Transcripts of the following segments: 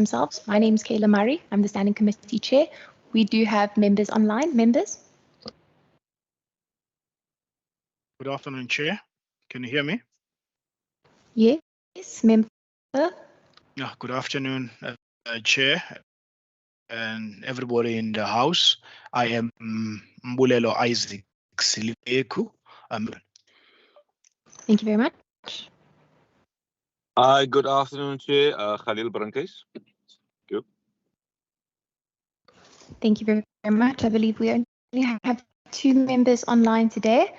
themselves. My name is Kayla Murray. I'm the Standing Committee Chair. We do have members online. Members? Good afternoon, Chair. Can you hear me? Yes, member. Yeah, good afternoon, Chair, and everybody in the House. I am Mbulelo Isaac Silibeku. Thank you very much. Hi, good afternoon, Chair. Khalil Brankes. Thank you very much. I believe we only have 2 members online today.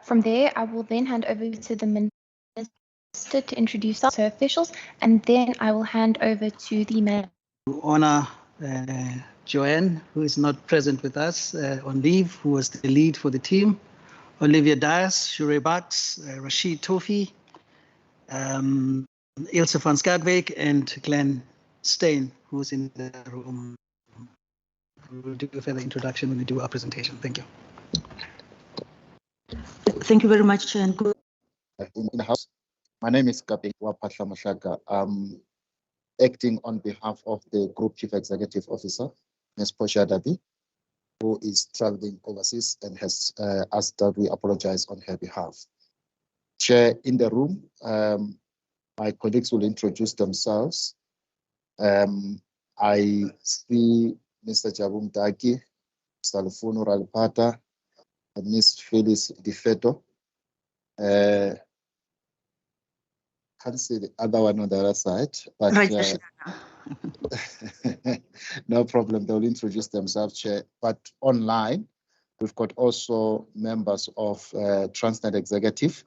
From there, I will then hand over to the Minister to introduce her officials, and then I will hand over to the Mayor. Honor Joanne, who is not present with us on leave, who was the lead for the team, Olivia Dias, Shure Baks, Rashid Tofi, Ilse van Skadwijk, and Glenn Stein, who's in the room. We'll do a further introduction when we do our presentation. Thank you. Thank you very much, Chair. And good. In the House, my name is Kaping Wapatla Mashaka. I'm acting on behalf of the Group Chief Executive Officer, Ms. Portia Dabi, who is traveling overseas and has asked that we apologize on her behalf. Chair, in the room, my colleagues will introduce themselves. I see Mr. Jabum Daki, Mr. Lufuno Ralpata, and Ms. Phyllis Difeto. Can't see the other one on the other side, but Right, no problem. They'll introduce themselves, Chair. But online, we've got also members of Transnet Executive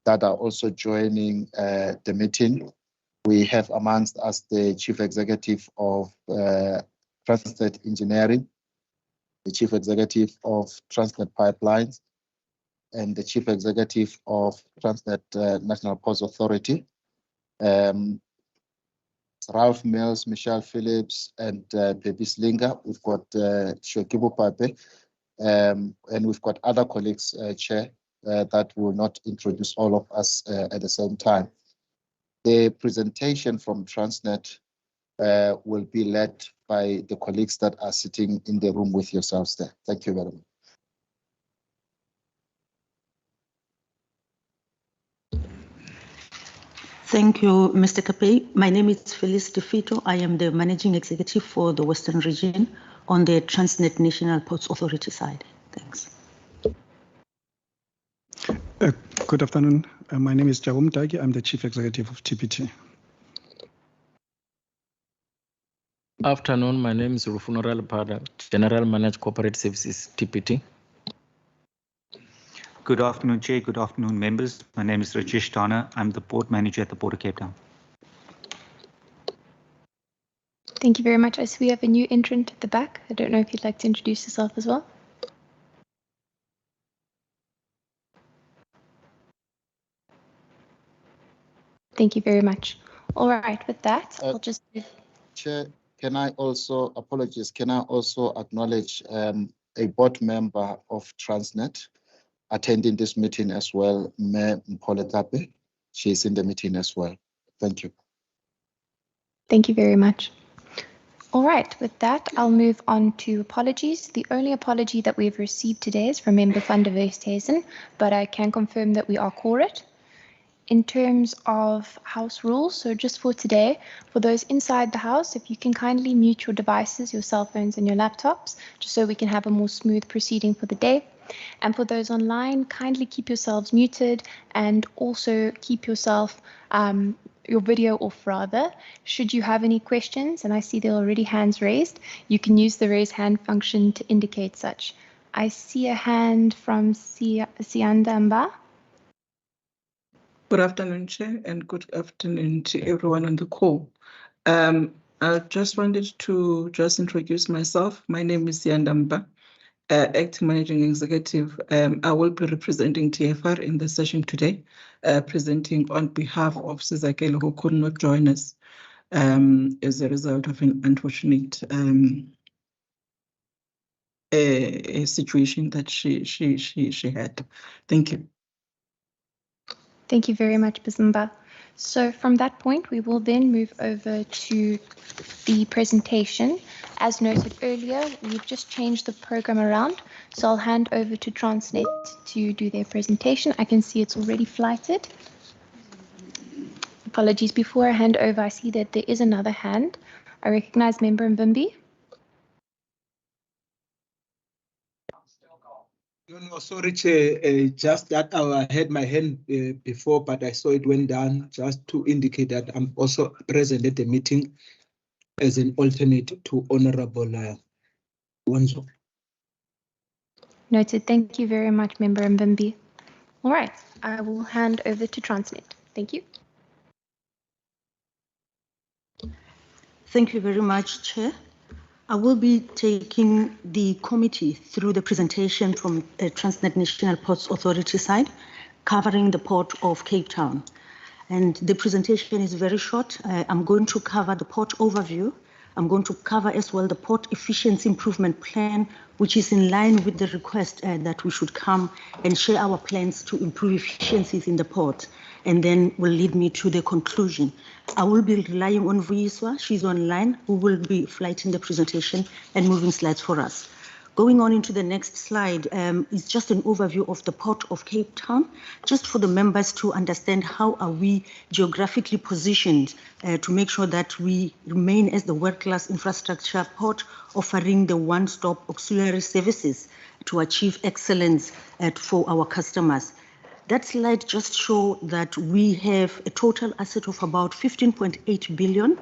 that are also joining the meeting. We have amongst us the Chief Executive of Transnet Engineering, the Chief Executive of Transnet Pipelines, and the Chief Executive of Transnet National Ports Authority. Ralph Mills, Michelle Phillips, and Pepe Slinger. We've got Shokibu Pape, and we've got other colleagues, Chair, that will not introduce all of us at the same time. The presentation from Transnet will be led by the colleagues that are sitting in the room with yourselves there. Thank you very much. Thank you, Mr. Kape. My name is Phyllis Defito. I am the Managing Executive for the Western Region on the Transnet National Ports Authority side. Thanks. Good afternoon. My name is Jabum Dagi. I'm the Chief Executive of TPT. Afternoon. My name is Rufuno Ralpata, General Manager Corporate Services, TPT. Good afternoon, Chair. Good afternoon, members. My name is Rajesh Dana. I'm the Port Manager at the Port of Cape Town. Thank you very much. I see we have a new entrant at the back. I don't know if you'd like to introduce yourself as well. Thank you very much. All right, with that, I'll just... Chair, can I also acknowledge a board member of Transnet attending this meeting as well, Mayor Mpole. She's in the meeting as well. Thank you. Thank you very much. All right, with that, I'll move on to apologies. The only apology that we've received today is from Member van der Westhuizen, but I can confirm that we are quorate. In terms of House rules, so just for today, for those inside the House, if you can kindly mute your devices, your cell phones and your laptops, just so we can have a more smooth proceeding for the day. And for those online, kindly keep yourselves muted and also keep yourself, your video off rather. Should you have any questions, and I see there are already hands raised, you can use the raise hand function to indicate such. I see a hand from Sianda Mba. Good afternoon, Chair, and good afternoon to everyone on the call. I just wanted to introduce myself. My name is Yandamba, Acting Managing Executive. I will be representing TFR in the session today, presenting on behalf of Sizakelo, who could not join us as a result of an unfortunate a situation that she had. Thank you. Thank you very much, Bizimba. So from that point, we will then move over to the presentation. As noted earlier, we've just changed the program around, so I'll hand over to Transnet to do their presentation. I can see it's already flighted. Apologies, before I hand over, I see that there is another hand. I recognize Member Mvimbi. No, sorry, Chair. Just that I had my hand before, but I saw it went down, just to indicate that I'm also present at the meeting as an alternate to Honorable Wanzo. Noted. Thank you very much, Member Mvimbi. All right, I will hand over to Transnet. Thank you. Thank you very much, Chair. I will be taking the committee through the presentation from Transnet National Ports Authority side, covering the Port of Cape Town. And the presentation is very short. I'm going to cover the port overview. I'm going to cover as well the Port Efficiency Improvement Plan, which is in line with the request that we should come and share our plans to improve efficiencies in the port, and then will lead me to the conclusion. I will be relying on Vuyiswa. She's online, who will be flighting the presentation and moving slides for us. Going on into the next slide is just an overview of the Port of Cape Town, just for the members to understand how are we geographically positioned to make sure that we remain as the world-class infrastructure port, offering the one-stop auxiliary services to achieve excellence for our customers. That slide just shows that we have a total asset of about 15.8 billion,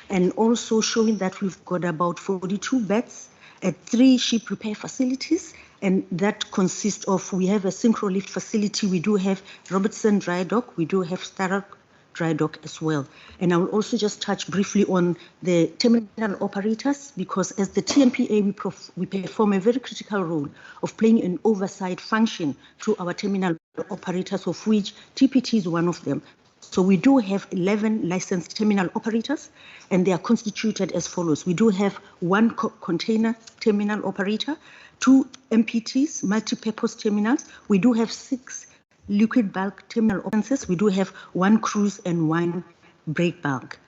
and also showing that we've got about 42 berths at 3 ship repair facilities, and that consists of, we have a synchro lift facility, we do have Robertson Dry Dock, we do have Starrock Dry Dock as well. And I will also just touch briefly on the terminal operators, because as the TNPA, we perform a very critical role of playing an oversight function through our terminal operators, of which TPT is one of them. So we do have 11 licensed terminal operators, and they are constituted as follows. We do have 1 container terminal operator, 2 MPTs, multi-purpose terminals. We do have 6 liquid bulk terminal operators. We do have 1 cruise and 1 break bulk.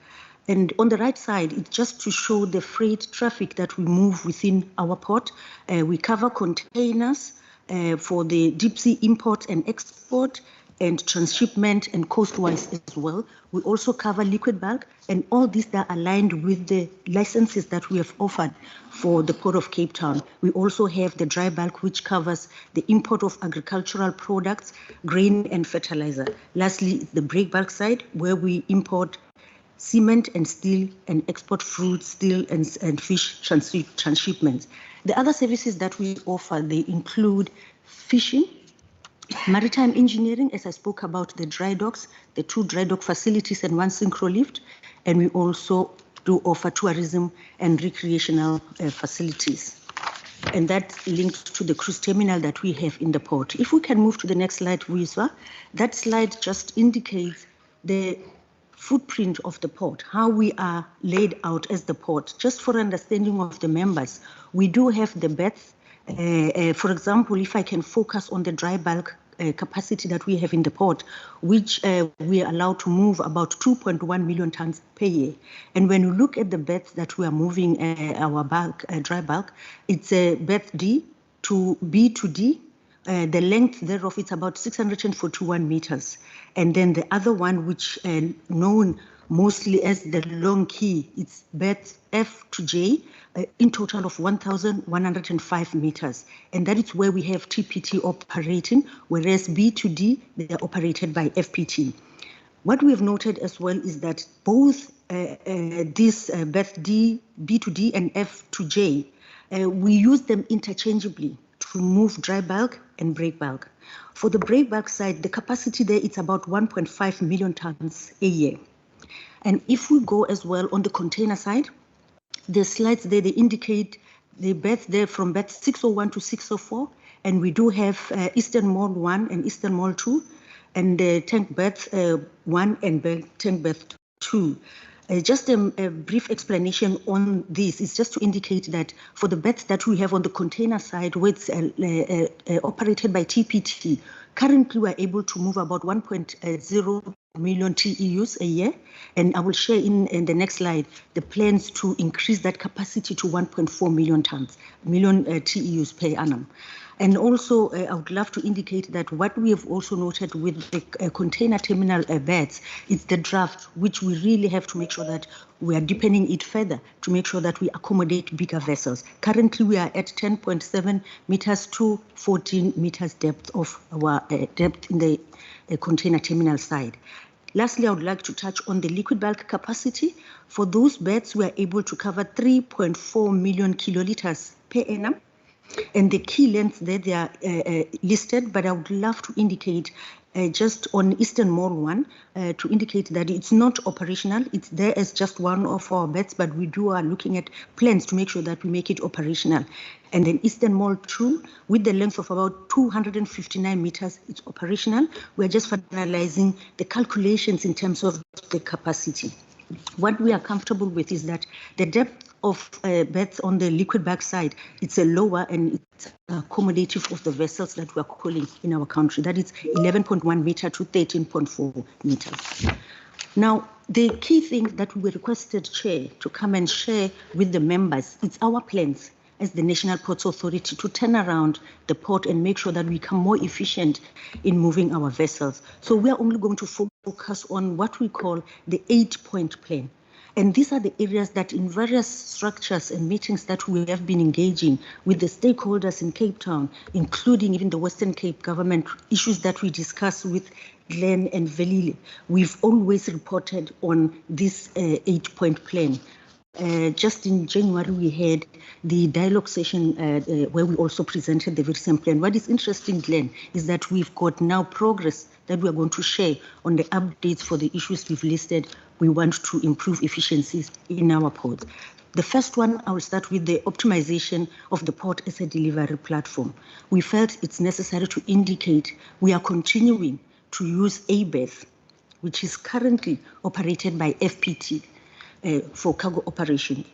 And on the right side, it's just to show the freight traffic that we move within our port. We cover containers for the deep sea import and export, and transshipment and coastwise as well. We also cover liquid bulk, and all these are aligned with the licenses that we have offered for the Port of Cape Town. We also have the dry bulk, which covers the import of agricultural products, grain and fertilizer. Lastly, the break bulk side, where we import cement and steel and export fruit, steel and fish transshipments. The other services that we offer, they include fishing, maritime engineering, as I spoke about the dry docks, the 2 dry dock facilities and 1 synchro lift, and we also do offer tourism and recreational facilities. And that's linked to the cruise terminal that we have in the port. If we can move to the next slide, Vuyiswa, that slide just indicates the footprint of the port, how we are laid out as the port. Just for understanding of the members, we do have the berths. For example, if I can focus on the dry bulk capacity that we have in the port, which we are allowed to move about 2.1 million tons per year. And when you look at the berths that we are moving our bulk, dry bulk, it's a berth D to B to D. The length thereof is about 641 meters. And then the other one, which known mostly as the long key, it's berth F to J, in total of 1,105 meters. And that is where we have TPT operating, whereas B to D, they are operated by FPT. What we have noted as well is that both this berth D, B to D, and F to J, we use them interchangeably to move dry bulk and break bulk. For the break bulk side, the capacity there is about 1.5 million tons a year. And if we go as well on the container side, the slides there, they indicate the berth there from berth 601 to 604, and we do have Eastern Mall 1 and Eastern Mall 2, and tank berth 1 and tank berth 2. Just a brief explanation on this is just to indicate that for the berths that we have on the container side, where it's operated by TPT, currently we're able to move about 1.0 million TEUs a year. And I will share in the next slide the plans to increase that capacity to 1.4 million TEUs per annum. And also, I would love to indicate that what we have also noted with the container terminal beds is the draft, which we really have to make sure that we are deepening it further to make sure that we accommodate bigger vessels. Currently, we are at 10.7 meters to 14 meters depth of our depth in the container terminal side. Lastly, I would like to touch on the liquid bulk capacity. For those beds, we are able to cover 3.4 million kiloliters per annum. And the key lengths there, they are listed, but I would love to indicate just on Eastern Mall 1 to indicate that it's not operational. It's there as just one of our beds, but we are looking at plans to make sure that we make it operational. And then Eastern Mall 2, with the length of about 259 meters, it's operational. We're just finalizing the calculations in terms of the capacity. What we are comfortable with is that the depth of beds on the liquid bulk side, it's a lower and it's accommodative of the vessels that we are calling in our country. That is 11.1 meter to 13.4 meters. Now, the key thing that we requested, Chair, to come and share with the members, it's our plans as the National Ports Authority to turn around the port and make sure that we become more efficient in moving our vessels. So we are only going to focus on what we call the 8-point plan. And these are the areas that in various structures and meetings that we have been engaging with the stakeholders in Cape Town, including even the Western Cape government, issues that we discuss with Glen and Velile, we've always reported on this 8-point plan. Just in January, we had the dialogue session where we also presented the very same plan. What is interesting, Glenn, is that we've got now progress that we are going to share on the updates for the issues we've listed. We want to improve efficiencies in our ports. The first one, I will start with the optimization of the port as a delivery platform. We felt it's necessary to indicate we are continuing to use ABES, which is currently operated by FPT. For cargo operation.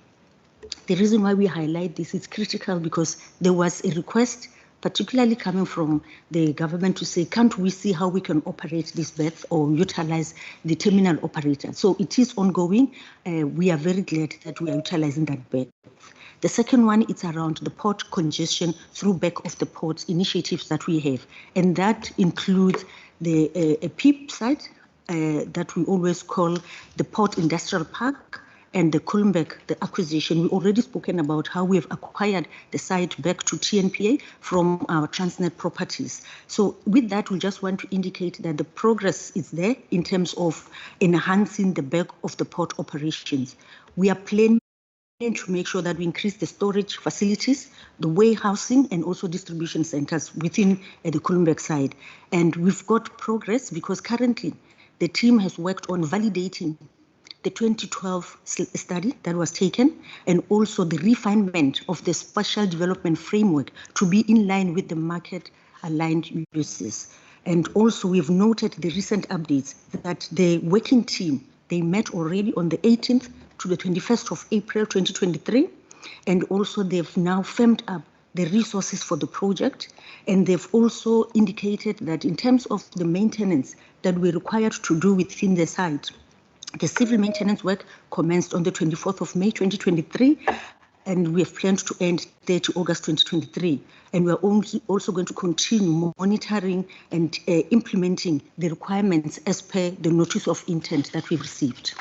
The reason why we highlight this is critical because there was a request, particularly coming from the government, to say, can't we see how we can operate this berth or utilize the terminal operator? So it is ongoing. We are very glad that we are utilizing that berth. The second one is around the port congestion through back of the ports initiatives that we have. And that includes the PIP site, that we always call the Port Industrial Park, and the Kulmbek, the acquisition. We've already spoken about how we have acquired the site back to TNPA from our Transnet properties. So with that, we just want to indicate that the progress is there in terms of enhancing the back of the port operations. We are planning to make sure that we increase the storage facilities, the warehousing, and also distribution centers within the Kulmbek side. And we've got progress because currently the team has worked on validating the 2012 study that was taken and also the refinement of the spatial development framework to be in line with the market aligned uses. And also we've noted the recent updates that the working team, they met already on the 18th to the 21st of April 2023, and also they've now firmed up the resources for the project, and they've also indicated that in terms of the maintenance that we're required to do within the site, the civil maintenance work commenced on the 24th of May 2023, and we have planned to end 30 August 2023. And we're also going to continue monitoring and implementing the requirements as per the notice of intent that we've received.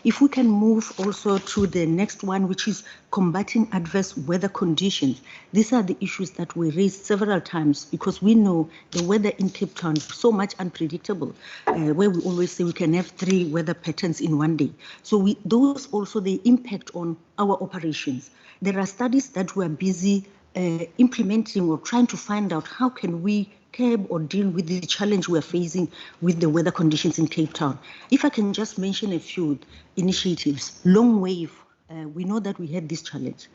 If we can move also to the next one, which is combating adverse weather conditions. These are the issues that we raised several times because we know the weather in Cape Town is so much unpredictable, where we always say we can have 3 weather patterns in one day. So those also, they impact on our operations. There are studies that we are busy implementing or trying to find out how can we curb or deal with the challenge we are facing with the weather conditions in Cape Town. If I can just mention a few initiatives, long wave, we know that we had this challenge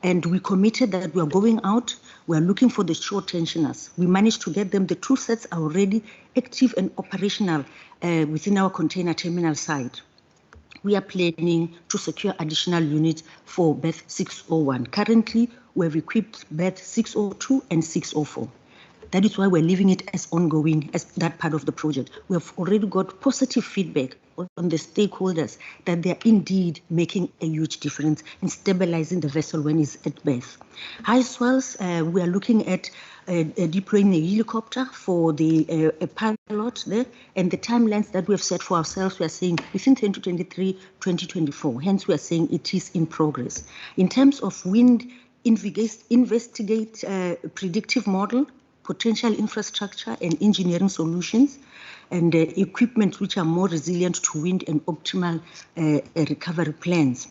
and we committed that we are going out, we are looking for the short tensioners. We managed to get them, the 2 sets are already active and operational within our container terminal side. We are planning to secure additional units for berth 601. Currently, we have equipped berth 602 and 604. That is why we're leaving it as ongoing as that part of the project. We have already got positive feedback on the stakeholders that they are indeed making a huge difference in stabilizing the vessel when it's at berth. High swells, we are looking at deploying a helicopter for the pilot there, and the timelines that we have set for ourselves, we are saying within 2023, 2024. Hence, we are saying it is in progress. In terms of wind, investigate predictive model, potential infrastructure and engineering solutions, and equipment which are more resilient to wind and optimal recovery plans.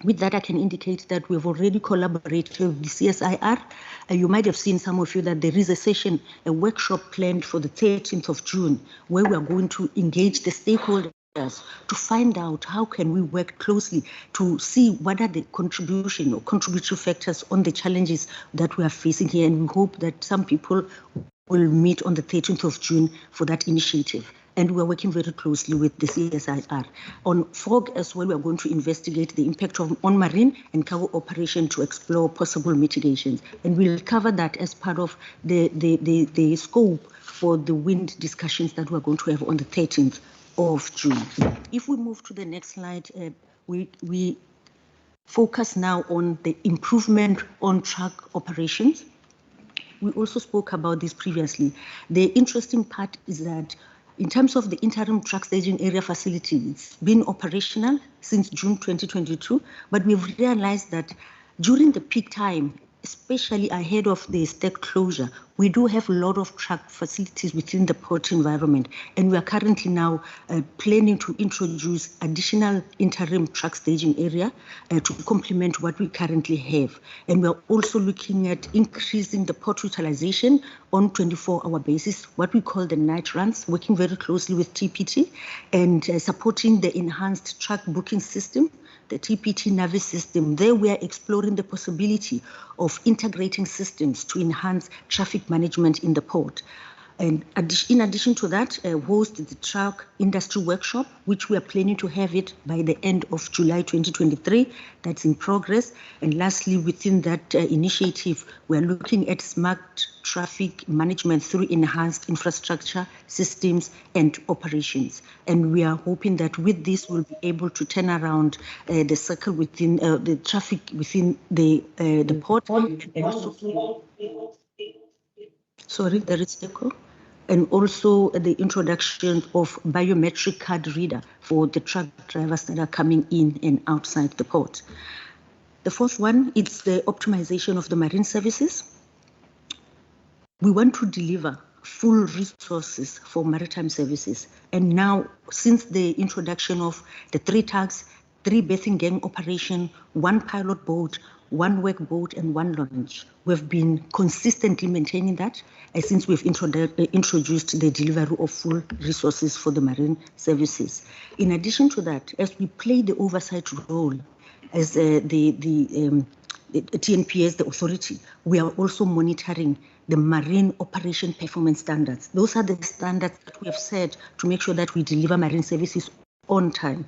With that, I can indicate that we have already collaborated with the CSIR. You might have seen, some of you, that there is a session, a workshop planned for the 13th of June, where we are going to engage the stakeholders to find out how can we work closely to see what are the contribution or contributory factors on the challenges that we are facing here. And we hope that some people will meet on the 13th of June for that initiative. And we are working very closely with the CSIR. On fog as well, we are going to investigate the impact on marine and cargo operation to explore possible mitigations. And we'll cover that as part of the scope for the wind discussions that we're going to have on the 13th of June. If we move to the next slide, we focus now on the improvement on truck operations. We also spoke about this previously. The interesting part is that in terms of the interim truck staging area facility, it's been operational since June 2022, but we've realized that during the peak time, especially ahead of the stack closure, we do have a lot of truck facilities within the port environment, and we are currently now planning to introduce additional interim truck staging area to complement what we currently have. And we are also looking at increasing the port utilization on 24-hour basis, what we call the night runs, working very closely with TPT and supporting the enhanced truck booking system, the TPT Navi system. There we are exploring the possibility of integrating systems to enhance traffic management in the port. And in addition to that, host the truck industry workshop, which we are planning to have it by the end of July 2023. That's in progress. And lastly, within that initiative, we are looking at smart traffic management through enhanced infrastructure, systems, and operations. And we are hoping that with this, we'll be able to turn around the circle within the traffic within the port. And also, sorry, there is echo. And also the introduction of biometric card reader for the truck drivers that are coming in and outside the port. The fourth one is the optimization of the marine services. We want to deliver full resources for maritime services. And now, since the introduction of the 3 tugs, 3 berthing gang operation, 1 pilot boat, 1 work boat, and 1 launch, we've been consistently maintaining that since we've introduced the delivery of full resources for the marine services. In addition to that, as we play the oversight role as the TNPS, the authority, we are also monitoring the marine operation performance standards. Those are the standards that we have set to make sure that we deliver marine services on time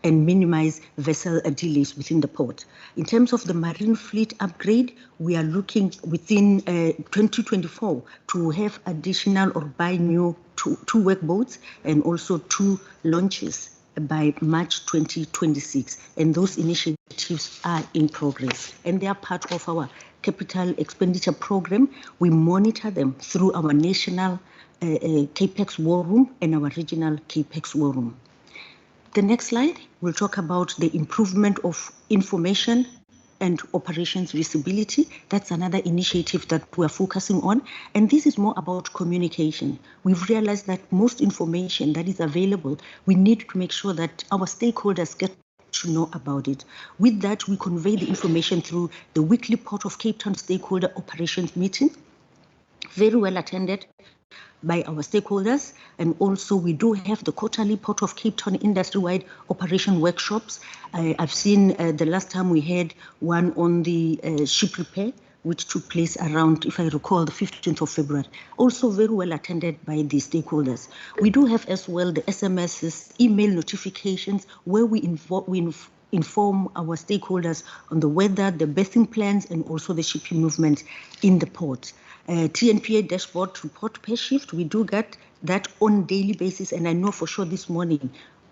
and minimize vessel delays within the port. In terms of the marine fleet upgrade, we are looking within 2024 to have additional or buy new 2 work boats and also 2 launches by March 2026. And those initiatives are in progress and they are part of our capital expenditure program. We monitor them through our national CAPEX war room and our regional CAPEX war room. The next slide, we'll talk about the improvement of information and operations visibility. That's another initiative that we're focusing on. And this is more about communication. We've realized that most information that is available, we need to make sure that our stakeholders get to know about it. With that, we convey the information through the weekly Port of Cape Town stakeholder operations meeting, very well attended by our stakeholders. And also we do have the quarterly Port of Cape Town industry-wide operation workshops. I've seen the last time we had one on the ship repair, which took place around, if I recall, the 15th of February. Also very well attended by the stakeholders. We do have as well the SMSs, email notifications, where we inform our stakeholders on the weather, the berthing plans, and also the shipping movement in the port. TNPA dashboard report per shift. We do get that on daily basis, and I know for sure this morning,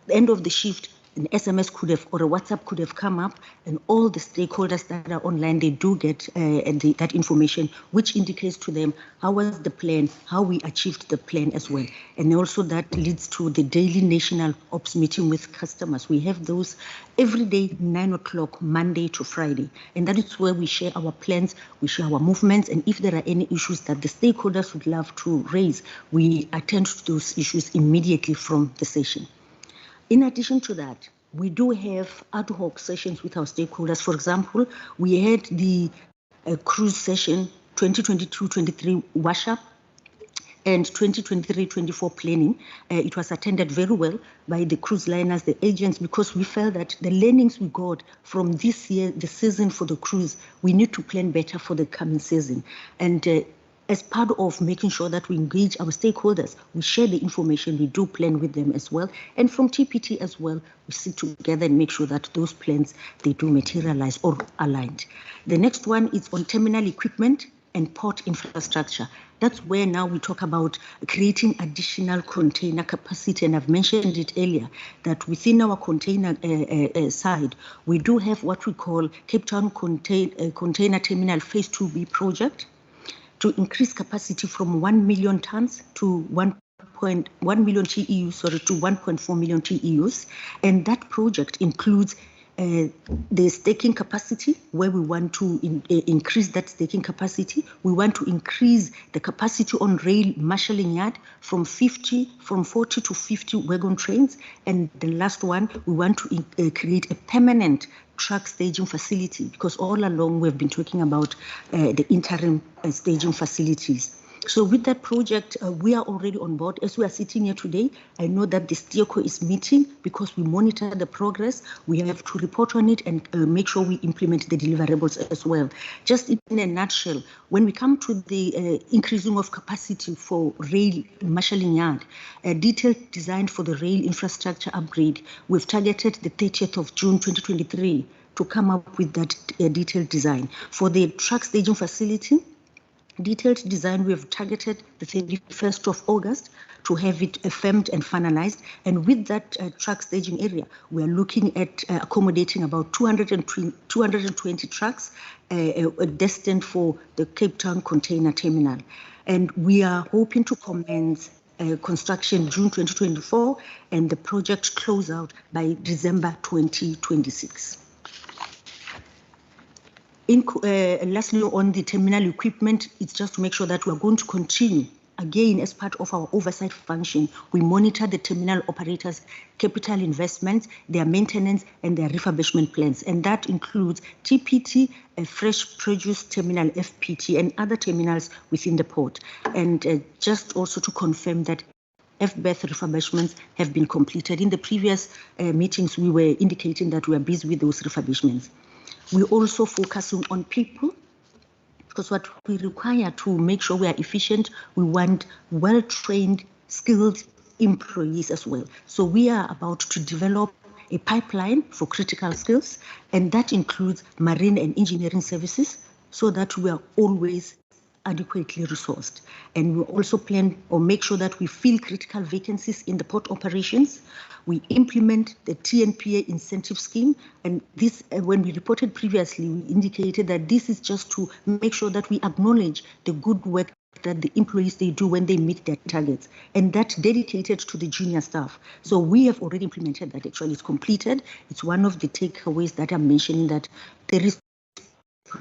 the end of the shift, an SMS could have or a WhatsApp could have come up, and all the stakeholders that are online, they do get that information, which indicates to them how was the plan, how we achieved the plan as well. And also that leads to the daily national ops meeting with customers. We have those every day, 9 o'clock, Monday to Friday. And that is where we share our plans, we share our movements, and if there are any issues that the stakeholders would love to raise, we attend to those issues immediately from the session. In addition to that, we do have ad hoc sessions with our stakeholders. For example, we had the cruise session 2022-23 wash-up and 2023-24 planning. It was attended very well by the cruise liners, the agents, because we felt that the learnings we got from this year, the season for the cruise, we need to plan better for the coming season. And as part of making sure that we engage our stakeholders, we share the information, we do plan with them as well. And from TPT as well, we sit together and make sure that those plans, they do materialize or aligned. The next one is on terminal equipment and port infrastructure. That's where now we talk about creating additional container capacity. And I've mentioned it earlier that within our container side, we do have what we call Cape Town Container Terminal Phase 2B project, to increase capacity from 1 million tons to 1.1 million TEUs, to 1.4 million TEUs. And that project includes the staking capacity, where we want to increase that staking capacity. We want to increase the capacity on rail marshalling yard from 40 to 50 wagon trains. And the last one, we want to create a permanent truck staging facility, because all along we've been talking about the interim staging facilities. So with that project, we are already on board. As we are sitting here today, I know that the SteerCo is meeting because we monitor the progress. We have to report on it and make sure we implement the deliverables as well. Just in a nutshell, when we come to the increasing of capacity for rail marshalling yard, a detailed design for the rail infrastructure upgrade, we've targeted the 30th of June 2023 to come up with that detailed design. For the truck staging facility, detailed design, we have targeted the 31st of August to have it affirmed and finalized. And with that truck staging area, we are looking at accommodating about 220 trucks destined for the Cape Town Container Terminal. And we are hoping to commence construction June 2024 and the project close out by December 2026. Lastly, on the terminal equipment, it's just to make sure that we are going to continue. Again, as part of our oversight function, we monitor the terminal operators' capital investments, their maintenance, and their refurbishment plans. And that includes TPT, a fresh produce terminal, FPT, and other terminals within the port. And just also to confirm that FBETH refurbishments have been completed. In the previous meetings, we were indicating that we are busy with those refurbishments. We're also focusing on people, because what we require to make sure we are efficient, we want well-trained, skilled employees as well. So we are about to develop a pipeline for critical skills, and that includes marine and engineering services, so that we are always adequately resourced. And we also plan or make sure that we fill critical vacancies in the port operations. We implement the TNPA incentive scheme. And this, when we reported previously, we indicated that this is just to make sure that we acknowledge the good work that the employees, they do when they meet their targets. And that's dedicated to the junior staff. So we have already implemented that. Actually, it's completed. It's one of the takeaways that I'm mentioning, that there is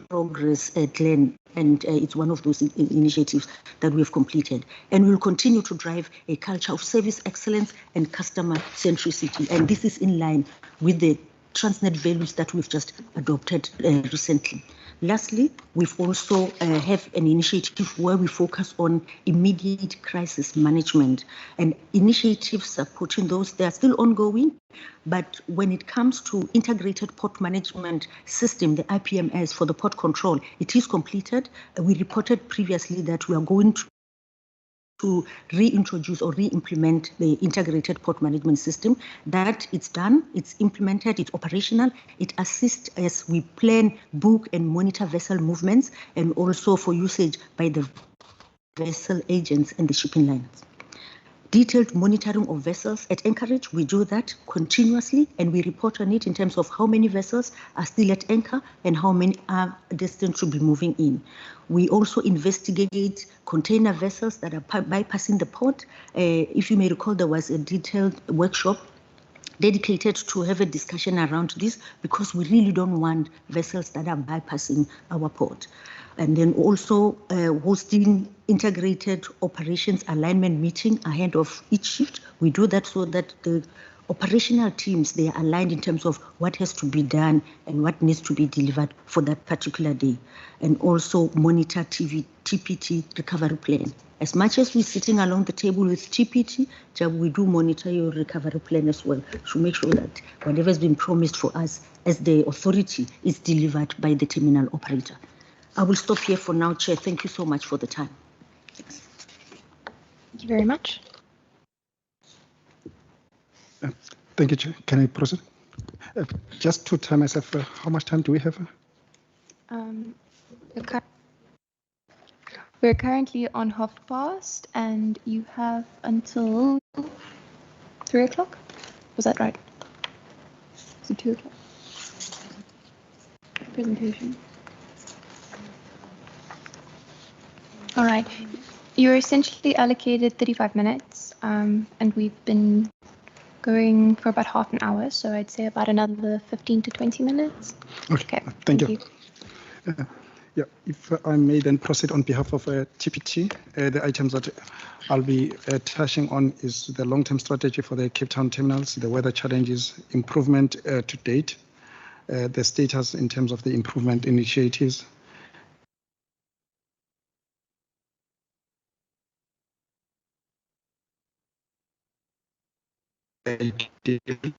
progress at Glen, and it's one of those initiatives that we have completed. And we'll continue to drive a culture of service excellence and customer centricity. And this is in line with the Transnet values that we've just adopted recently. Lastly, we've also have an initiative where we focus on immediate crisis management, and initiatives supporting those, they are still ongoing. But when it comes to integrated port management system, the IPMS for the port control, it is completed. We reported previously that we are going to reintroduce or re-implement the integrated port management system. That it's done, it's implemented, it's operational. It assists as we plan, book, and monitor vessel movements, and also for usage by the vessel agents and the shipping lines. Detailed monitoring of vessels at anchorage, we do that continuously and we report on it in terms of how many vessels are still at anchor and how many are destined to be moving in. We also investigate container vessels that are bypassing the port. If you may recall, there was a detailed workshop dedicated to have a discussion around this because we really don't want vessels that are bypassing our port. And then also hosting integrated operations alignment meeting ahead of each shift. We do that so that the operational teams, they are aligned in terms of what has to be done and what needs to be delivered for that particular day. And also monitor TPT recovery plan. As much as we're sitting along the table with TPT, we do monitor your recovery plan as well to make sure that whatever has been promised for us as the authority is delivered by the terminal operator. I will stop here for now, Chair. Thank you so much for the time. Thanks. Thank you very much. Thank you, Chair. Can I proceed? Just to tell myself, how much time do we have? We're currently on past, and you have until 3 o'clock. Was that right? Is it 2 o'clock? Presentation. All right. You're essentially allocated 35 minutes, and we've been going for about half an hour, so I'd say about another 15 to 20 minutes. Okay. Thank you. Yeah, if I may then proceed on behalf of TPT, the items that I'll be touching on is the long-term strategy for the Cape Town terminals, the weather challenges, improvement to date, the status in terms of the improvement initiatives,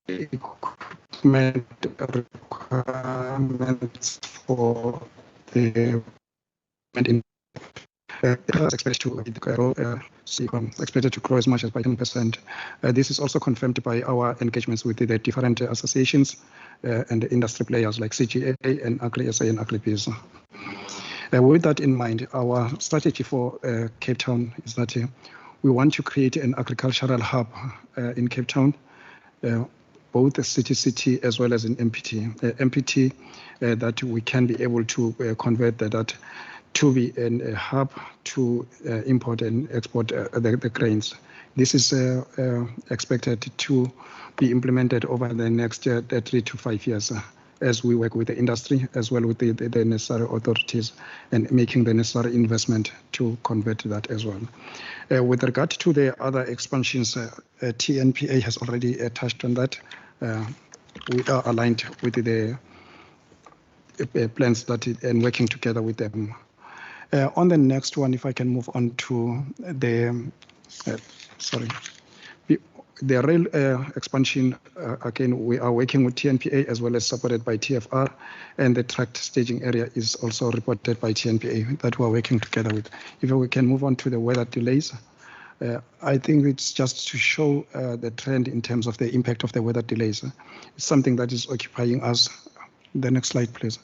equipment requirements for the expected to grow as much as by 10%. This is also confirmed by our engagements with the different associations and the industry players like CGA and AgriSA and AgriBiz. With that in mind, our strategy for Cape Town is that we want to create an agricultural hub in Cape Town, both the city as well as in MPT. MPT that we can be able to convert that to be a hub to import and export the grains. This is expected to be implemented over the next 3 to 5 years as we work with the industry as well with the necessary authorities and making the necessary investment to convert that as well. With regard to the other expansions, TNPA has already touched on that. We are aligned with the plans that and working together with them. On the next one, if I can move on to the the rail expansion, again, we are working with TNPA as well as supported by TFR, and the tracked staging area is also reported by TNPA that we are working together with. If we can move on to the weather delays, I think it's just to show the trend in terms of the impact of the weather delays. It's something that is occupying us. The next slide, please.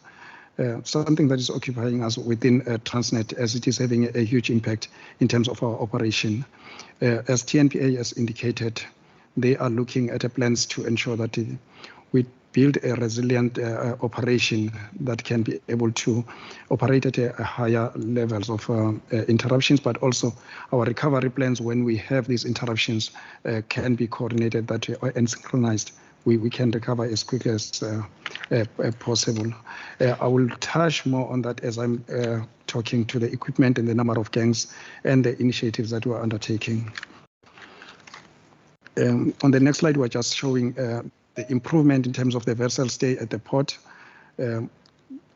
Something that is occupying us within Transnet as it is having a huge impact in terms of our operation. As TNPA has indicated, they are looking at plans to ensure that we build a resilient operation that can be able to operate at a higher levels of interruptions, but also our recovery plans when we have these interruptions can be coordinated and synchronized. We can recover as quickly as possible. I will touch more on that as I'm talking to the equipment and the number of gangs and the initiatives that we're undertaking. On the next slide, we're just showing the improvement in terms of the vessel stay at the port.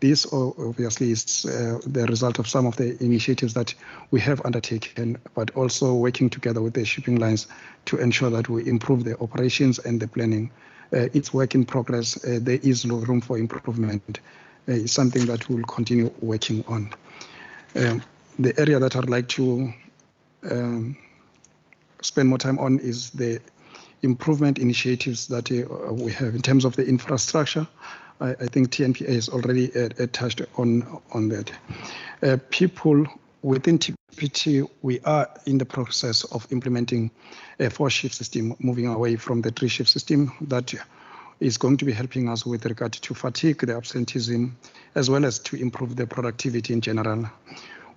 This obviously is the result of some of the initiatives that we have undertaken, but also working together with the shipping lines to ensure that we improve the operations and the planning. It's work in progress. There is room for improvement. It's something that we'll continue working on. The area that I'd like to spend more time on is the improvement initiatives that we have in terms of the infrastructure. I think TNPA has already touched on that. People within MPT, we are in the process of implementing a 4-shift system, moving away from the 3-shift system that is going to be helping us with regard to fatigue, the absenteeism, as well as to improve the productivity in general.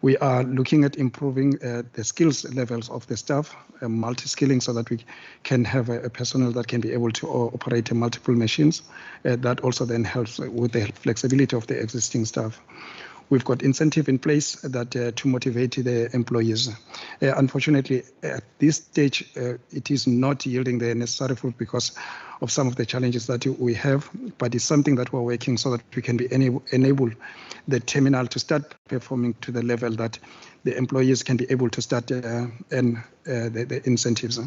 We are looking at improving the skills levels of the staff, multi-skilling, so that we can have a personnel that can be able to operate multiple machines. That also then helps with the flexibility of the existing staff. We've got incentive in place that to motivate the employees. Unfortunately, at this stage, it is not yielding the necessary fruit because of some of the challenges that we have, but it's something that we're working so that we can be enable the terminal to start performing to the level that the employees can be able to start and the incentives.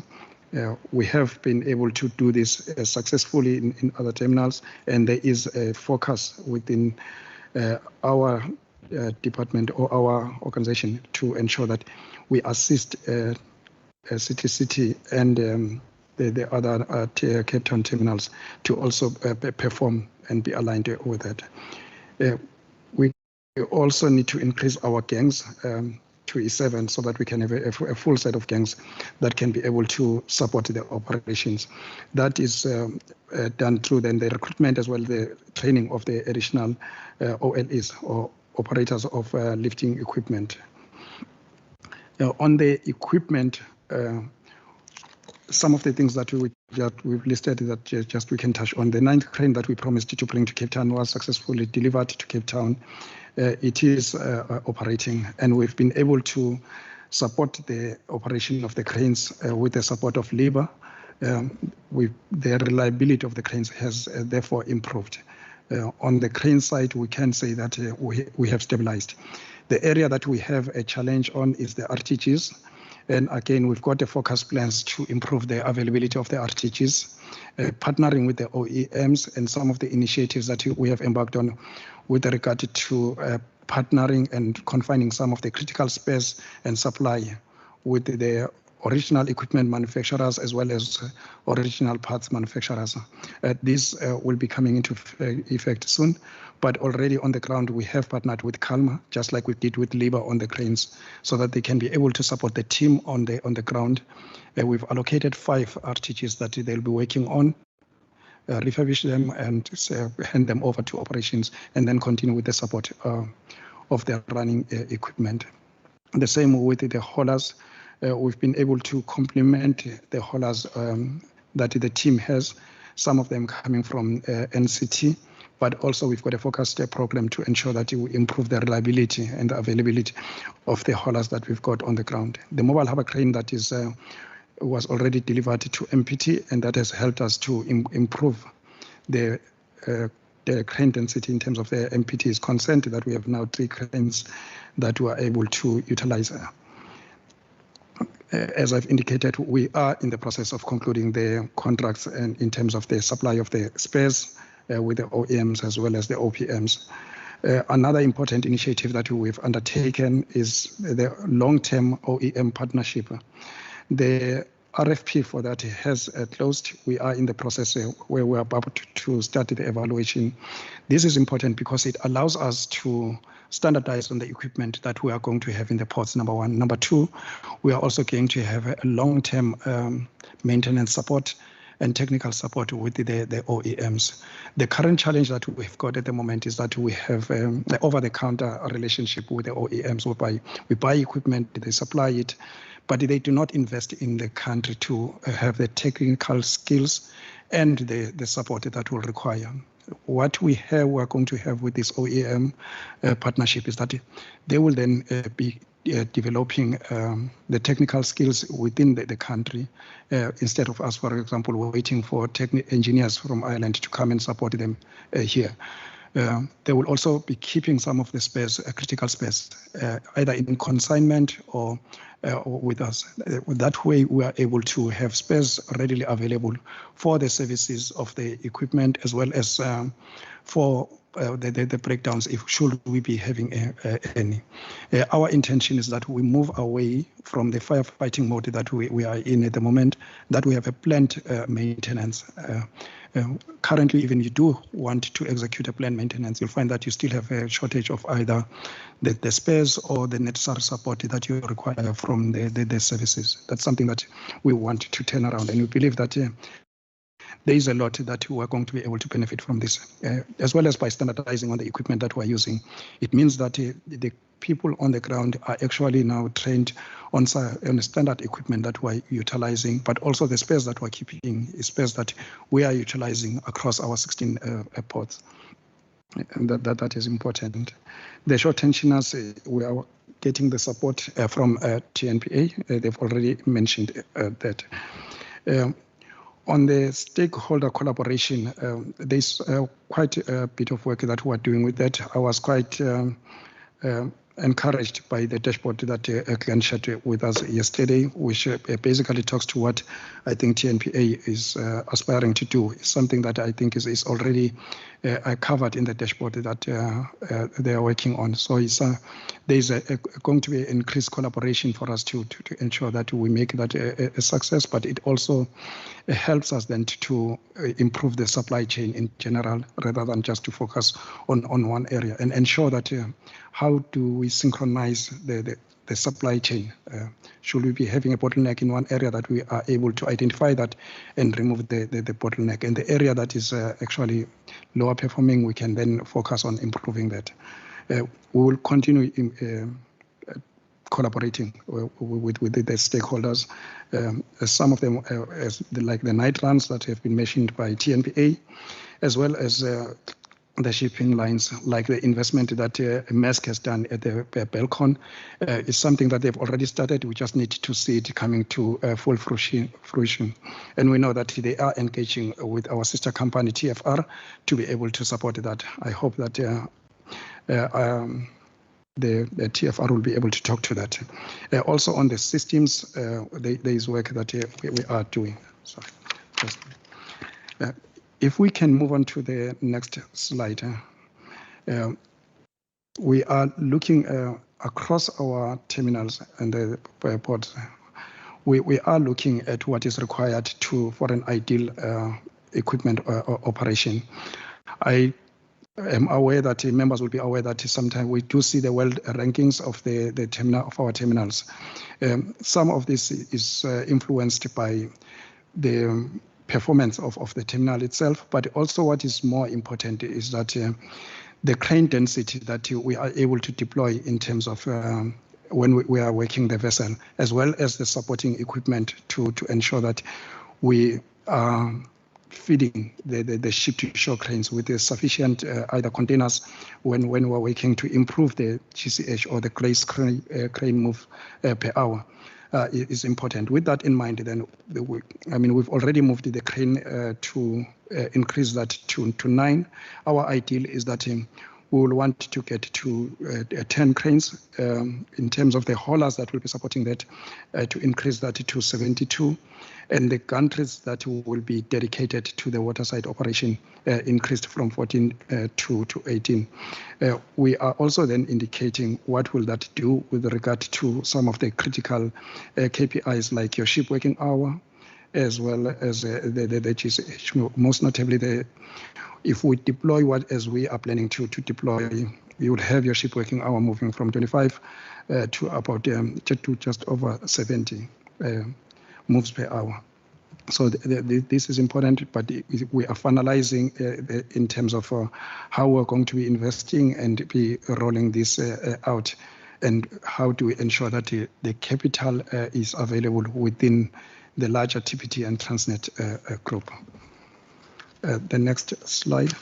We have been able to do this successfully in other terminals, and there is a focus within our department or our organization to ensure that we assist City and the other Cape Town terminals to also perform and be aligned with that. We also need to increase our gangs to E7 so that we can have a full set of gangs that can be able to support the operations. That is done through then the recruitment as well the training of the additional OLEs or operators of lifting equipment. On the equipment, some of the things that we've listed that just we can touch on. The 9th crane that we promised to bring to Cape Town was successfully delivered to Cape Town. It is operating, and we've been able to support the operation of the cranes with the support of labor. The reliability of the cranes has therefore improved. On the crane side, we can say that we have stabilized. The area that we have a challenge on is the RTGs. And again, we've got the focus plans to improve the availability of the RTGs, partnering with the OEMs and some of the initiatives that we have embarked on with regard to partnering and confining some of the critical space and supply with the original equipment manufacturers as well as original parts manufacturers. This will be coming into effect soon, but already on the ground we have partnered with Calma, just like we did with Labour on the cranes, so that they can be able to support the team on the ground. We've allocated 5 RTGs that they'll be working on, refurbish them and hand them over to operations, and then continue with the support of their running equipment. The same with the haulers. We've been able to complement the haulers that the team has, some of them coming from NCT, but also we've got a focused program to ensure that we improve the reliability and the availability of the haulers that we've got on the ground. The mobile harbor crane that was already delivered to MPT, and that has helped us to improve the crane density in terms of the MPT's consent, that we have now 3 cranes that we are able to utilize. As I've indicated, we are in the process of concluding the contracts and in terms of the supply of the spares with the OEMs as well as the OPMs. Another important initiative that we've undertaken is the long-term OEM partnership. The RFP for that has closed. We are in the process where we're about to start the evaluation. This is important because it allows us to standardize on the equipment that we are going to have in the ports, number 1. Number 2, we are also going to have a long-term maintenance support and technical support with the OEMs. The current challenge that we've got at the moment is that we have the over-the-counter relationship with the OEMs, whereby we buy equipment, they supply it, but they do not invest in the country to have the technical skills and the support that will require. What we are going to have with this OEM partnership is that they will then be developing the technical skills within the country instead of us, for example, waiting for engineers from Ireland to come and support them here. They will also be keeping some of the space, critical space, either in consignment or with us. That way, we are able to have spares readily available for the services of the equipment as well as for the breakdowns if should we be having any. Our intention is that we move away from the firefighting mode that we are in at the moment, that we have a planned maintenance. Currently, even you do want to execute a planned maintenance, you'll find that you still have a shortage of either the spares or the necessary support that you require from the services. That's something that we want to turn around, and we believe that there is a lot that we are going to be able to benefit from this, as well as by standardizing on the equipment that we're using. It means that the people on the ground are actually now trained on the standard equipment that we're utilizing, but also the spares that we're keeping is spares that we are utilizing across our 16 ports. And that is important. The short tensioners, we are getting the support from TNPA. They've already mentioned that. On the stakeholder collaboration, there's quite a bit of work that we're doing with that. I was quite encouraged by the dashboard that Glenn shared with us yesterday, which basically talks to what I think TNPA is aspiring to do. It's something that I think is already covered in the dashboard that they are working on. So it's, there's going to be increased collaboration for us to ensure that we make that a success, but it also helps us then to improve the supply chain in general, rather than just to focus on one area, and ensure that how do we synchronize the supply chain? Should we be having a bottleneck in one area, that we are able to identify that and remove the bottleneck, and the area that is actually lower performing, we can then focus on improving that. We will continue collaborating with the stakeholders. Some of them, like the night runs that have been mentioned by TNPA, as well as the shipping lines, like the investment that Maersk has done at the Belcon, is something that they've already started. We just need to see it coming to full fruition. And we know that they are engaging with our sister company, TFR, to be able to support that. I hope that the TFR will be able to talk to that. Also on the systems, there is work that we are doing. Sorry. If we can move on to the next slide. We are looking across our terminals and the ports. We are looking at what is required for an ideal equipment operation. I am aware that members will be aware that sometimes we do see the world rankings of our terminals. Some of this is influenced by the performance of the terminal itself, but also what is more important is that the crane density that we are able to deploy in terms of when we are working the vessel, as well as the supporting equipment to ensure that we are feeding the ship-to-shore cranes with the sufficient either containers when we're working to improve the GCH or the grace crane move per hour. Is important. With that in mind, then we've already moved the crane to increase that to 9. Our ideal is that we will want to get to 10 cranes in terms of the haulers that will be supporting that, to increase that to 72, and the gantries that will be dedicated to the waterside operation increased from 14 to 18. We are also then indicating what will that do with regard to some of the critical KPIs, like your ship working hour, as well as the GCH. Most notably, if we deploy as we are planning to deploy, you would have your ship working hour moving from 25 to about just over 70 moves per hour. So this is important, but we are finalizing in terms of how we're going to be investing and be rolling this out, and how do we ensure that the capital is available within the larger TPT and Transnet group. The next slide.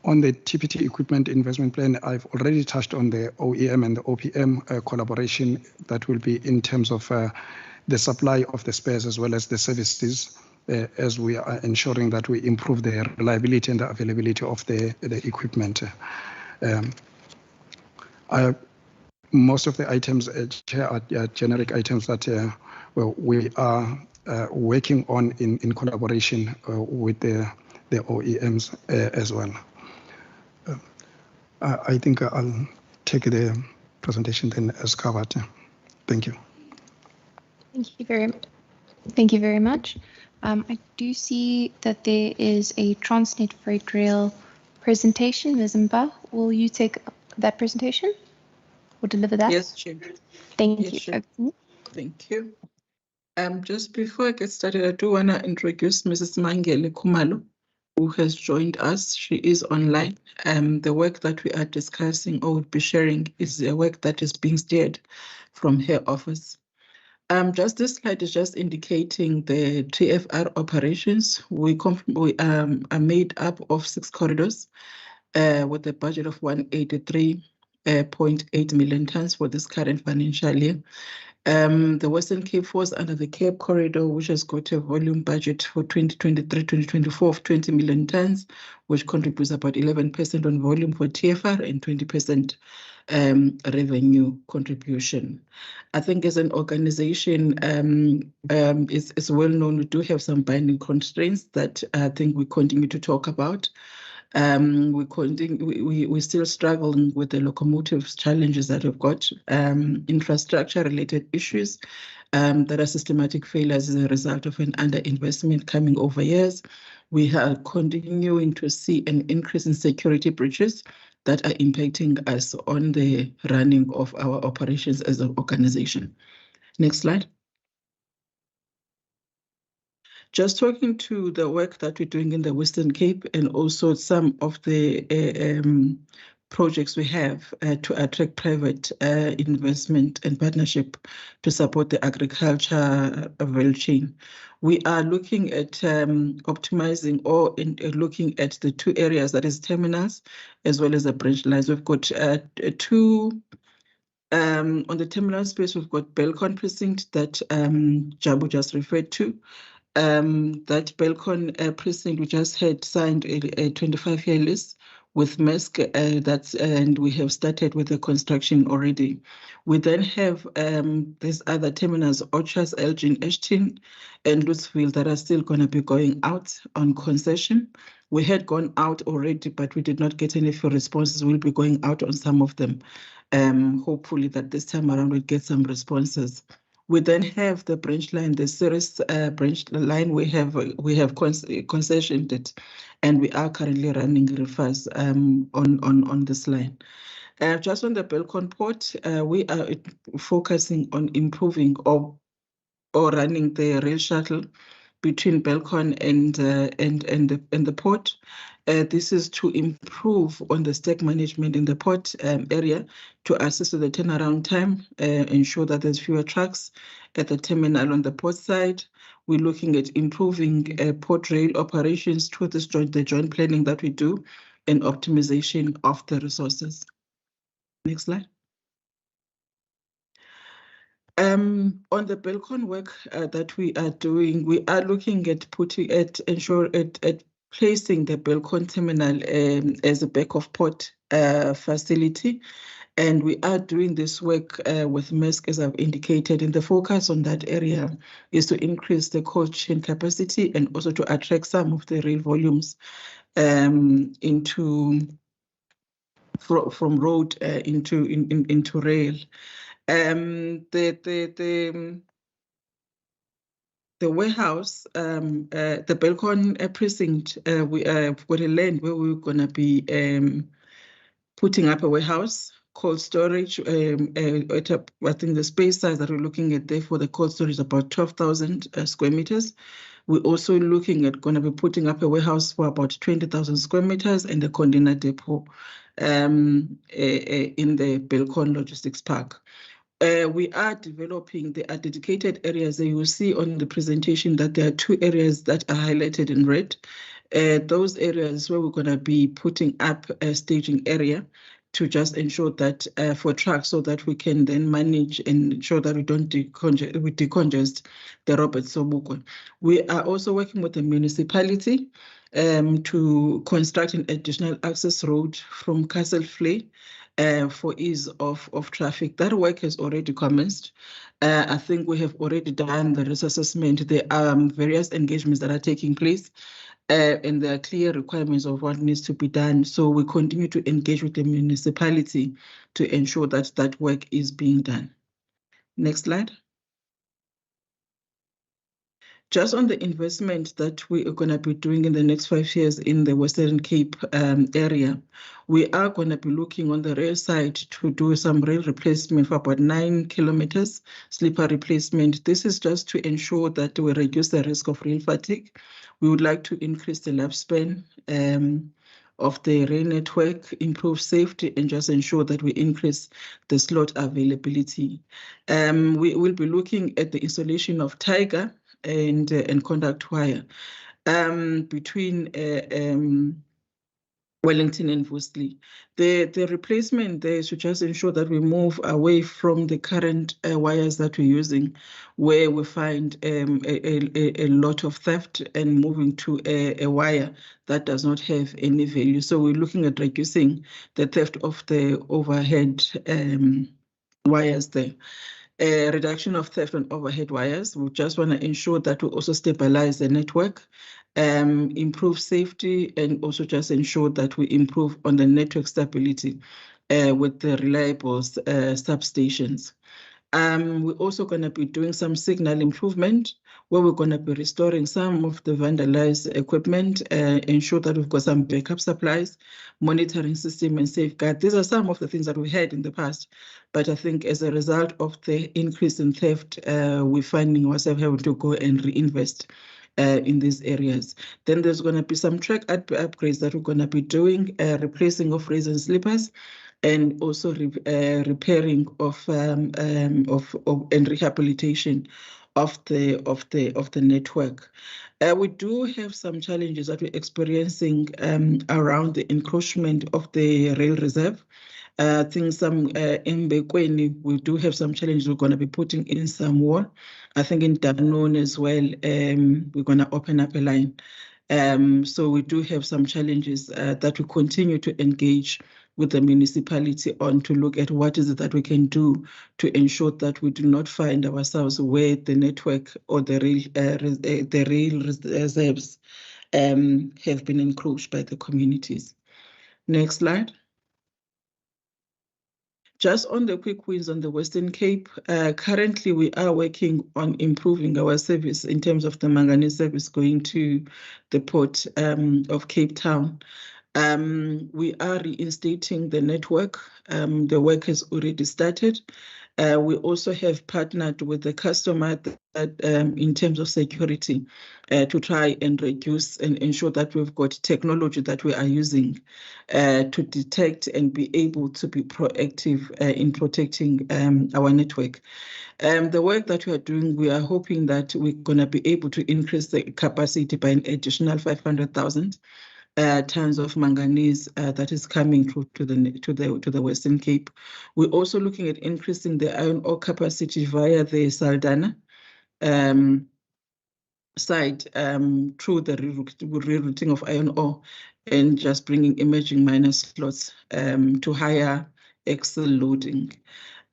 On the TPT equipment investment plan, I've already touched on the OEM and the OPM collaboration that will be in terms of the supply of the spares as well as the services, as we are ensuring that we improve the reliability and the availability of the equipment. most of the items, Chair, are generic items that well, we are working on in collaboration with the OEMs as well. I think I'll take the presentation then as covered. Thank you. Thank you very much. I do see that there is a Transnet Freight Rail presentation. Ms. Mba, will you take that presentation or deliver that? Yes, Chair. Thank Yes, you. Chair. Thank you. Just before I get started, I do want to introduce Mrs. Mangele Kumalo, who has joined us. She is online. The work that we are discussing or will be sharing is a work that is being steered from her office. Just this slide is just indicating the TFR operations. We are made up of 6 corridors with a budget of 183.8 million tons for this current financial year. The Western Cape falls under the Cape Corridor, which has got a volume budget for 2023-2024 of 20 million tons, which contributes about 11% on volume for TFR and 20% revenue contribution. I think as an organization, it's well known we do have some binding constraints that I think we continue to talk about. We're still struggling with the locomotive challenges that we've got, infrastructure-related issues that are systematic failures as a result of an underinvestment coming over years. We are continuing to see an increase in security breaches that are impacting us on the running of our operations as an organization. Next slide. Just talking to the work that we're doing in the Western Cape and also some of the projects we have to attract private investment and partnership to support the agriculture value chain. We are looking at optimizing or looking at the 2 areas, that is terminals as well as the branch lines. We've got 2 on the terminal space. We've got Belcon precinct that Jabu just referred to. That Belcon precinct, we just had signed a 25-year lease with Maersk, and we have started with the construction already. We then have these other terminals, Orchards, Elgin, Ashton, and Lutzville, that are still going to be going out on concession. We had gone out already, but we did not get any responses. We'll be going out on some of them. Hopefully that this time around we'll get some responses. We then have the branch line, the Ceres branch line. We have concessioned it, and we are currently running refers on this line. Just on the Belcon port, we are focusing on improving or running the rail shuttle between Belcon and the port. This is to improve on the stack management in the port area to assist with the turnaround time, ensure that there's fewer trucks at the terminal on the port side. We're looking at improving port rail operations through the joint planning that we do and optimization of the resources. Next slide. On the Belcon work that we are doing, we are looking at placing the Belcon terminal as a back of port facility. And we are doing this work with Maersk, as I've indicated, and the focus on that area is to increase the cold chain capacity and also to attract some of the rail volumes from road into rail. The warehouse, the Belcon precinct, we have got a land where we're going to be putting up a warehouse, cold storage. I think the space size that we're looking at there for the cold storage is about 12,000 square meters. We're also looking at going to be putting up a warehouse for about 20,000 square meters and a container depot in the Belcon Logistics Park. We are developing, there are dedicated areas that you will see on the presentation that there are 2 areas that are highlighted in red. Those areas where we're going to be putting up a staging area to just ensure that for trucks, so that we can then manage and ensure that we don't decongest the Robert Sobukwe. We are also working with the municipality to construct an additional access road from Castle Flay for ease of traffic. That work has already commenced. I think we have already done the risk assessment. There are various engagements that are taking place, and there are clear requirements of what needs to be done. So we continue to engage with the municipality to ensure that that work is being done. Next slide. Just on the investment that we are going to be doing in the next 5 years in the Western Cape area, we are going to be looking on the rail side to do some rail replacement for about 9 kilometers, sleeper replacement. This is just to ensure that we reduce the risk of rail fatigue. We would like to increase the lifespan of the rail network, improve safety, and just ensure that we increase the slot availability. We will be looking at the installation of Tiger and conduct wire between Wellington and Woodsley. The replacement there is to just ensure that we move away from the current wires that we're using, where we find a lot of theft, and moving to a wire that does not have any value. So we're looking at reducing the theft of the overhead wires there. Reduction of theft on overhead wires. We just want to ensure that we also stabilize the network, improve safety, and also just ensure that we improve on the network stability with the reliable substations. We're also going to be doing some signal improvement, where we're going to be restoring some of the vandalized equipment, ensure that we've got some backup supplies, monitoring system, and safeguard. These are some of the things that we had in the past, but I think as a result of the increase in theft, we're finding ourselves having to go and reinvest in these areas. Then there's going to be some track upgrades that we're going to be doing, replacing of rails and sleepers, and also repairing of and rehabilitation of the network. We do have some challenges that we're experiencing around the encroachment of the rail reserve. I think in Bekweni, we do have some challenges. We're going to be putting in some wall. I think in Danon as well, we're going to open up a line. So we do have some challenges that we continue to engage with the municipality on, to look at what is it that we can do to ensure that we do not find ourselves where the network or the rail reserves have been encroached by the communities. Next slide. Just on the quick wins on the Western Cape, currently we are working on improving our service in terms of the manganese service going to the port of Cape Town. We are reinstating the network. The work has already started. We also have partnered with the customer that, in terms of security, to try and reduce and ensure that we've got technology that we are using to detect and be able to be proactive in protecting our network. The work that we are doing, we are hoping that we're going to be able to increase the capacity by an additional 500,000 tons of manganese that is coming through to the Western Cape. We're also looking at increasing the iron ore capacity via the Saldanha site through the rerouting of iron ore, and just bringing emerging miner slots to higher axle loading.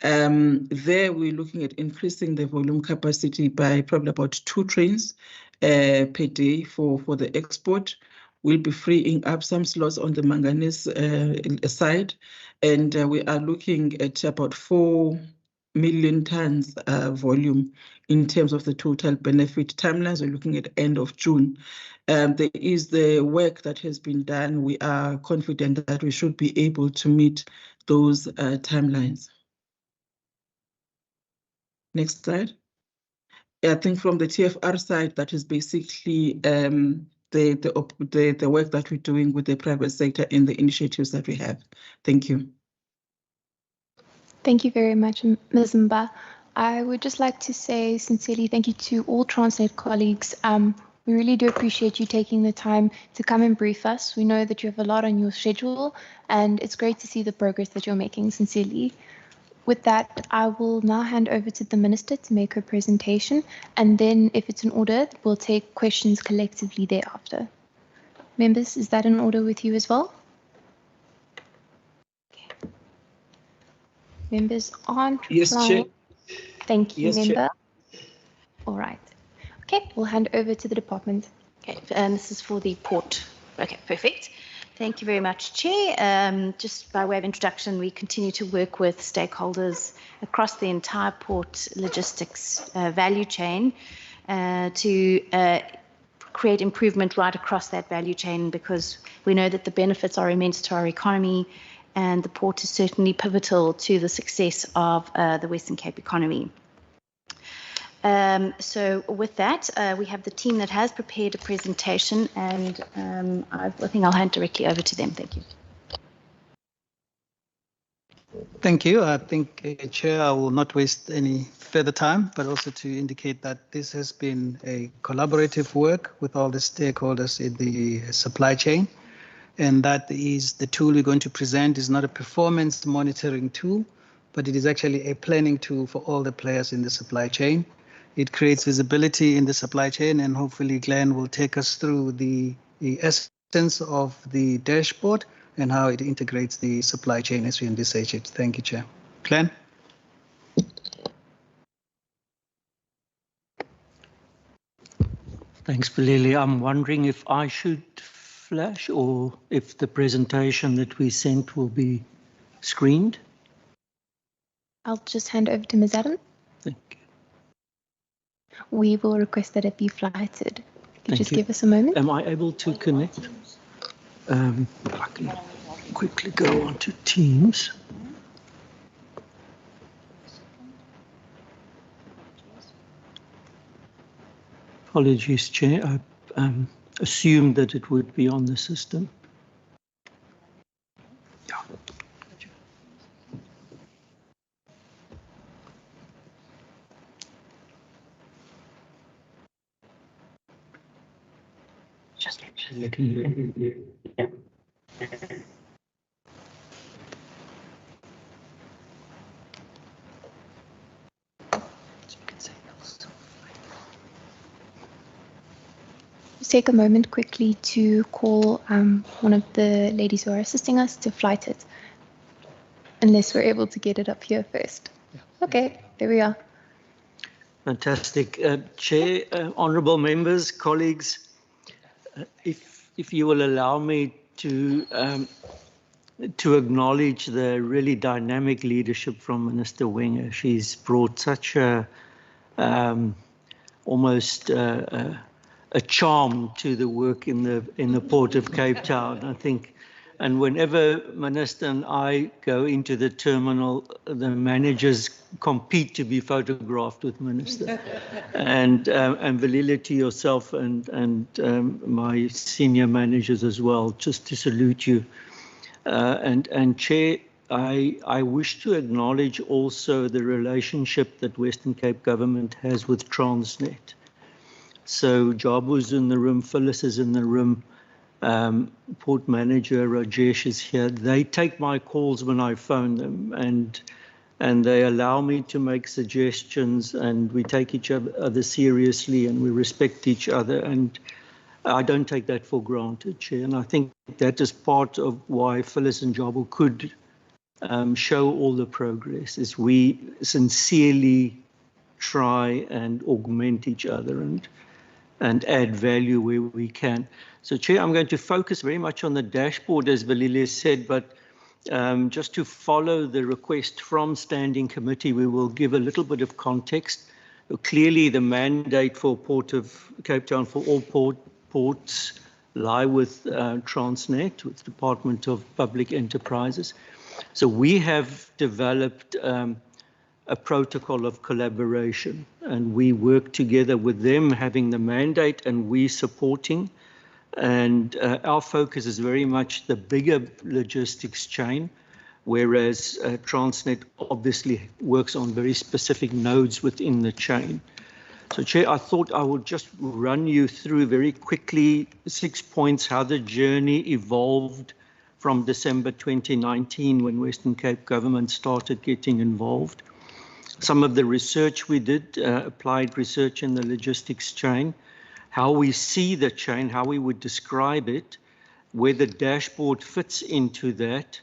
There we're looking at increasing the volume capacity by probably about 2 trains per day for the export. We'll be freeing up some slots on the manganese side, and we are looking at about 4 million tons volume in terms of the total benefit timelines. We're looking at end of June. There is the work that has been done. We are confident that we should be able to meet those timelines. Next slide. I think from the TFR side, that is basically the work that we're doing with the private sector and the initiatives that we have. Thank you. Thank you very much, Ms. Mba. I would just like to say sincerely thank you to all Transnet colleagues. We really do appreciate you taking the time to come and brief us. We know that you have a lot on your schedule, and it's great to see the progress that you're making, sincerely. With that, I will now hand over to the Minister to make her presentation, and then if it's in order, we'll take questions collectively thereafter. Members, is that in order with you as well? Okay. Members aren't Yes, replying. Chair. Thank you, Yes, Chair. member. All right. Okay, we'll hand over to the department. Okay, and this is for the port. Okay, perfect. Thank you very much, Chair. Just by way of introduction, we continue to work with stakeholders across the entire port logistics value chain to create improvement right across that value chain, because we know that the benefits are immense to our economy, and the port is certainly pivotal to the success of the Western Cape economy. So with that, we have the team that has prepared a presentation, and I think I'll hand directly over to them. Thank you. Thank you. I think, Chair, I will not waste any further time, but also to indicate that this has been a collaborative work with all the stakeholders in the supply chain. And that is the tool we're going to present is not a performance monitoring tool, but it is actually a planning tool for all the players in the supply chain. It creates visibility in the supply chain, and hopefully Glenn will take us through the essence of the dashboard and how it integrates the supply chain as we envisage it. Thank you, Chair. Glenn? Thanks, Bilili. I'm wondering if I should flash or if the presentation that we sent will be screened. I'll just hand over to Ms. Adam. Thank you. We will request that it be flighted. Thank Just you. give us a moment. Am I able to connect? I can quickly go on to Teams. Apologies, Chair. I assumed that it would be on the system. Yeah. Just Yeah. Just take a moment quickly to call one of the ladies who are assisting us to flight it, unless we're able to get it up here first. Okay, there we are. Fantastic. Chair, honourable members, colleagues, if you will allow me to acknowledge the really dynamic leadership from Minister Wenger. She's brought such a almost a charm to the work in the Port of Cape Town, I think. And whenever Minister and I go into the terminal, the managers compete to be photographed with Minister. And Valila, to yourself and my senior managers as well, just to salute you. And Chair, I wish to acknowledge also the relationship that Western Cape Government has with Transnet. So Jabu's in the room, Phyllis is in the room, Port Manager Rajesh is here. They take my calls when I phone them, and they allow me to make suggestions, and we take each other seriously and we respect each other, and I don't take that for granted, Chair. And I think that is part of why Phyllis and Jabu could show all the progress, is we sincerely try and augment each other and add value where we can. So, Chair, I'm going to focus very much on the dashboard, as Valile said, but just to follow the request from Standing Committee, we will give a little bit of context. Clearly, the mandate for Port of Cape Town for all ports lie with Transnet, with Department of Public Enterprises. So we have developed a protocol of collaboration, and we work together with them having the mandate and we supporting. And our focus is very much the bigger logistics chain, whereas Transnet obviously works on very specific nodes within the chain. So, Chair, I thought I would just run you through very quickly 6 points how the journey evolved from December 2019 when Western Cape Government started getting involved. Some of the research we did, applied research in the logistics chain, how we see the chain, how we would describe it, where the dashboard fits into that,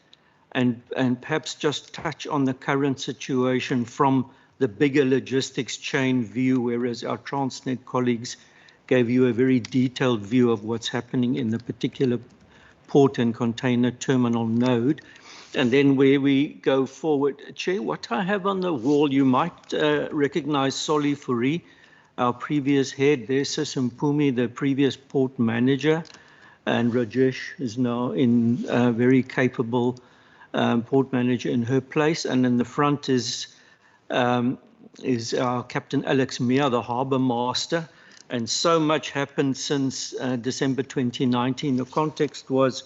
and perhaps just touch on the current situation from the bigger logistics chain view, whereas our Transnet colleagues gave you a very detailed view of what's happening in the particular port and container terminal node. And then where we go forward, Chair, what I have on the wall, you might recognize Soli Fourie, our previous head there, Sisimpumi, the previous port manager, and Rajesh is now in a very capable port manager in her place. And in the front is our Captain Alex Mia, the harbour master. And so much happened since December 2019. The context was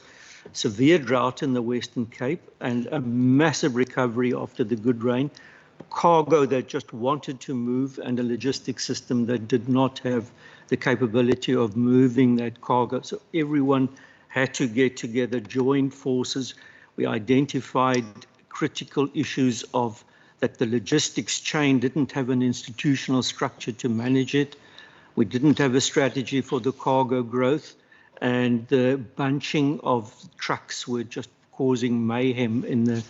severe drought in the Western Cape and a massive recovery after the good rain, cargo that just wanted to move, and a logistics system that did not have the capability of moving that cargo. So everyone had to get together, join forces. We identified critical issues of that the logistics chain didn't have an institutional structure to manage it. We didn't have a strategy for the cargo growth, and the bunching of trucks were just causing mayhem in the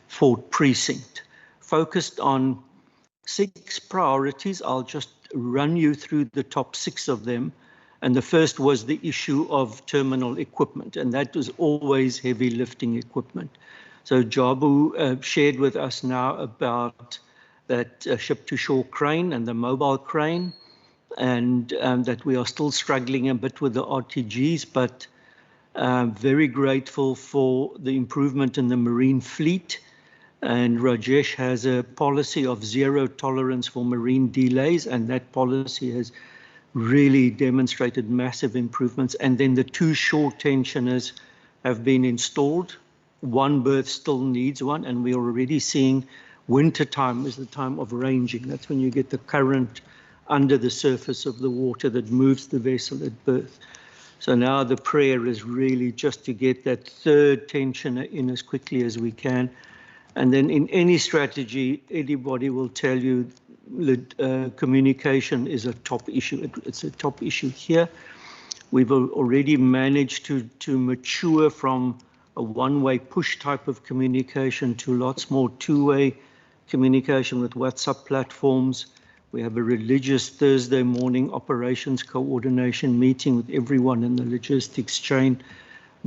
Fort Precinct. Focused on 6 priorities. I'll just run you through the top 6 of them. And the first was the issue of terminal equipment, and that was always heavy lifting equipment. So Jabu shared with us now about that ship-to-shore crane and the mobile crane, and that we are still struggling a bit with the RTGs, but very grateful for the improvement in the marine fleet. And Rajesh has a policy of 0 tolerance for marine delays, and that policy has really demonstrated massive improvements. And then the 2 shore tensioners have been installed. 1 berth still needs one, and we're already seeing winter time is the time of ranging. That's when you get the current under the surface of the water that moves the vessel at berth. So now the prayer is really just to get that 3rd tensioner in as quickly as we can. And then in any strategy, anybody will tell you that communication is a top issue. It's a top issue here. We've already managed to mature from a one-way push type of communication to lots more two-way communication with WhatsApp platforms. We have a religious Thursday morning operations coordination meeting with everyone in the logistics chain,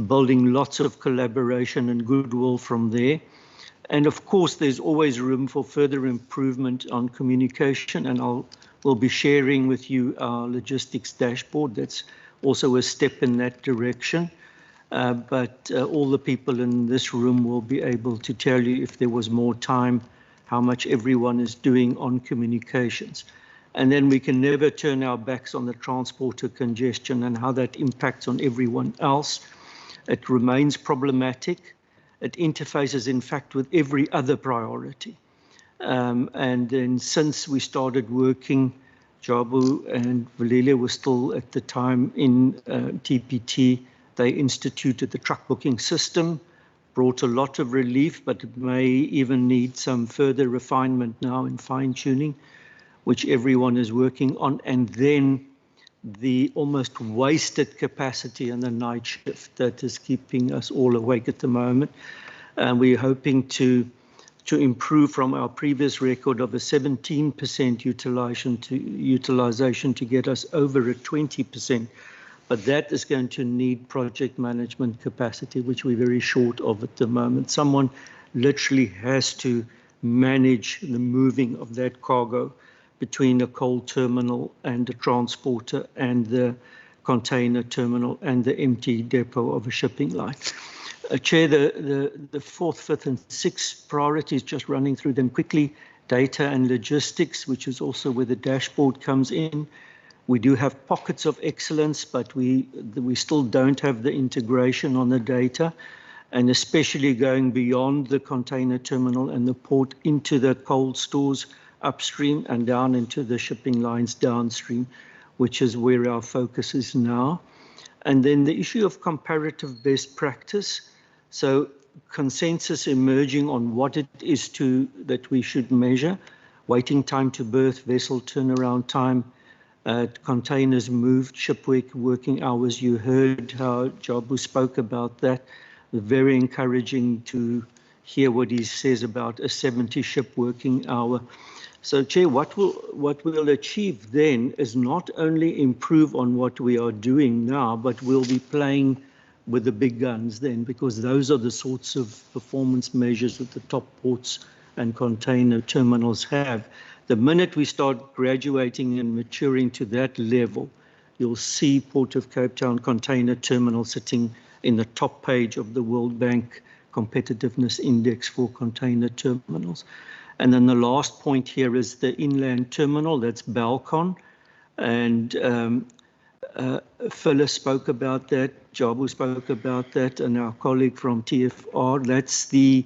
building lots of collaboration and goodwill from there. And of course, there's always room for further improvement on communication, and we'll be sharing with you our logistics dashboard. That's also a step in that direction. But all the people in this room will be able to tell you, if there was more time, how much everyone is doing on communications. And then we can never turn our backs on the transporter congestion and how that impacts on everyone else. It remains problematic. It interfaces, in fact, with every other priority. And then since we started working, Jabu and Valelia were still at the time in TPT, they instituted the truck booking system, brought a lot of relief, but it may even need some further refinement now in fine-tuning, which everyone is working on. And then the almost wasted capacity in the night shift that is keeping us all awake at the moment. And we're hoping to improve from our previous record of a 17% utilization to get us over a 20%. But that is going to need project management capacity, which we're very short of at the moment. Someone literally has to manage the moving of that cargo between a coal terminal and a transporter and the container terminal and the empty depot of a shipping line. Chair, the 4th, 5th and 6th priorities, just running through them quickly. Data and logistics, which is also where the dashboard comes in. We do have pockets of excellence, but we still don't have the integration on the data, and especially going beyond the container terminal and the port into the cold stores upstream and down into the shipping lines downstream, which is where our focus is now. And then the issue of comparative best practice. So consensus emerging on what it is that we should measure: waiting time to berth, vessel turnaround time, containers moved, ship working hours. You heard how Jabu spoke about that. Very encouraging to hear what he says about a 70 ship working hour. So, Chair, what we'll achieve then is not only improve on what we are doing now, but we'll be playing with the big guns then, because those are the sorts of performance measures that the top ports and container terminals have. The minute we start graduating and maturing to that level, you'll see Port of Cape Town Container Terminal sitting in the top page of the World Bank Competitiveness Index for container terminals. And then the last point here is the inland terminal, that's Balcon. And Phyllis spoke about that, Jabu spoke about that, and our colleague from TFR. That's the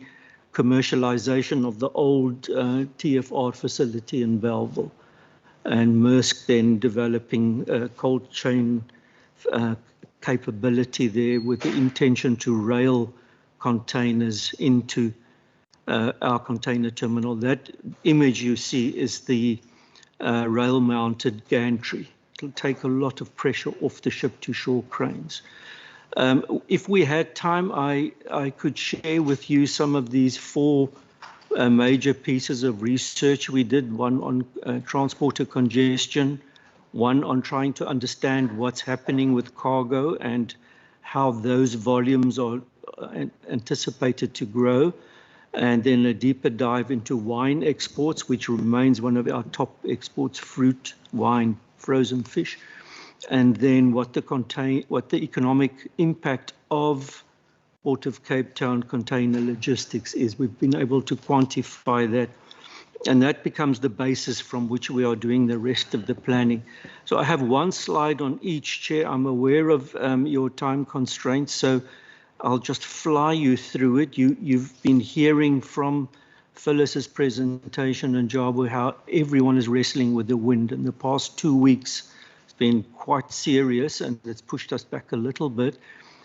commercialization of the old TFR facility in Bellville. And Maersk then developing a cold chain capability there with the intention to rail containers into our container terminal. That image you see is the rail-mounted gantry. It'll take a lot of pressure off the ship-to-shore cranes. If we had time, I could share with you some of these 4 major pieces of research. We did one on transporter congestion, one on trying to understand what's happening with cargo and how those volumes are anticipated to grow, and then a deeper dive into wine exports, which remains one of our top exports, fruit, wine, frozen fish, and then what the economic impact of Port of Cape Town container logistics is. We've been able to quantify that, and that becomes the basis from which we are doing the rest of the planning. So I have one slide on each, Chair. I'm aware of your time constraints, so I'll just fly you through it. You've been hearing from Phyllis's presentation and Jabu how everyone is wrestling with the wind. In the past 2 weeks, it's been quite serious and it's pushed us back a little bit.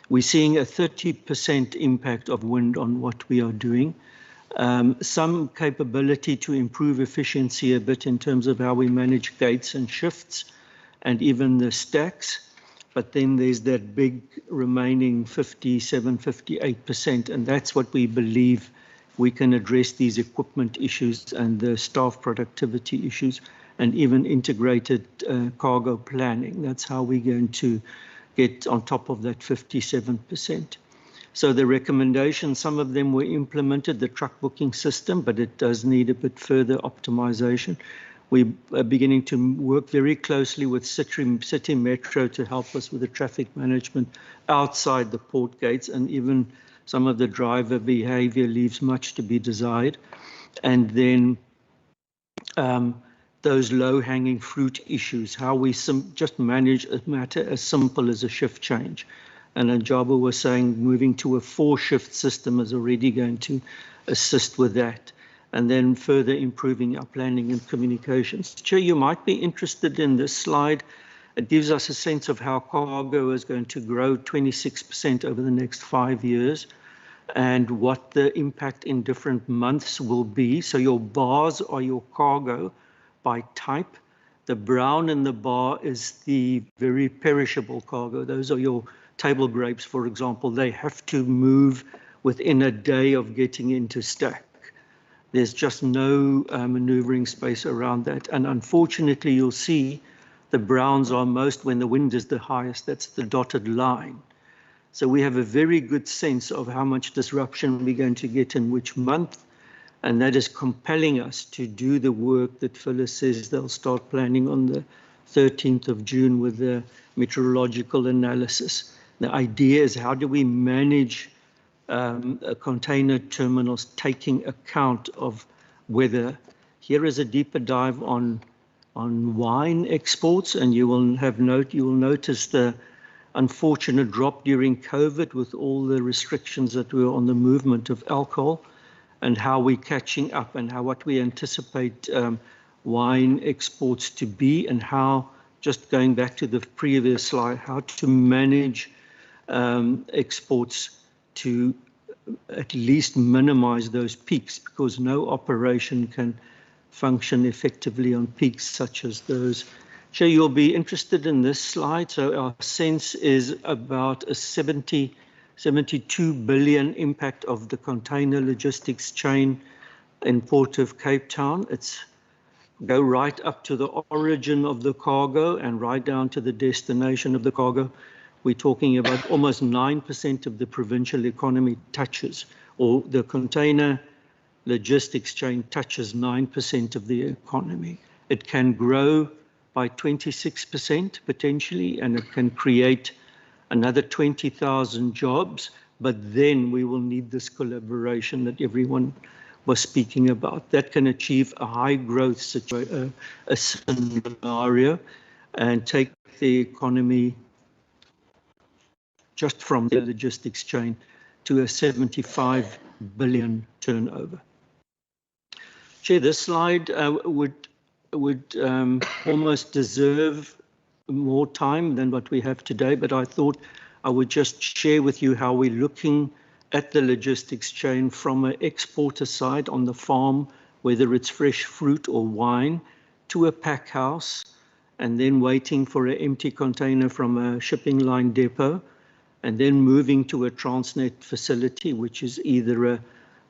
We're seeing a 30% impact of wind on what we are doing. Some capability to improve efficiency a bit in terms of how we manage gates and shifts and even the stacks. But then there's that big remaining 57, 58%, and that's what we believe we can address these equipment issues and the staff productivity issues and even integrated cargo planning. That's how we're going to get on top of that 57%. So the recommendations, some of them were implemented, the truck booking system, but it does need a bit further optimization. We are beginning to work very closely with City Metro to help us with the traffic management outside the port gates, and even some of the driver behavior leaves much to be desired. And then those low-hanging fruit issues, how we just manage a matter as simple as a shift change. And Njabu was saying moving to a 4-shift system is already going to assist with that. And then further improving our planning and communications. Chair, you might be interested in this slide. It gives us a sense of how cargo is going to grow 26% over the next 5 years and what the impact in different months will be. So your bars are your cargo by type. The brown in the bar is the very perishable cargo. Those are your table grapes, for example. They have to move within a day of getting into stack. There's just no maneuvering space around that. And unfortunately, you'll see the browns are most when the wind is the highest. That's the dotted line. So we have a very good sense of how much disruption we're going to get in which month. And that is compelling us to do the work that Phyllis says they'll start planning on the 13th of June with the meteorological analysis. The idea is, how do we manage container terminals taking account of weather? Here is a deeper dive on wine exports, and you will notice the unfortunate drop during COVID with all the restrictions that were on the movement of alcohol, and how we're catching up, and what we anticipate wine exports to be, and how, just going back to the previous slide, how to manage exports to at least minimize those peaks, because no operation can function effectively on peaks such as those. Chair, you'll be interested in this slide. So our sense is about a 70 72 billion impact of the container logistics chain in Port of Cape Town. It's go right up to the origin of the cargo and right down to the destination of the cargo. We're talking about almost 9% of the provincial economy touches, or the container logistics chain touches 9% of the economy. It can grow by 26% potentially, and it can create another 20,000 jobs, but then we will need this collaboration that everyone was speaking about. That can achieve a high growth scenario and take the economy just from the logistics chain to a 75 billion turnover. Chair, this slide would almost deserve more time than what we have today, but I thought I would just share with you how we're looking at the logistics chain from an exporter side on the farm, whether it's fresh fruit or wine, to a pack house, and then waiting for an empty container from a shipping line depot, and then moving to a Transnet facility, which is either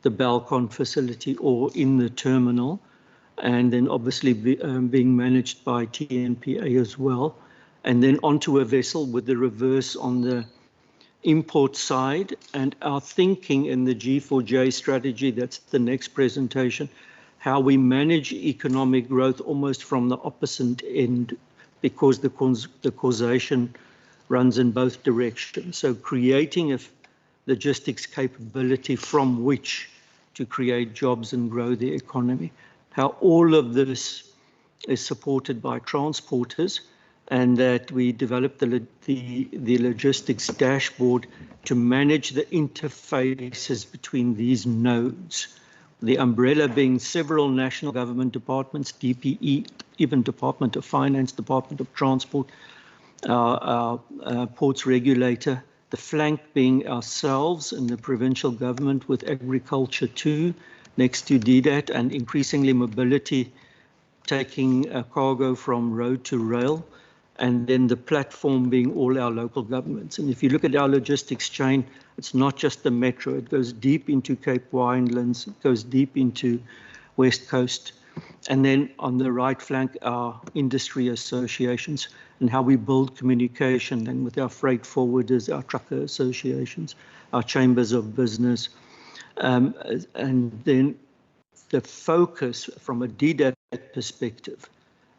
the Balcon facility or in the terminal, and then obviously being managed by TNPA as well, and then onto a vessel with the reverse on the import side. And our thinking in the G4J strategy, that's the next presentation, how we manage economic growth almost from the opposite end, because the causation runs in both directions. So creating a logistics capability from which to create jobs and grow the economy. How all of this is supported by transporters, and that we developed the logistics dashboard to manage the interfaces between these nodes. The umbrella being several national government departments, DPE, even Department of Finance, Department of Transport, our ports regulator, the flank being ourselves and the provincial government with agriculture too, next to DDAT, and increasingly mobility, taking cargo from road to rail, and then the platform being all our local governments. And if you look at our logistics chain, it's not just the metro, it goes deep into Cape Winelands, it goes deep into West Coast. And then on the right flank, our industry associations and how we build communication, and with our freight forwarders, our trucker associations, our chambers of business. And then the focus from a DDAT perspective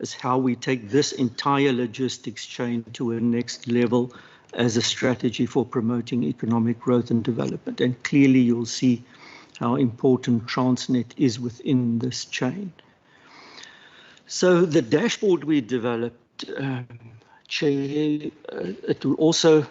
is how we take this entire logistics chain to a next level as a strategy for promoting economic growth and development. And clearly you'll see how important Transnet is within this chain. So the dashboard we developed, Chair, it will also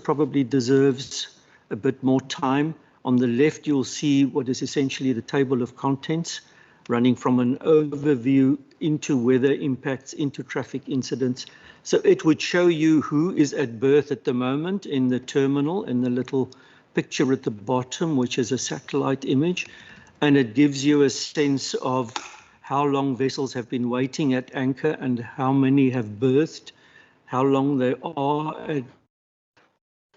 probably deserves a bit more time. On the left, you'll see what is essentially the table of contents, running from an overview into weather impacts, into traffic incidents. So it would show you who is at berth at the moment in the terminal, in the little picture at the bottom, which is a satellite image. And it gives you a sense of how long vessels have been waiting at anchor and how many have berthed, how long they are at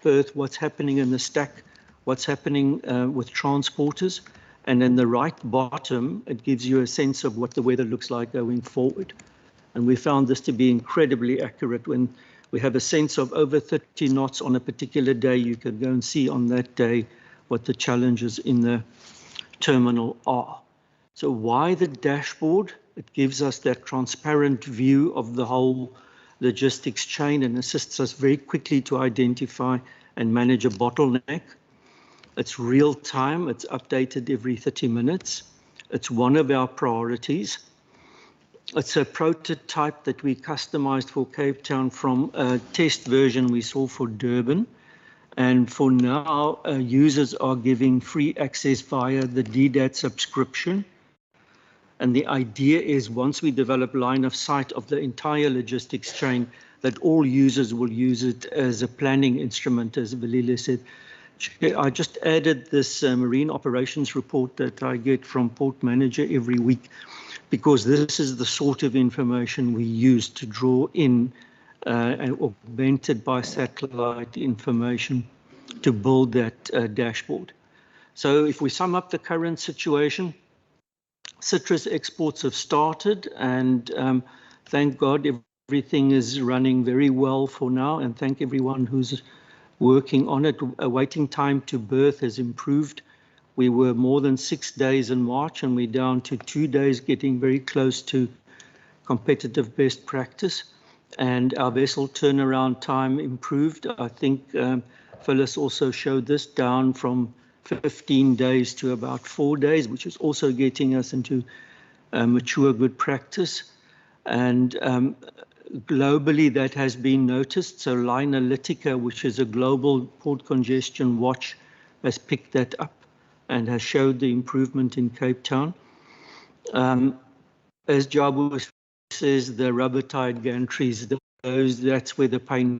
berth, what's happening in the stack, what's happening with transporters. And in the right bottom, it gives you a sense of what the weather looks like going forward. And we found this to be incredibly accurate. When we have a sense of over 30 knots on a particular day, you can go and see on that day what the challenges in the terminal are. So why the dashboard? It gives us that transparent view of the whole logistics chain and assists us very quickly to identify and manage a bottleneck. It's real time, it's updated every 30 minutes. It's one of our priorities. It's a prototype that we customized for Cape Town from a test version we saw for Durban. And for now, users are giving free access via the DDAT subscription. And the idea is once we develop line of sight of the entire logistics chain, that all users will use it as a planning instrument, as Velile said. I just added this marine operations report that I get from Port Manager every week, because this is the sort of information we use to draw in and augmented by satellite information to build that dashboard. So if we sum up the current situation, citrus exports have started, and thank God everything is running very well for now, and thank everyone who's working on it. Waiting time to birth has improved. We were more than 6 days in March, and we're down to 2 days, getting very close to competitive best practice. And our vessel turnaround time improved. I think Phyllis also showed this, down from 15 days to about 4 days, which is also getting us into mature good practice. And globally, that has been noticed. So Linalytica, which is a global port congestion watch, has picked that up and has showed the improvement in Cape Town. As Jabu says, the rubber-tied gantries, that's where the pain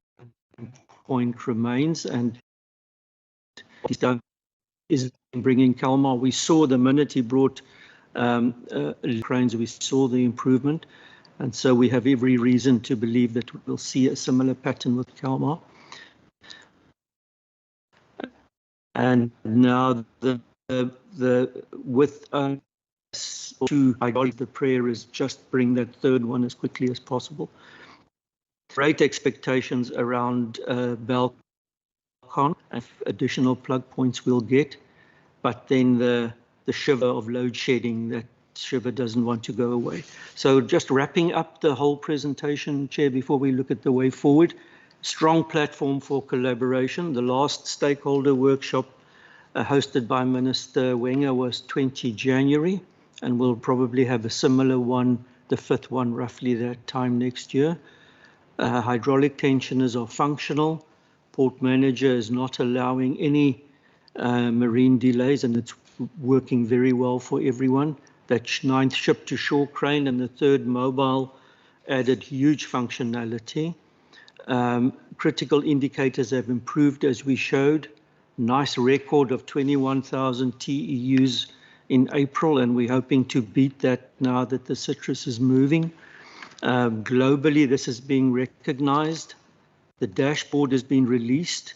point remains, and is bringing Kalmar. We saw the minute he brought cranes, we saw the improvement, and so we have every reason to believe that we'll see a similar pattern with Kalmar. And now with us to the prayer is just bring that third one as quickly as possible. Great expectations around Balcon, additional plug points we'll get, but then the shiver of load shedding, that shiver doesn't want to go away. So just wrapping up the whole presentation, Chair, before we look at the way forward, strong platform for collaboration. The last stakeholder workshop hosted by Minister Wenger was 20 January, and we'll probably have a similar one, the 5th one, roughly that time next year. Hydraulic tensioners are functional. Port manager is not allowing any marine delays, and it's working very well for everyone. That 9th ship-to-shore crane and the 3rd mobile added huge functionality. Critical indicators have improved, as we showed. Nice record of 21,000 TEUs in April, and we're hoping to beat that now that the citrus is moving. Globally, this is being recognized. The dashboard has been released.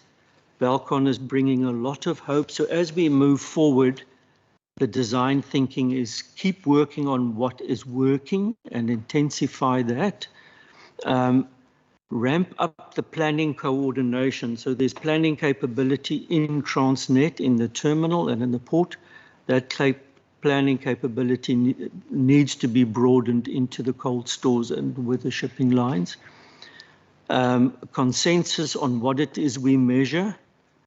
Balcon is bringing a lot of hope. So as we move forward, the design thinking is keep working on what is working and intensify that. Ramp up the planning coordination. So there's planning capability in Transnet, in the terminal and in the port. That planning capability needs to be broadened into the cold stores and with the shipping lines. Consensus on what it is we measure,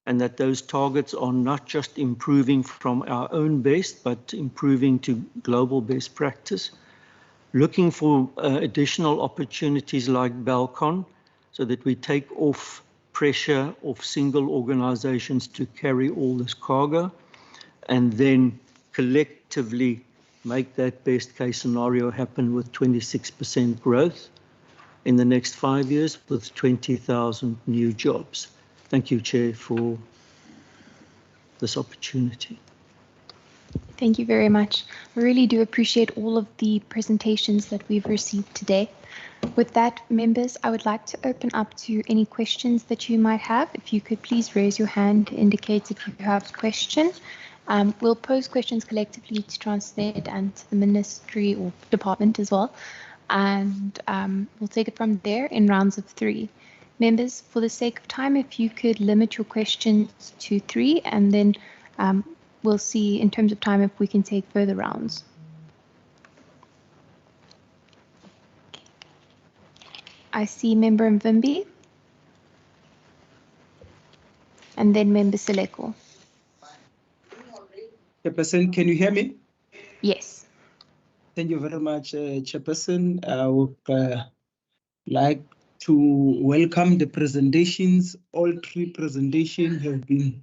and that those targets are not just improving from our own best, but improving to global best practice. Looking for additional opportunities like Balcon, so that we take off pressure of single organizations to carry all this cargo, and then collectively make that best case scenario happen with 26% growth in the next 5 years with 20,000 new jobs. Thank you, Chair, for this opportunity. Thank you very much. I really do appreciate all of the presentations that we've received today. With that, members, I would like to open up to any questions that you might have. If you could please raise your hand to indicate if you have a question. We'll pose questions collectively to Transnet and to the Ministry or Department as well. And we'll take it from there in rounds of 3. Members, for the sake of time, if you could limit your questions to 3, and then we'll see in terms of time if we can take further rounds. I see Member Mvimbi, and then Member Seleko. Chairperson, can you hear me? Yes. Thank you very much, Chairperson. I would like to welcome the presentations. All 3 presentations have been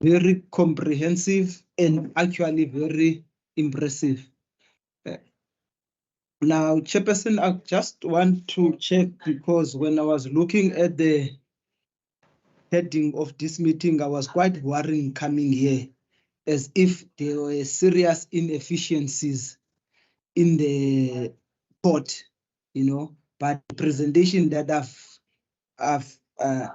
very comprehensive and actually very impressive. Now, Chairperson, I just want to check, because when I was looking at the heading of this meeting, I was quite worrying coming here, as if there were serious inefficiencies in the port, but the presentation that I've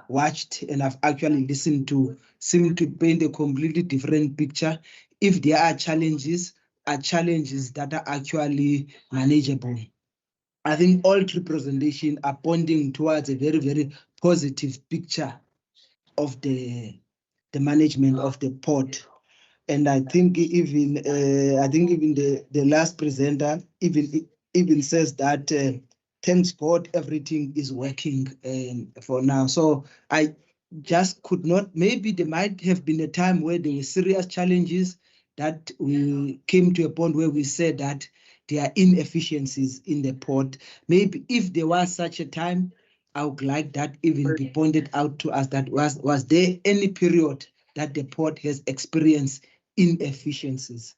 watched and I've actually listened to seem to paint a completely different picture. If there are challenges that are actually manageable. I think all representation are pointing towards a very, very positive picture of the management of the port. And I think even the last presenter even says that thanks God everything is working for now. So I just could not, maybe there might have been a time where there were serious challenges that we came to a point where we said that there are inefficiencies in the port. Maybe if there was such a time, I would like that even be pointed out to us, that was there any period that the port has experienced inefficiencies?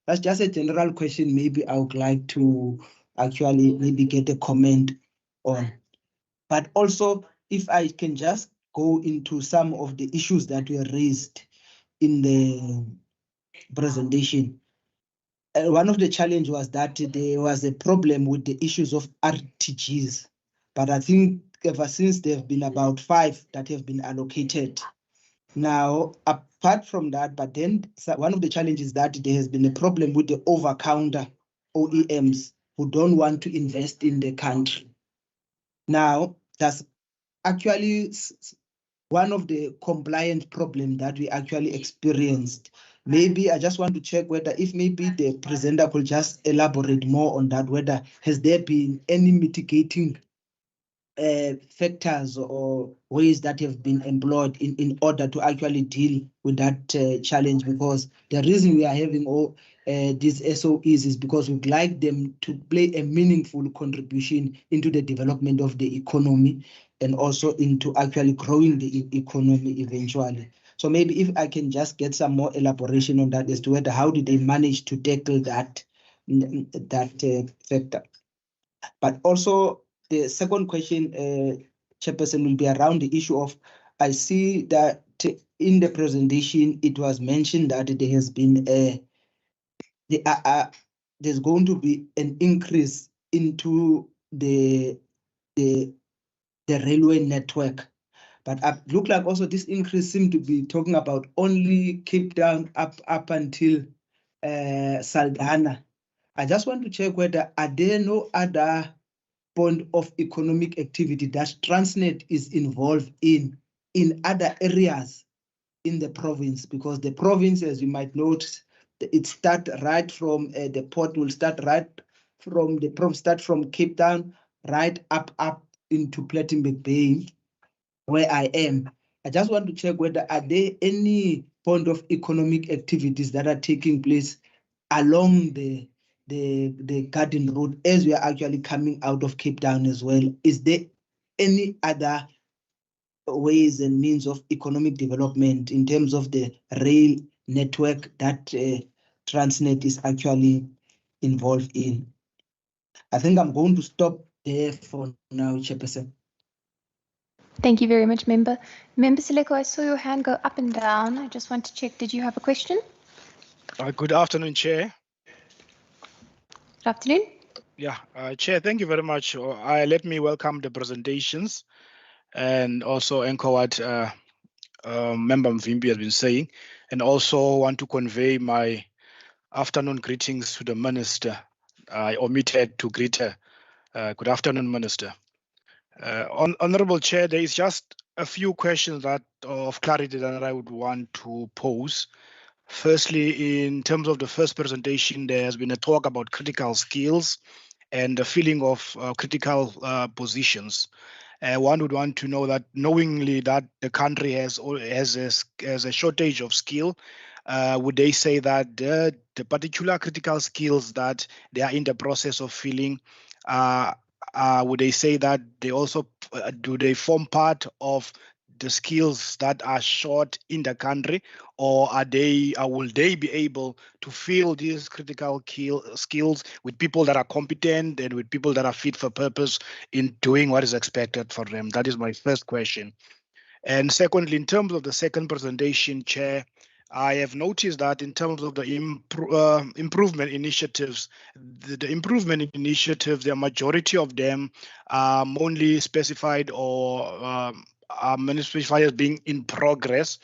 That's just a general question. Maybe I would like to actually maybe get a comment on. But also, if I can just go into some of the issues that were raised in the presentation. One of the challenges was that there was a problem with the issues of RTGs. But I think ever since there have been about 5 that have been allocated. Now, apart from that, but then one of the challenges is that there has been a problem with the over-counter OEMs who don't want to invest in the country. Now, that's actually one of the compliance problems that we actually experienced. Maybe I just want to check whether if maybe the presenter could just elaborate more on that, whether has there been any mitigating factors or ways that have been employed in order to actually deal with that challenge, because the reason we are having all these SOEs is because we'd like them to play a meaningful contribution into the development of the economy and also into actually growing the economy eventually. So maybe if I can just get some more elaboration on that as to whether how did they manage to tackle that factor. But also the second question, Chairperson, will be around the issue of, I see that in the presentation, it was mentioned that there has been there's going to be an increase into the railway network. But it look like also this increase seemed to be talking about only Cape Town up until Saldanha. I just want to check whether are there no other point of economic activity that Transnet is involved in other areas in the province, because the province, as you might note, it start right from the port will start right from from Cape Town right up into Plettenberg Bay, where I am. I just want to check whether are there any point of economic activities that are taking place along the Garden Road as we are actually coming out of Cape Town as well. Is there any other ways and means of economic development in terms of the rail network that Transnet is actually involved in? I think I'm going to stop there for now, Chairperson. Thank you very much, Member. Member Seleko, I saw your hand go up and down. I just want to check, did you have a question? Good afternoon, Chair. Good afternoon. Yeah, Chair, thank you very much. Let me welcome the presentations and also echo what Member Mvimbi has been saying, and also want to convey my afternoon greetings to the Minister. I omitted to greet her. Good afternoon, Minister. Honorable Chair, there is just a few questions of clarity that I would want to pose. Firstly, in terms of the first presentation, there has been a talk about critical skills and the filling of critical positions. One would want to know that, knowingly that the country has a shortage of skill, would they say that the particular critical skills that they are in the process of filling, would they say that they also do they form part of the skills that are short in the country, or will they be able to fill these critical skills with people that are competent and with people that are fit for purpose in doing what is expected for them? That is my first question. And secondly, in terms of the second presentation, Chair, I have noticed that in terms of the improvement initiatives, the improvement initiatives, the majority of them are only specified or fires being in progress,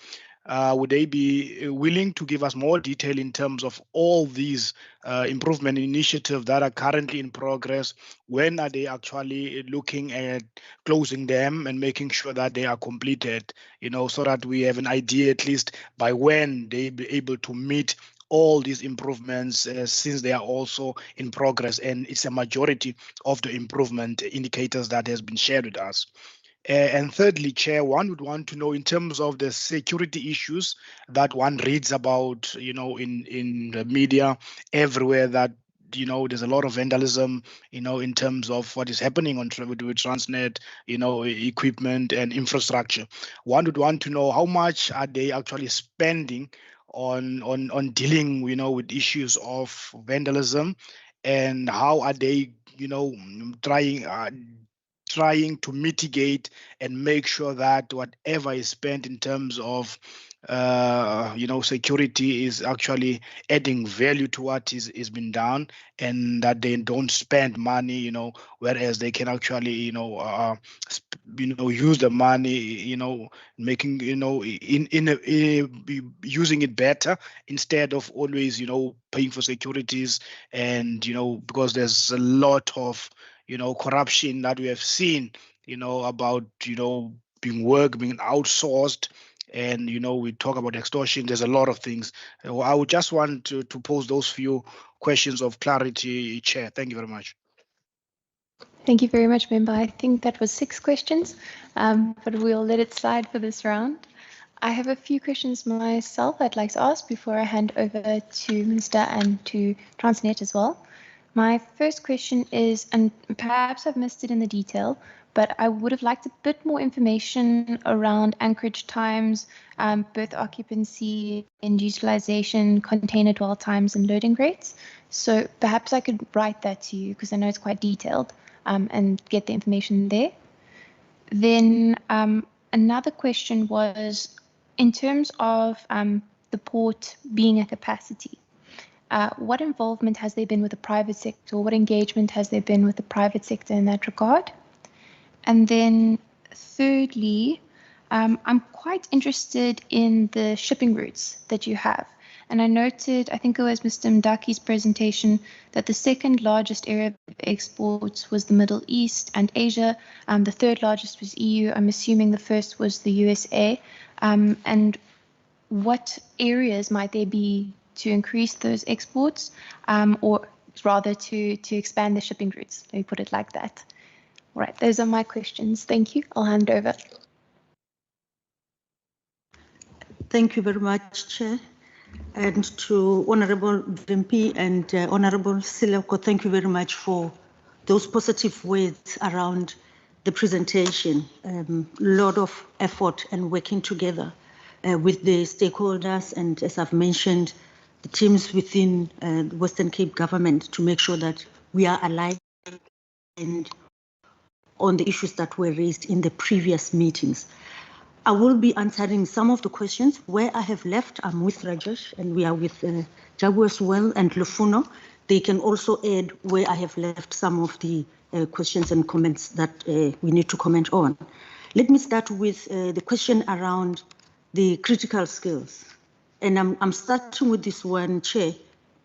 would they be willing to give us more detail in terms of all these improvement initiatives that are currently in progress? When are they actually looking at closing them and making sure that they are completed, so that we have an idea at least by when they be able to meet all these improvements, since they are also in progress and it's a majority of the improvement indicators that has been shared with us. And thirdly, Chair, one would want to know in terms of the security issues that one reads about, in the media everywhere, that there's a lot of vandalism, in terms of what is happening with Transnet, equipment and infrastructure. One would want to know how much are they actually spending on dealing, with issues of vandalism, and how are they, trying to mitigate and make sure that whatever is spent in terms of security is actually adding value to what is been done, and that they don't spend money, whereas they can actually, use the money, making, using it better instead of always, paying for securities. And, because there's a lot of, corruption that we have seen, about, being outsourced. And, we talk about extortion. There's a lot of things. I would just want to pose those few questions of clarity, Chair. Thank you very much. Thank you very much, Member. I think that was 6 questions, but we'll let it slide for this round. I have a few questions myself I'd like to ask before I hand over to Minister and to Transnet as well. My first question is, and perhaps I've missed it in the detail, but I would have liked a bit more information around anchorage times, berth occupancy and utilization, container dwell times and loading rates. So perhaps I could write that to you because I know it's quite detailed, and get the information there. Then another question was, in terms of the port being at capacity, what involvement has there been with the private sector? What engagement has there been with the private sector in that regard? And then thirdly, I'm quite interested in the shipping routes that you have. And I noted, I think it was Mr. Mdaki's presentation, that the second largest area of exports was the Middle East and Asia. The third largest was EU. I'm assuming the first was the USA. And what areas might there be to increase those exports, or rather to expand the shipping routes? Let me put it like that. All right, those are my questions. Thank you. I'll hand over. Thank you very much, Chair. And to Honorable Vimpi and Honorable Sileko, thank you very much for those positive words around the presentation. Lot of effort and working together with the stakeholders and, as I've mentioned, the teams within the Western Cape government to make sure that we are aligned on the issues that were raised in the previous meetings. I will be answering some of the questions. Where I have left, I'm with Rajesh and we are with Jagu as well and Lufuno. They can also add where I have left some of the questions and comments that we need to comment on. Let me start with the question around the critical skills. And I'm starting with this one, Chair,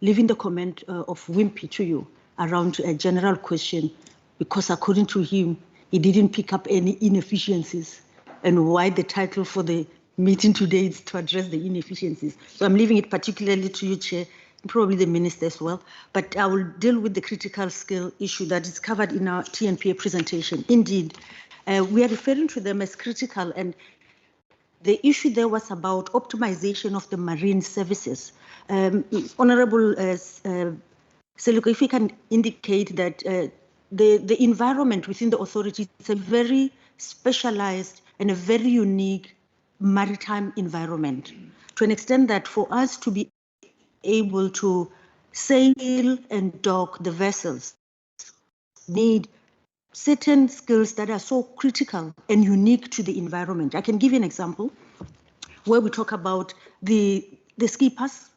leaving the comment of Wimpy to you around a general question, because according to him, he didn't pick up any inefficiencies, and why the title for the meeting today is to address the inefficiencies. So I'm leaving it particularly to you, Chair, and probably the Minister as well, but I will deal with the critical skill issue that is covered in our TNPA presentation. Indeed, we are referring to them as critical, and the issue there was about optimization of the marine services. Honorable Seloko, if you can indicate that the environment within the authority is a very specialized and a very unique maritime environment, to an extent that for us to be able to sail and dock the vessels, need certain skills that are so critical and unique to the environment. I can give you an example where we talk about the skippers,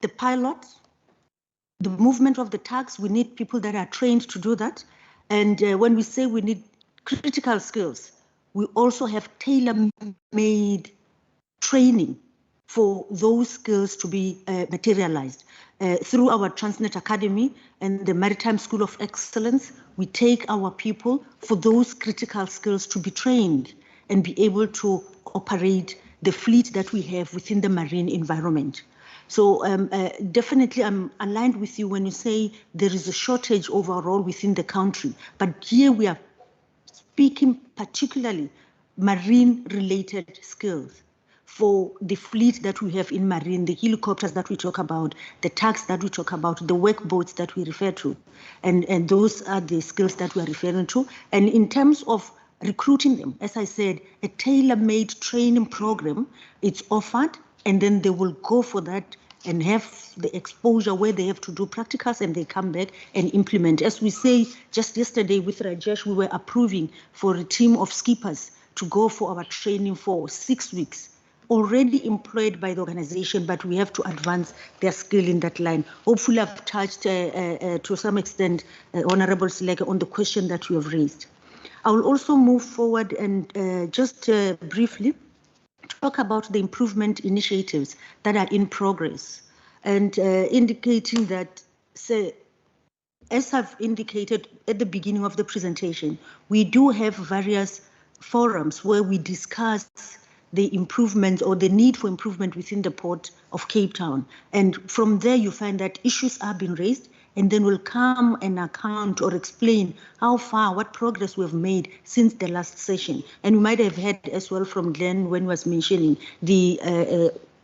the pilots, the movement of the tugs. We need people that are trained to do that. And when we say we need critical skills, we also have tailor-made training for those skills to be materialized. Through our Transnet Academy and the Maritime School of Excellence, we take our people for those critical skills to be trained and be able to operate the fleet that we have within the marine environment. So definitely I'm aligned with you when you say there is a shortage overall within the country, but here we are speaking particularly marine-related skills for the fleet that we have in marine, the helicopters that we talk about, the tugs that we talk about, the workboats that we refer to, and those are the skills that we are referring to. And in terms of recruiting them, as I said, a tailor-made training program, it's offered, and then they will go for that and have the exposure where they have to do practicals and they come back and implement. As we say, just yesterday with Rajesh, we were approving for a team of skippers to go for our training for 6 weeks, already employed by the organization, but we have to advance their skill in that line. Hopefully I've touched to some extent, Honorable Seleke, on the question that you have raised. I will also move forward and just briefly talk about the improvement initiatives that are in progress and indicating that, as I've indicated at the beginning of the presentation, we do have various forums where we discuss the improvement or the need for improvement within the Port of Cape Town. And from there, you find that issues are being raised, and then we'll come and account or explain how far, what progress we've made since the last session. And you might have heard as well from Glenn when he was mentioning the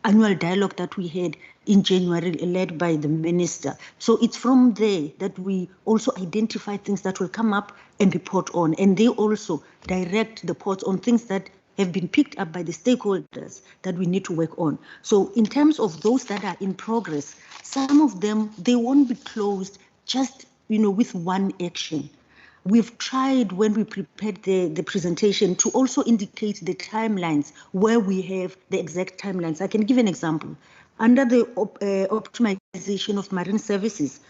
annual dialogue that we had in January led by the minister. So it's from there that we also identify things that will come up and report on. And they also direct the ports on things that have been picked up by the stakeholders that we need to work on. So in terms of those that are in progress, some of them, they won't be closed just, with one action. We've tried when we prepared the presentation to also indicate the timelines where we have the exact timelines. I can give an example. Under the optimization of marine services,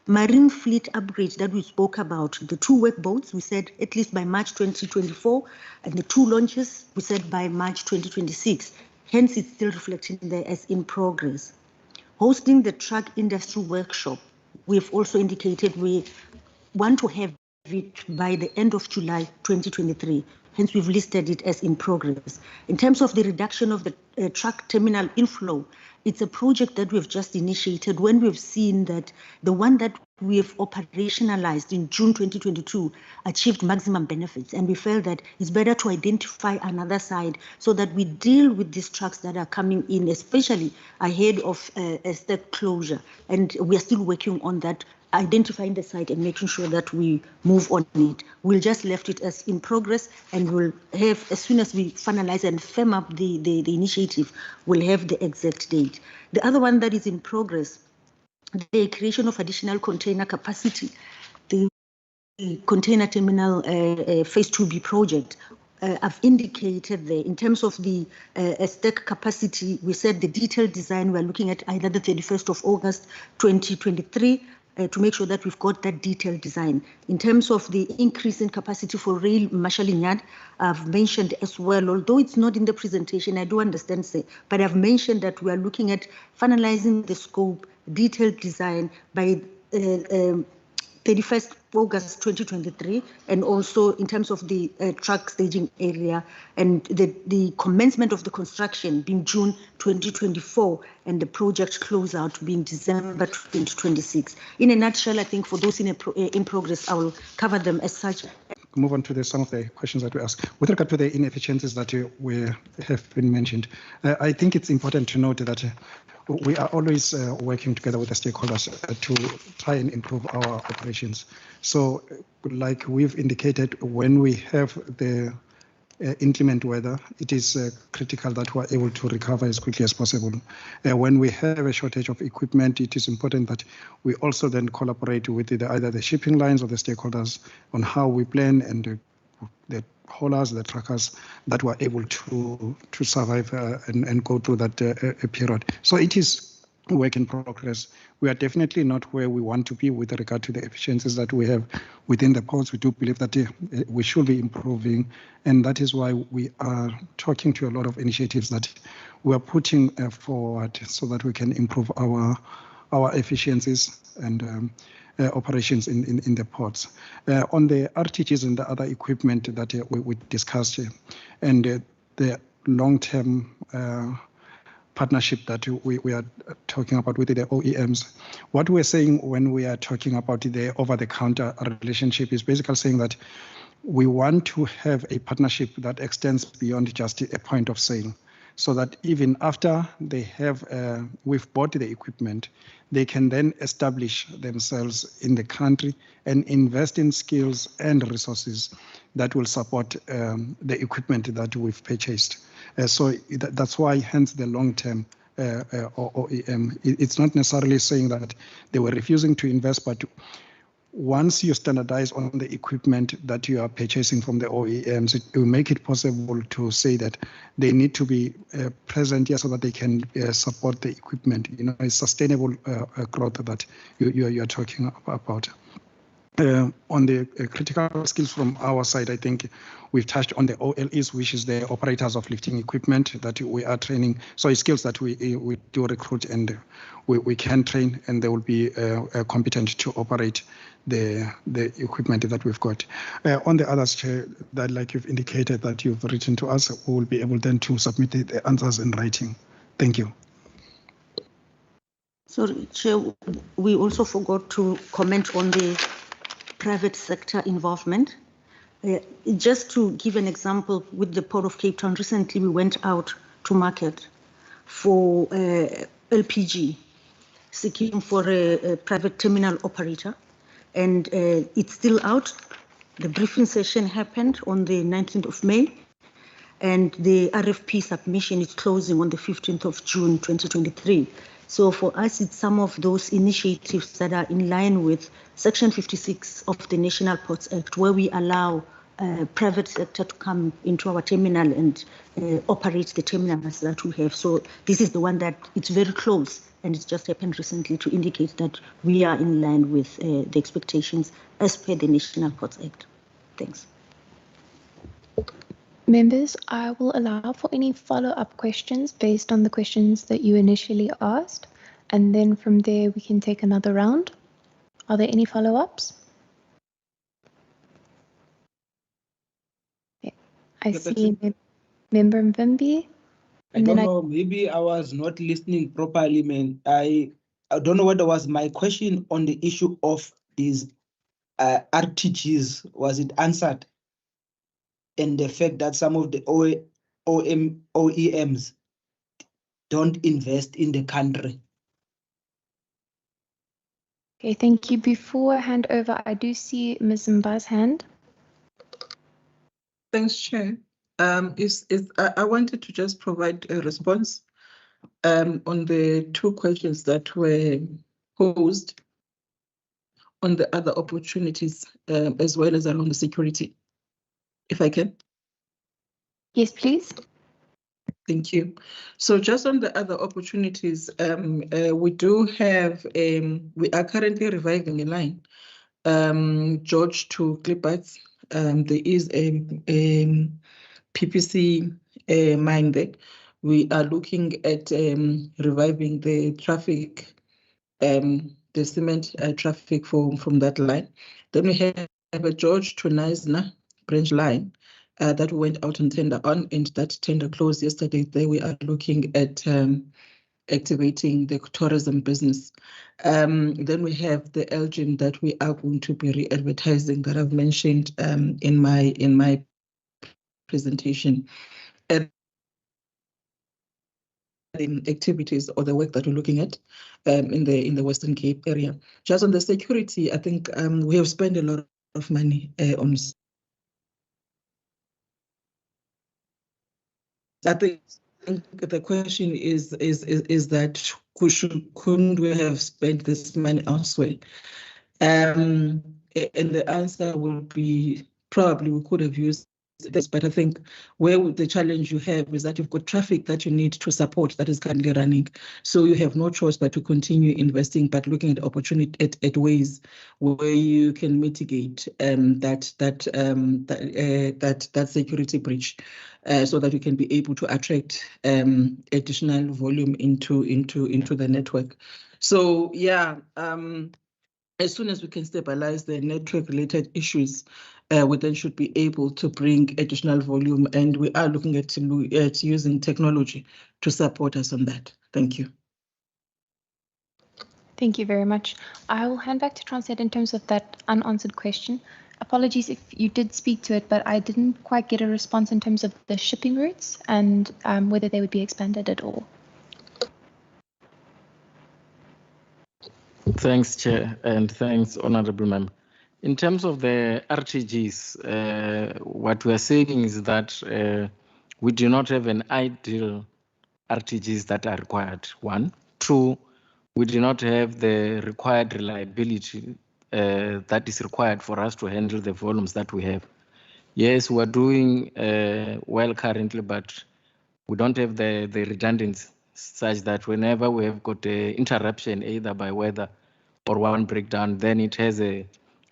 marine fleet upgrade that we spoke about, the 2 workboats, we said at least by March 2024, and the 2 launches, we said by March 2026. Hence, it's still reflecting there as in progress. Hosting the truck industry workshop, we've also indicated we want to have it by the end of July 2023. Hence, we've listed it as in progress. In terms of the reduction of the truck terminal inflow, it's a project that we've just initiated when we've seen that the one that we've operationalized in June 2022 achieved maximum benefits. And we felt that it's better to identify another side so that we deal with these trucks that are coming in, especially ahead of a step closure. And we are still working on that, identifying the site and making sure that we move on it. We'll just left it as in progress, and we'll have, as soon as we finalize and firm up the initiative, we'll have the exact date. The other one that is in progress, the creation of additional container capacity, the container terminal phase 2B project. I've indicated there in terms of the stack capacity, we said the detailed design, we're looking at either the 31st of August 2023 to make sure that we've got that detailed design. In terms of the increase in capacity for rail marshalling yard, I've mentioned as well, although it's not in the presentation, I do understand, but I've mentioned that we are looking at finalizing the scope, detailed design by 31st August 2023, and also in terms of the truck staging area and the commencement of the construction being June 2024 and the project closeout being December 2026. In a nutshell, I think for those in progress, I will cover them as such. Move on to some of the questions that we asked. With regard to the inefficiencies that have been mentioned, I think it's important to note that we are always working together with the stakeholders to try and improve our operations. So, like we've indicated, when we have the inclement weather, it is critical that we are able to recover as quickly as possible. When we have a shortage of equipment, it is important that we also then collaborate with either the shipping lines or the stakeholders on how we plan, and the haulers, the truckers that were able to survive and go through that period. So it is work in progress. We are definitely not where we want to be with regard to the efficiencies that we have within the ports. We do believe that we should be improving, and that is why we are talking to a lot of initiatives that we are putting forward so that we can improve our efficiencies and operations in the ports. On the RTGs and the other equipment that we discussed, and the long-term partnership that we are talking about with the OEMs. What we're saying when we are talking about the over-the-counter relationship is basically saying that we want to have a partnership that extends beyond just a point of sale, so that even after they have, we've bought the equipment, they can then establish themselves in the country and invest in skills and resources that will support the equipment that we've purchased. So that's why, hence the long-term OEM. It's not necessarily saying that they were refusing to invest, but once you standardize on the equipment that you are purchasing from the OEMs, it will make it possible to say that they need to be present here so that they can support the equipment. You know, it's sustainable growth that you are talking about. On the critical skills from our side, I think we've touched on the OLEs, which is the operators of lifting equipment that we are training. So it's skills that we do recruit and we can train, and they will be competent to operate the equipment that we've got. On the others, Chair, that like you've indicated that you've written to us, we will be able then to submit the answers in writing. Thank you. Sorry, Chair, we also forgot to comment on the private sector involvement. Just to give an example, with the Port of Cape Town, recently we went out to market for LPG, seeking for a private terminal operator, and it's still out. The briefing session happened on the 19th of May, and the RFP submission is closing on the 15th of June 2023. So for us, it's some of those initiatives that are in line with Section 56 of the National Ports Act, where we allow private sector to come into our terminal and operate the terminals that we have. So this is the one that it's very close, and it's just happened recently to indicate that we are in line with the expectations as per the National Ports Act. Thanks. Members, I will allow for any follow-up questions based on the questions that you initially asked, and then from there we can take another round. Are there any follow-ups? Okay. I see Member Mvimbi. I don't know, maybe I was not listening properly, man. I don't know whether was my question on the issue of these RTGs, was it answered? And the fact that some of the OEMs don't invest in the country. Okay, thank you. Before I hand over, I do see Ms. Mba's hand. Thanks, Chair. I wanted to just provide a response on the two questions that were posed on the other opportunities, as well as around the security, if I can. Yes, please. Thank you. So just on the other opportunities, we do have, we are currently reviving a line, George to Klippert. There is a PPC mine there. We are looking at reviving the traffic, the cement traffic from that line. Then we have a George to Neisner branch line that went out on tender on, and that tender closed yesterday. There we are looking at activating the tourism business. Then we have the Elgin that we are going to be re-advertising that I've mentioned in my presentation. And activities or the work that we're looking at in the Western Cape area. Just on the security, I think we have spent a lot of money on. I think the question is that couldn't we have spent this money elsewhere? And the answer will be probably we could have used this, but I think where the challenge you have is that you've got traffic that you need to support that is currently running. So you have no choice but to continue investing, but looking at opportunity at ways where you can mitigate that security breach, so that you can be able to attract additional volume into the network. So yeah. As soon as we can stabilize the network-related issues, we then should be able to bring additional volume, and we are looking at using technology to support us on that. Thank you. Thank you very much. I will hand back to Transnet in terms of that unanswered question. Apologies if you did speak to it, but I didn't quite get a response in terms of the shipping routes and whether they would be expanded at all. Thanks, Chair, and thanks, Honourable Member. In terms of the RTGs, what we are saying is that we do not have an ideal RTGs that are required. One. Two, we do not have the required reliability that is required for us to handle the volumes that we have. Yes, we're doing well currently, but we don't have the redundancy such that whenever we have got an interruption, either by weather or one breakdown, then it has a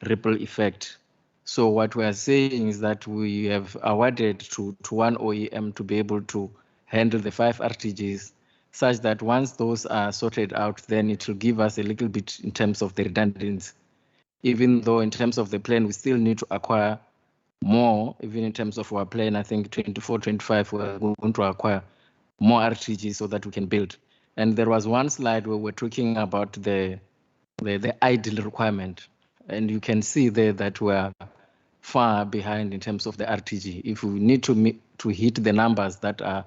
ripple effect. So what we are saying is that we have awarded to one OEM to be able to handle the 5 RTGs, such that once those are sorted out, then it will give us a little bit in terms of the redundancy. Even though in terms of the plan, we still need to acquire more, even in terms of our plan, I think 24, 25, we're going to acquire more RTGs so that we can build. And there was one slide where we're talking about the ideal requirement. And you can see there that we're far behind in terms of the RTG. If we need to hit the numbers that are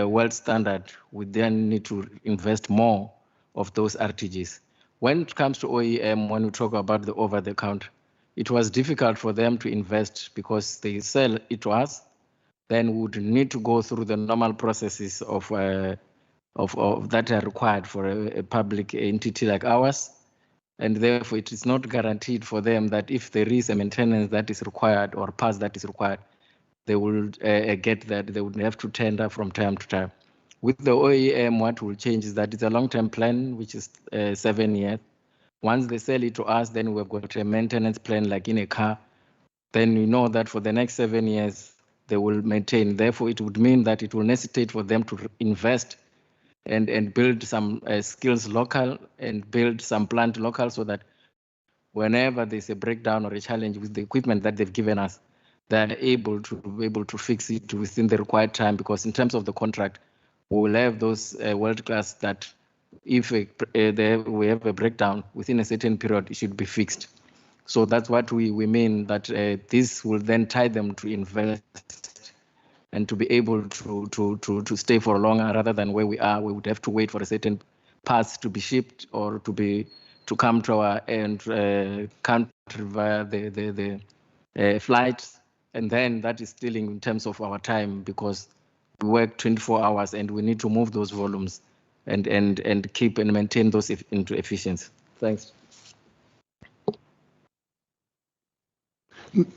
world standard, we then need to invest more of those RTGs. When it comes to OEM, when we talk about the over-the-counter, it was difficult for them to invest because they sell it to us. Then we would need to go through the normal processes of that are required for a public entity like ours. And therefore, it is not guaranteed for them that if there is a maintenance that is required or parts that is required, they will get that. They would have to tender from time to time. With the OEM, what will change is that it's a long-term plan, which is 7 years. Once they sell it to us, then we've got a maintenance plan like in a car. Then we know that for the next 7 years, they will maintain. Therefore, it would mean that it will necessitate for them to invest and build some skills local and build some plant local so that whenever there's a breakdown or a challenge with the equipment that they've given us, they're able to fix it within the required time, because in terms of the contract, we will have those world class that if we have a breakdown within a certain period, it should be fixed. So that's what we mean, that this will then tie them to invest and to be able to stay for longer, rather than where we are. We would have to wait for a certain parts to be shipped or to come to our country via the flights, and then that is stealing in terms of our time, because we work 24 hours and we need to move those volumes and keep and maintain those into efficiency. Thanks.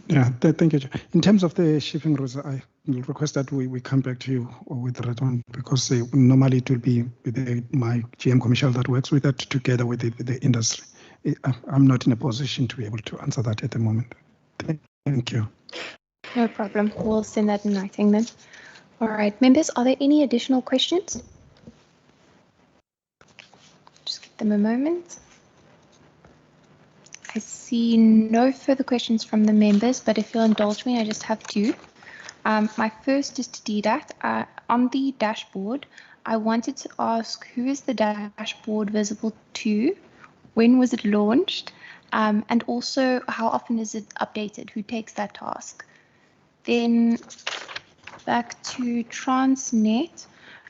Yeah, thank you. In terms of the shipping routes, I will request that we come back to you with the right one, because normally it will be my GM commercial that works with that together with the industry. I'm not in a position to be able to answer that at the moment. Thank you. No problem. We'll send that in writing then. All right, members, are there any additional questions? Just give them a moment. I see no further questions from the members, but if you'll indulge me, I just have two. My first is to DDAT. On the dashboard, I wanted to ask, who is the dashboard visible to? When was it launched? And also, how often is it updated? Who takes that task? Then back to Transnet.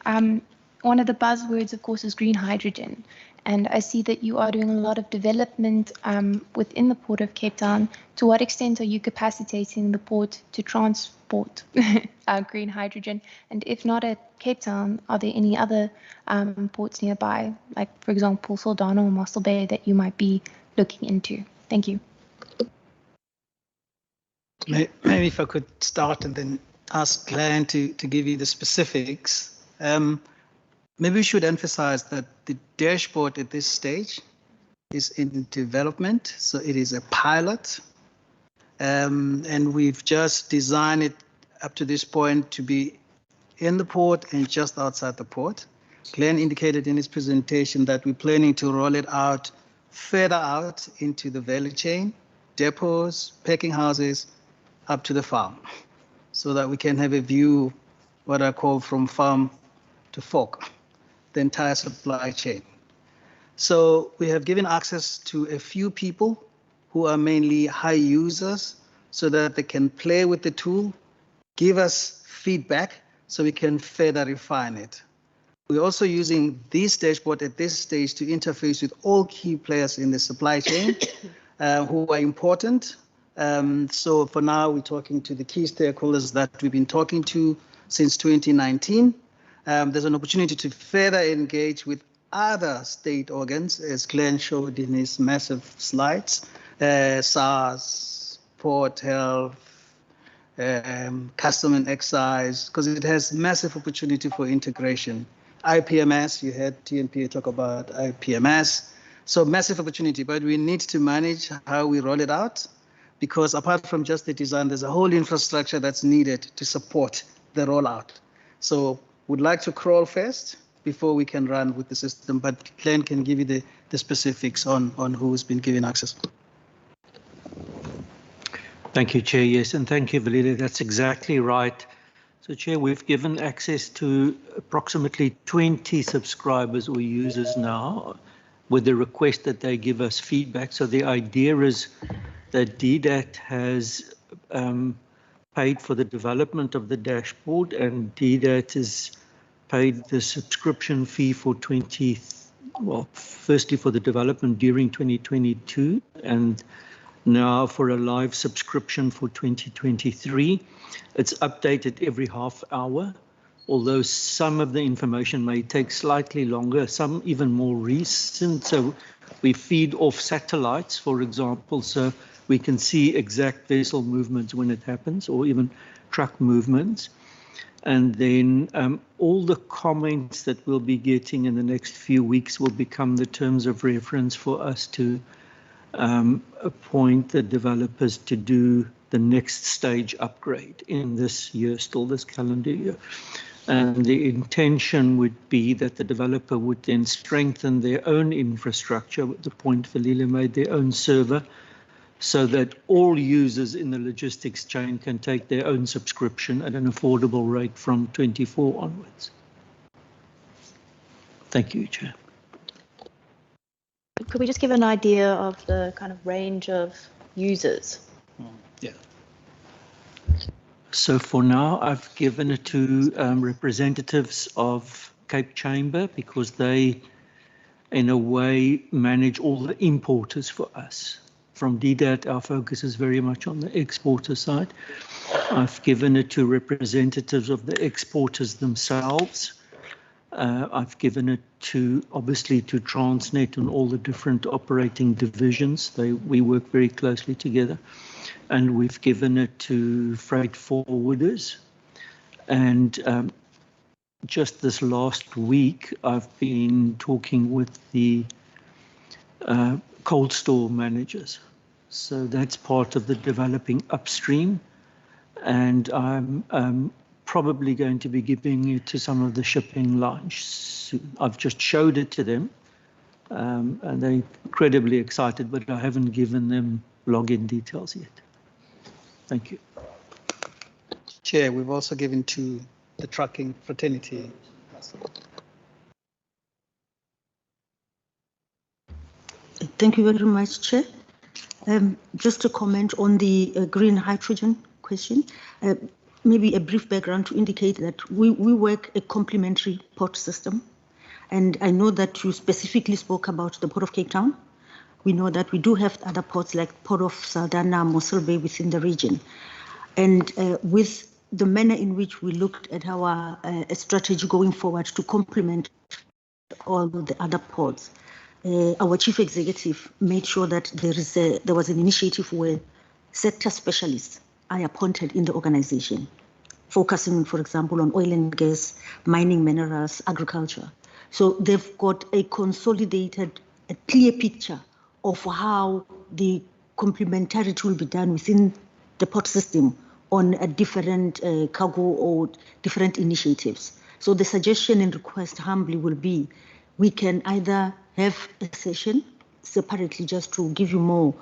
One of the buzzwords, of course, is green hydrogen. And I see that you are doing a lot of development within the Port of Cape Town. To what extent are you capacitating the port to transport green hydrogen? And if not at Cape Town, are there any other ports nearby, like, for example, Saldanha or Mossel Bay, that you might be looking into? Thank you. Maybe if I could start and then ask Glenn to give you the specifics. Maybe we should emphasize that the dashboard at this stage is in development, so it is a pilot. And we've just designed it up to this point to be in the port and just outside the port. Glenn indicated in his presentation that we're planning to roll it out further out into the value chain, depots, packing houses, up to the farm, so that we can have a view, what I call from farm to fork, the entire supply chain. So we have given access to a few people who are mainly high users so that they can play with the tool, give us feedback so we can further refine it. We're also using this dashboard at this stage to interface with all key players in the supply chain who are important. So for now, we're talking to the key stakeholders that we've been talking to since 2019. There's an opportunity to further engage with other state organs, as Glenn showed in his massive slides, SARS, Port Health, Custom and Excise, because it has massive opportunity for integration. IPMS, you heard TNPA talk about IPMS, so massive opportunity, but we need to manage how we roll it out, because apart from just the design, there's a whole infrastructure that's needed to support the rollout. So we'd like to crawl first before we can run with the system, but Glenn can give you the specifics on who's been given access. Thank you, Chair. Yes, and thank you, Valida. That's exactly right. So, Chair, we've given access to approximately 20 subscribers or users now with the request that they give us feedback. So the idea is that DDAT has paid for the development of the dashboard, and DDAT has paid the subscription fee for firstly for the development during 2022, and now for a live subscription for 2023. It's updated every half hour, although some of the information may take slightly longer, some even more recent. So we feed off satellites, for example, so we can see exact vessel movements when it happens, or even truck movements. And then all the comments that we'll be getting in the next few weeks will become the terms of reference for us to appoint the developers to do the next stage upgrade in this year, still this calendar year. And the intention would be that the developer would then strengthen their own infrastructure, with the point Valila made, their own server, so that all users in the logistics chain can take their own subscription at an affordable rate from 24 onwards. Thank you, Chair. Could we just give an idea of the kind of range of users? Yeah. So for now, I've given it to representatives of Cape Chamber, because they, in a way, manage all the importers for us. From DDAT, our focus is very much on the exporter side. I've given it to representatives of the exporters themselves. I've given it to, obviously, to Transnet and all the different operating divisions. We work very closely together. And we've given it to freight forwarders. And just this last week, I've been talking with the cold store managers. So that's part of the developing upstream. And I'm probably going to be giving it to some of the shipping lines soon. I've just showed it to them, and they're incredibly excited, but I haven't given them login details yet. Thank you. Chair, we've also given to the trucking fraternity. Thank you very much, Chair. Just to comment on the green hydrogen question, maybe a brief background to indicate that we work a complementary port system. And I know that you specifically spoke about the Port of Cape Town. We know that we do have other ports like Port of Saldanha, Mossel Bay within the region. And with the manner in which we looked at our strategy going forward to complement all the other ports, our chief executive made sure that there was an initiative where sector specialists are appointed in the organization, focusing, for example, on oil and gas, mining, minerals, agriculture. So they've got a consolidated, a clear picture of how the complementarity will be done within the port system on a different cargo or different initiatives. So the suggestion and request humbly will be, we can either have a session separately just to give you more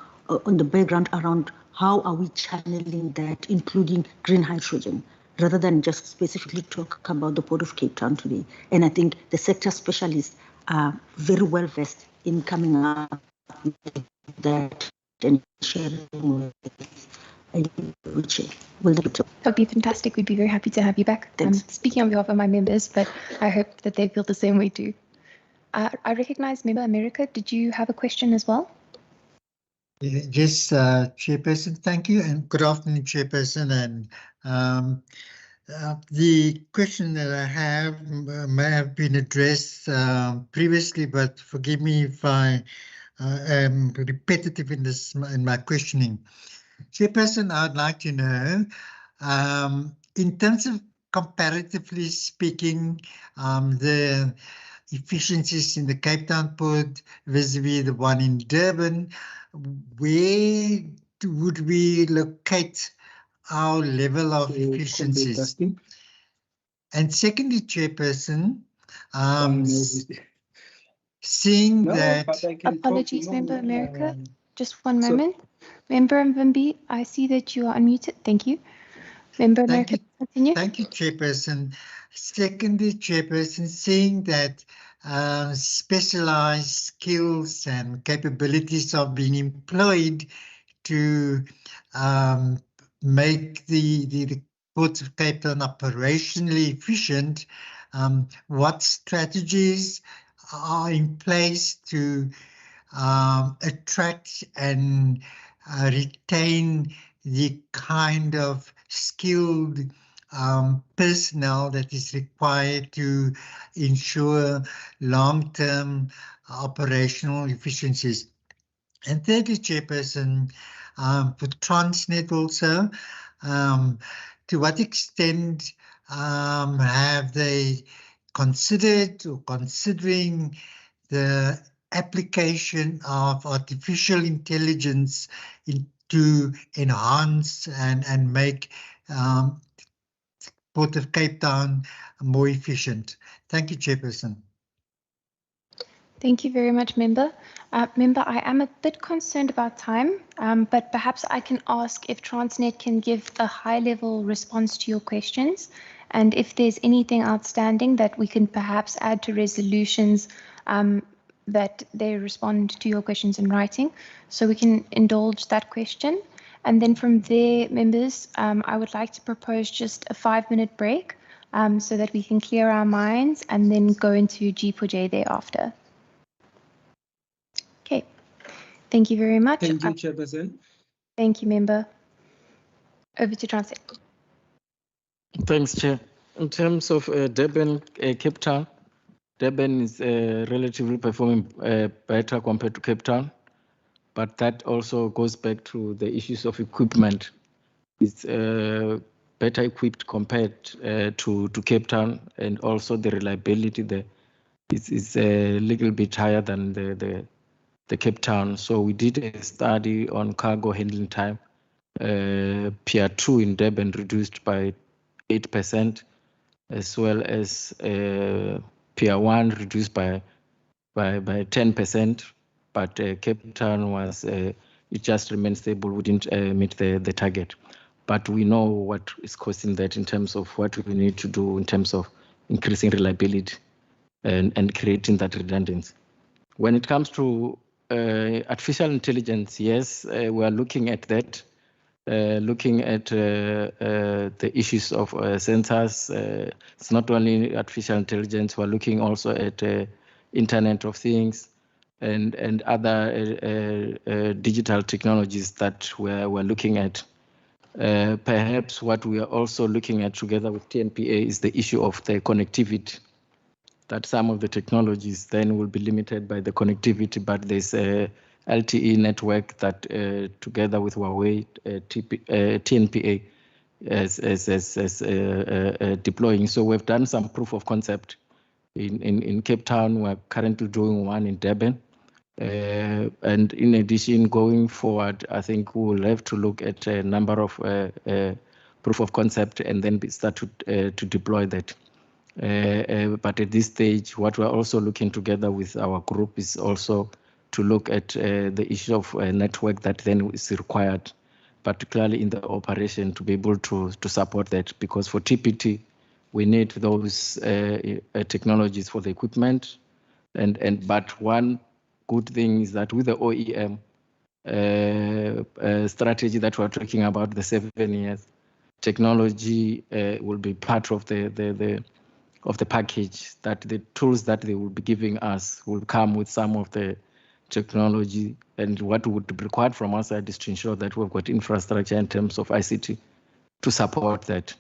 on the background around how are we channeling that, including green hydrogen, rather than just specifically talk about the Port of Cape Town today. And I think the sector specialists are very well versed in coming up with that and sharing with That would be fantastic. We'd be very happy to have you back. I'm speaking on behalf of my members, but I hope that they feel the same way too. I recognize Member America. Did you have a question as well? Yes, Chairperson, thank you, and good afternoon, Chairperson. And the question that I have may have been addressed previously, but forgive me if I am repetitive in my questioning. Chairperson, I'd like to know, in terms of comparatively speaking, the efficiencies in the Cape Town port vis-a-vis the one in Durban, where would we locate our level of efficiencies? And secondly, Chairperson, seeing that... Apologies, Member America. Just one moment. Member Mvimbi, I see that you are unmuted. Thank you. Member America, continue. Thank you, Chairperson. Secondly, Chairperson, seeing that specialized skills and capabilities are being employed to make the Port of Cape Town operationally efficient, what strategies are in place to attract and retain the kind of skilled personnel that is required to ensure long-term operational efficiencies? And thirdly, Chairperson, for Transnet also, to what extent have they considered or considering the application of artificial intelligence to enhance and make Port of Cape Town more efficient? Thank you, Chairperson. Thank you very much, Member. Member, I am a bit concerned about time, but perhaps I can ask if Transnet can give a high-level response to your questions, and if there's anything outstanding that we can perhaps add to resolutions that they respond to your questions in writing, so we can indulge that question. And then from there, members, I would like to propose just a 5-minute break so that we can clear our minds and then go into G4J thereafter. Okay, thank you very much. Thank you, Chairperson. Thank you, Member. Over to Transnet. Thanks, Chair. In terms of Durban, Cape Town, Durban is relatively performing better compared to Cape Town, but that also goes back to the issues of equipment. It's better equipped compared to Cape Town, and also the reliability there is a little bit higher than the Cape Town. So we did a study on cargo handling time. Pier 2 in Durban reduced by 8%, as well as Pier 1 reduced by 10%, but Cape Town was, it just remained stable, wouldn't meet the target. But we know what is causing that in terms of what we need to do in terms of increasing reliability and creating that redundancy. When it comes to artificial intelligence, yes, we are looking at that, looking at the issues of sensors. It's not only artificial intelligence, we're looking also at Internet of Things and other digital technologies that we're looking at. Perhaps what we are also looking at together with TNPA is the issue of the connectivity, that some of the technologies then will be limited by the connectivity, but there's LTE network that together with Huawei, TNPA as deploying. So we've done some proof of concept in Cape Town. We're currently doing one in Durban. And in addition, going forward, I think we will have to look at a number of proof of concept and then start to deploy that. But at this stage, what we're also looking together with our group is also to look at the issue of network that then is required, particularly in the operation, to be able to support that, because for TPT, we need those technologies for the equipment. But one good thing is that with the OEM strategy that we're talking about, the 7 years, technology will be part of the package, that the tools that they will be giving us will come with some of the technology, and what would be required from our side is to ensure that we've got infrastructure in terms of ICT to support that.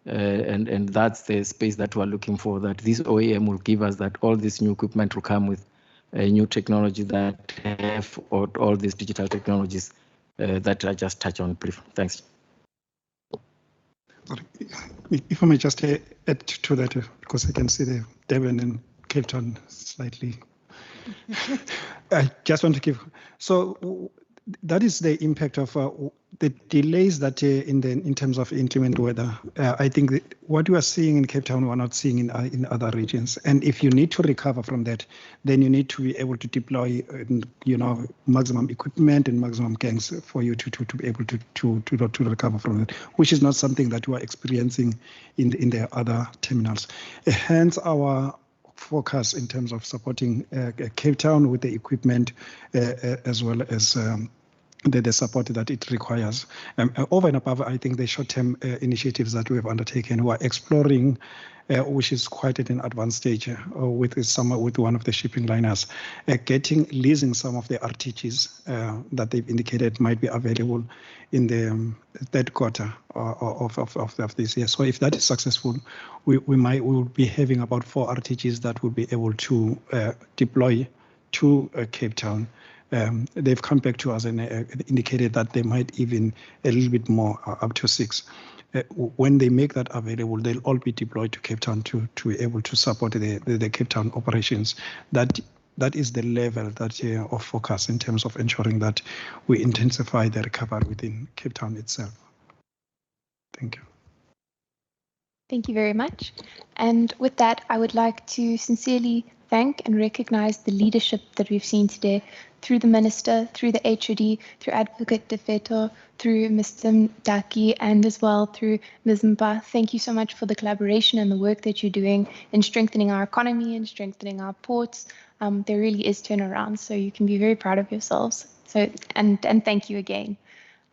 And that's the space that we're looking for, that this OEM will give us, that all this new equipment will come with a new technology that have all these digital technologies that I just touched on briefly. Thanks. If I may just add to that, because I can see the Durban and Cape Town slightly. I just want to give, so that is the impact of the delays that in terms of inclement weather. I think that what we are seeing in Cape Town, we're not seeing in other regions. And if you need to recover from that, then you need to be able to deploy, maximum equipment and maximum gangs for you to be able to recover from it, which is not something that we are experiencing in the other terminals. Hence our focus in terms of supporting Cape Town with the equipment as well as the support that it requires. Over and above, I think the short-term initiatives that we have undertaken, we are exploring, which is quite at an advanced stage with one of the shipping liners, leasing some of the RTGs that they've indicated might be available in the third quarter of this year. So if that is successful, we will be having about 4 RTGs that will be able to deploy to Cape Town. They've come back to us and indicated that they might even a little bit more, up to 6. When they make that available, they'll all be deployed to Cape Town to be able to support the Cape Town operations. That is the level of focus in terms of ensuring that we intensify the recovery within Cape Town itself. Thank you. Thank you very much. And with that, I would like to sincerely thank and recognize the leadership that we've seen today through the Minister, through the HOD, through Advocate Defeto, through Mr. Mdaki, and as well through Ms. Mba. Thank you so much for the collaboration and the work that you're doing in strengthening our economy and strengthening our ports. There really is turnaround, so you can be very proud of yourselves. So, and thank you again.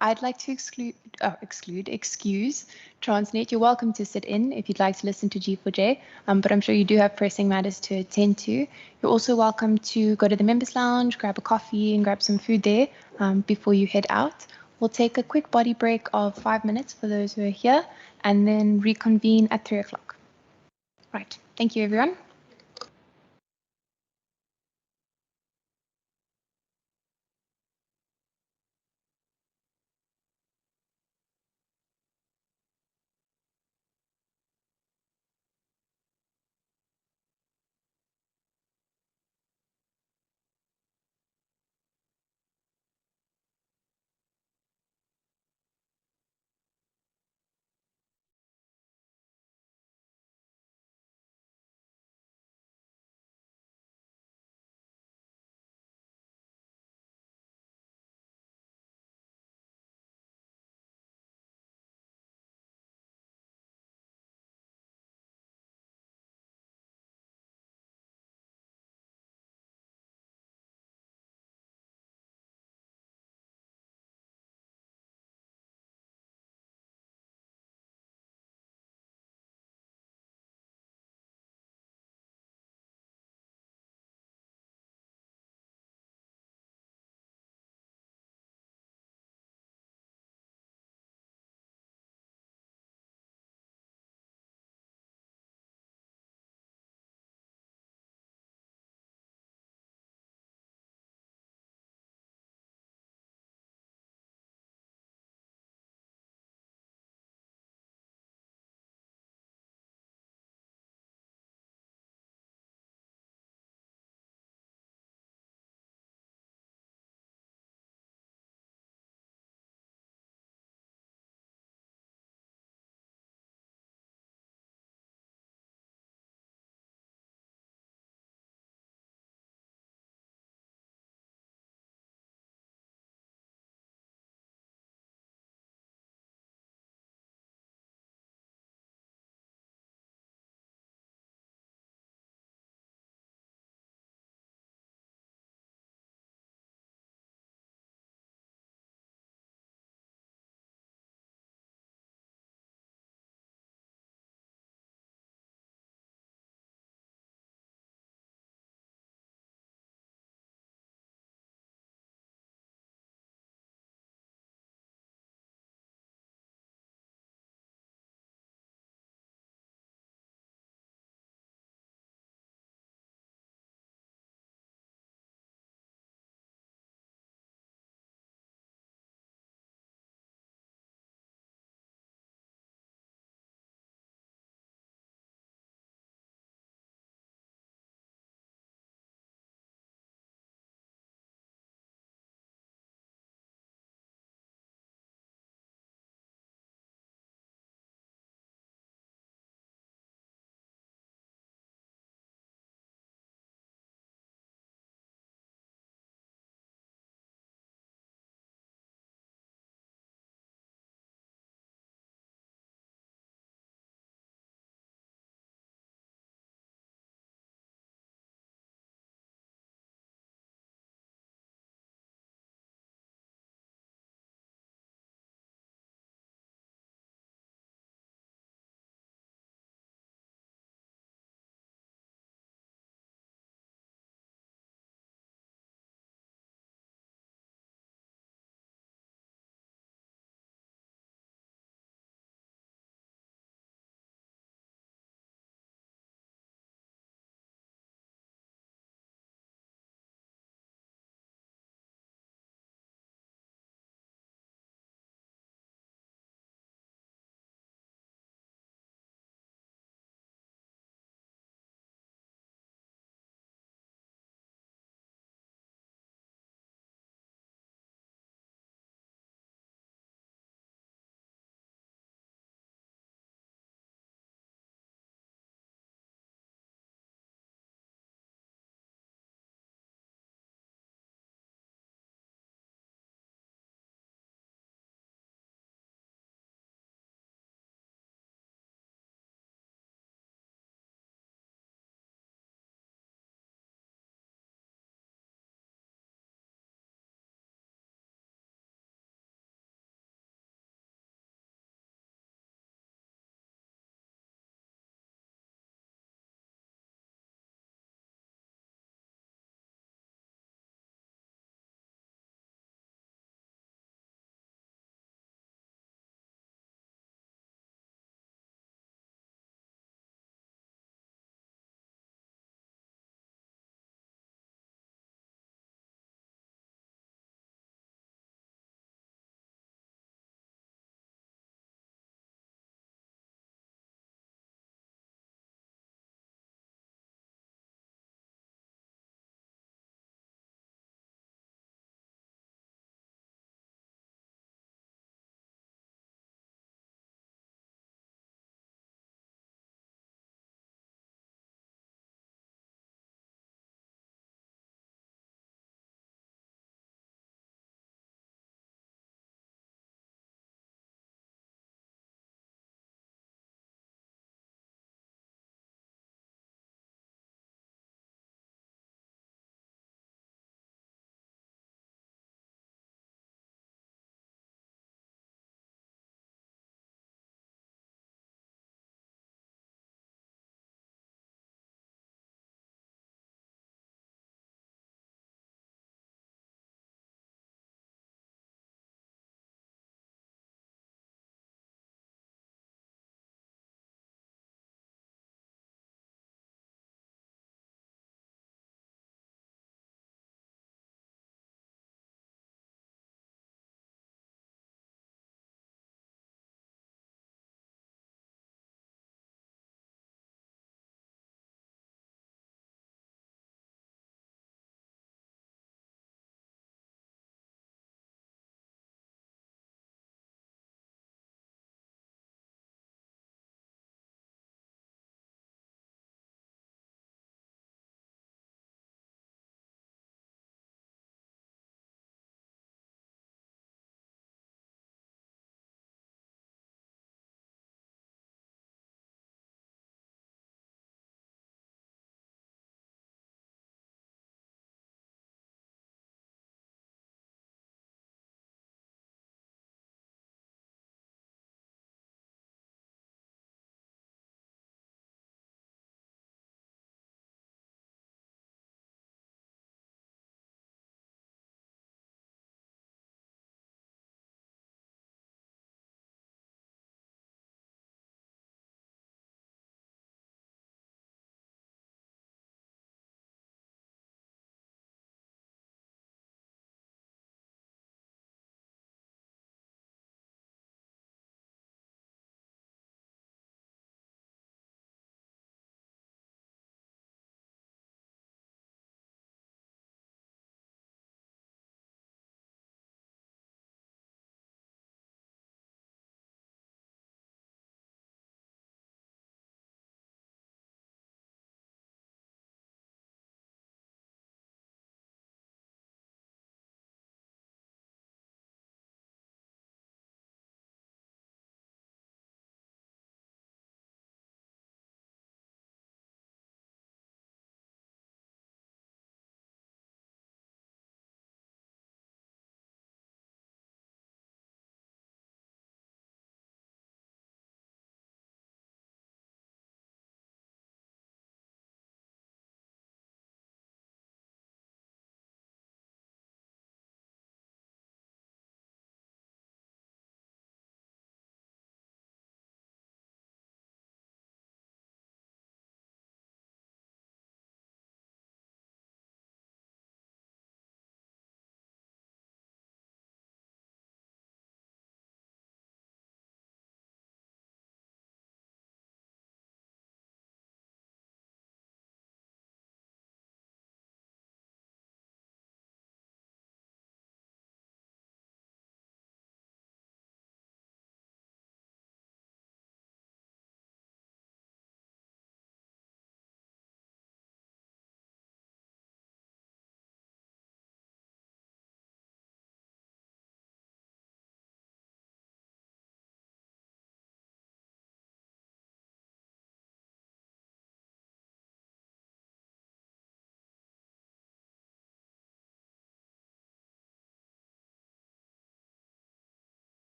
I'd like to excuse Transnet. You're welcome to sit in if you'd like to listen to G4J, but I'm sure you do have pressing matters to attend to. You're also welcome to go to the members lounge, grab a coffee and grab some food there before you head out. We'll take a quick body break of 5 minutes for those who are here and then reconvene at 3 o'clock. Right, thank you everyone.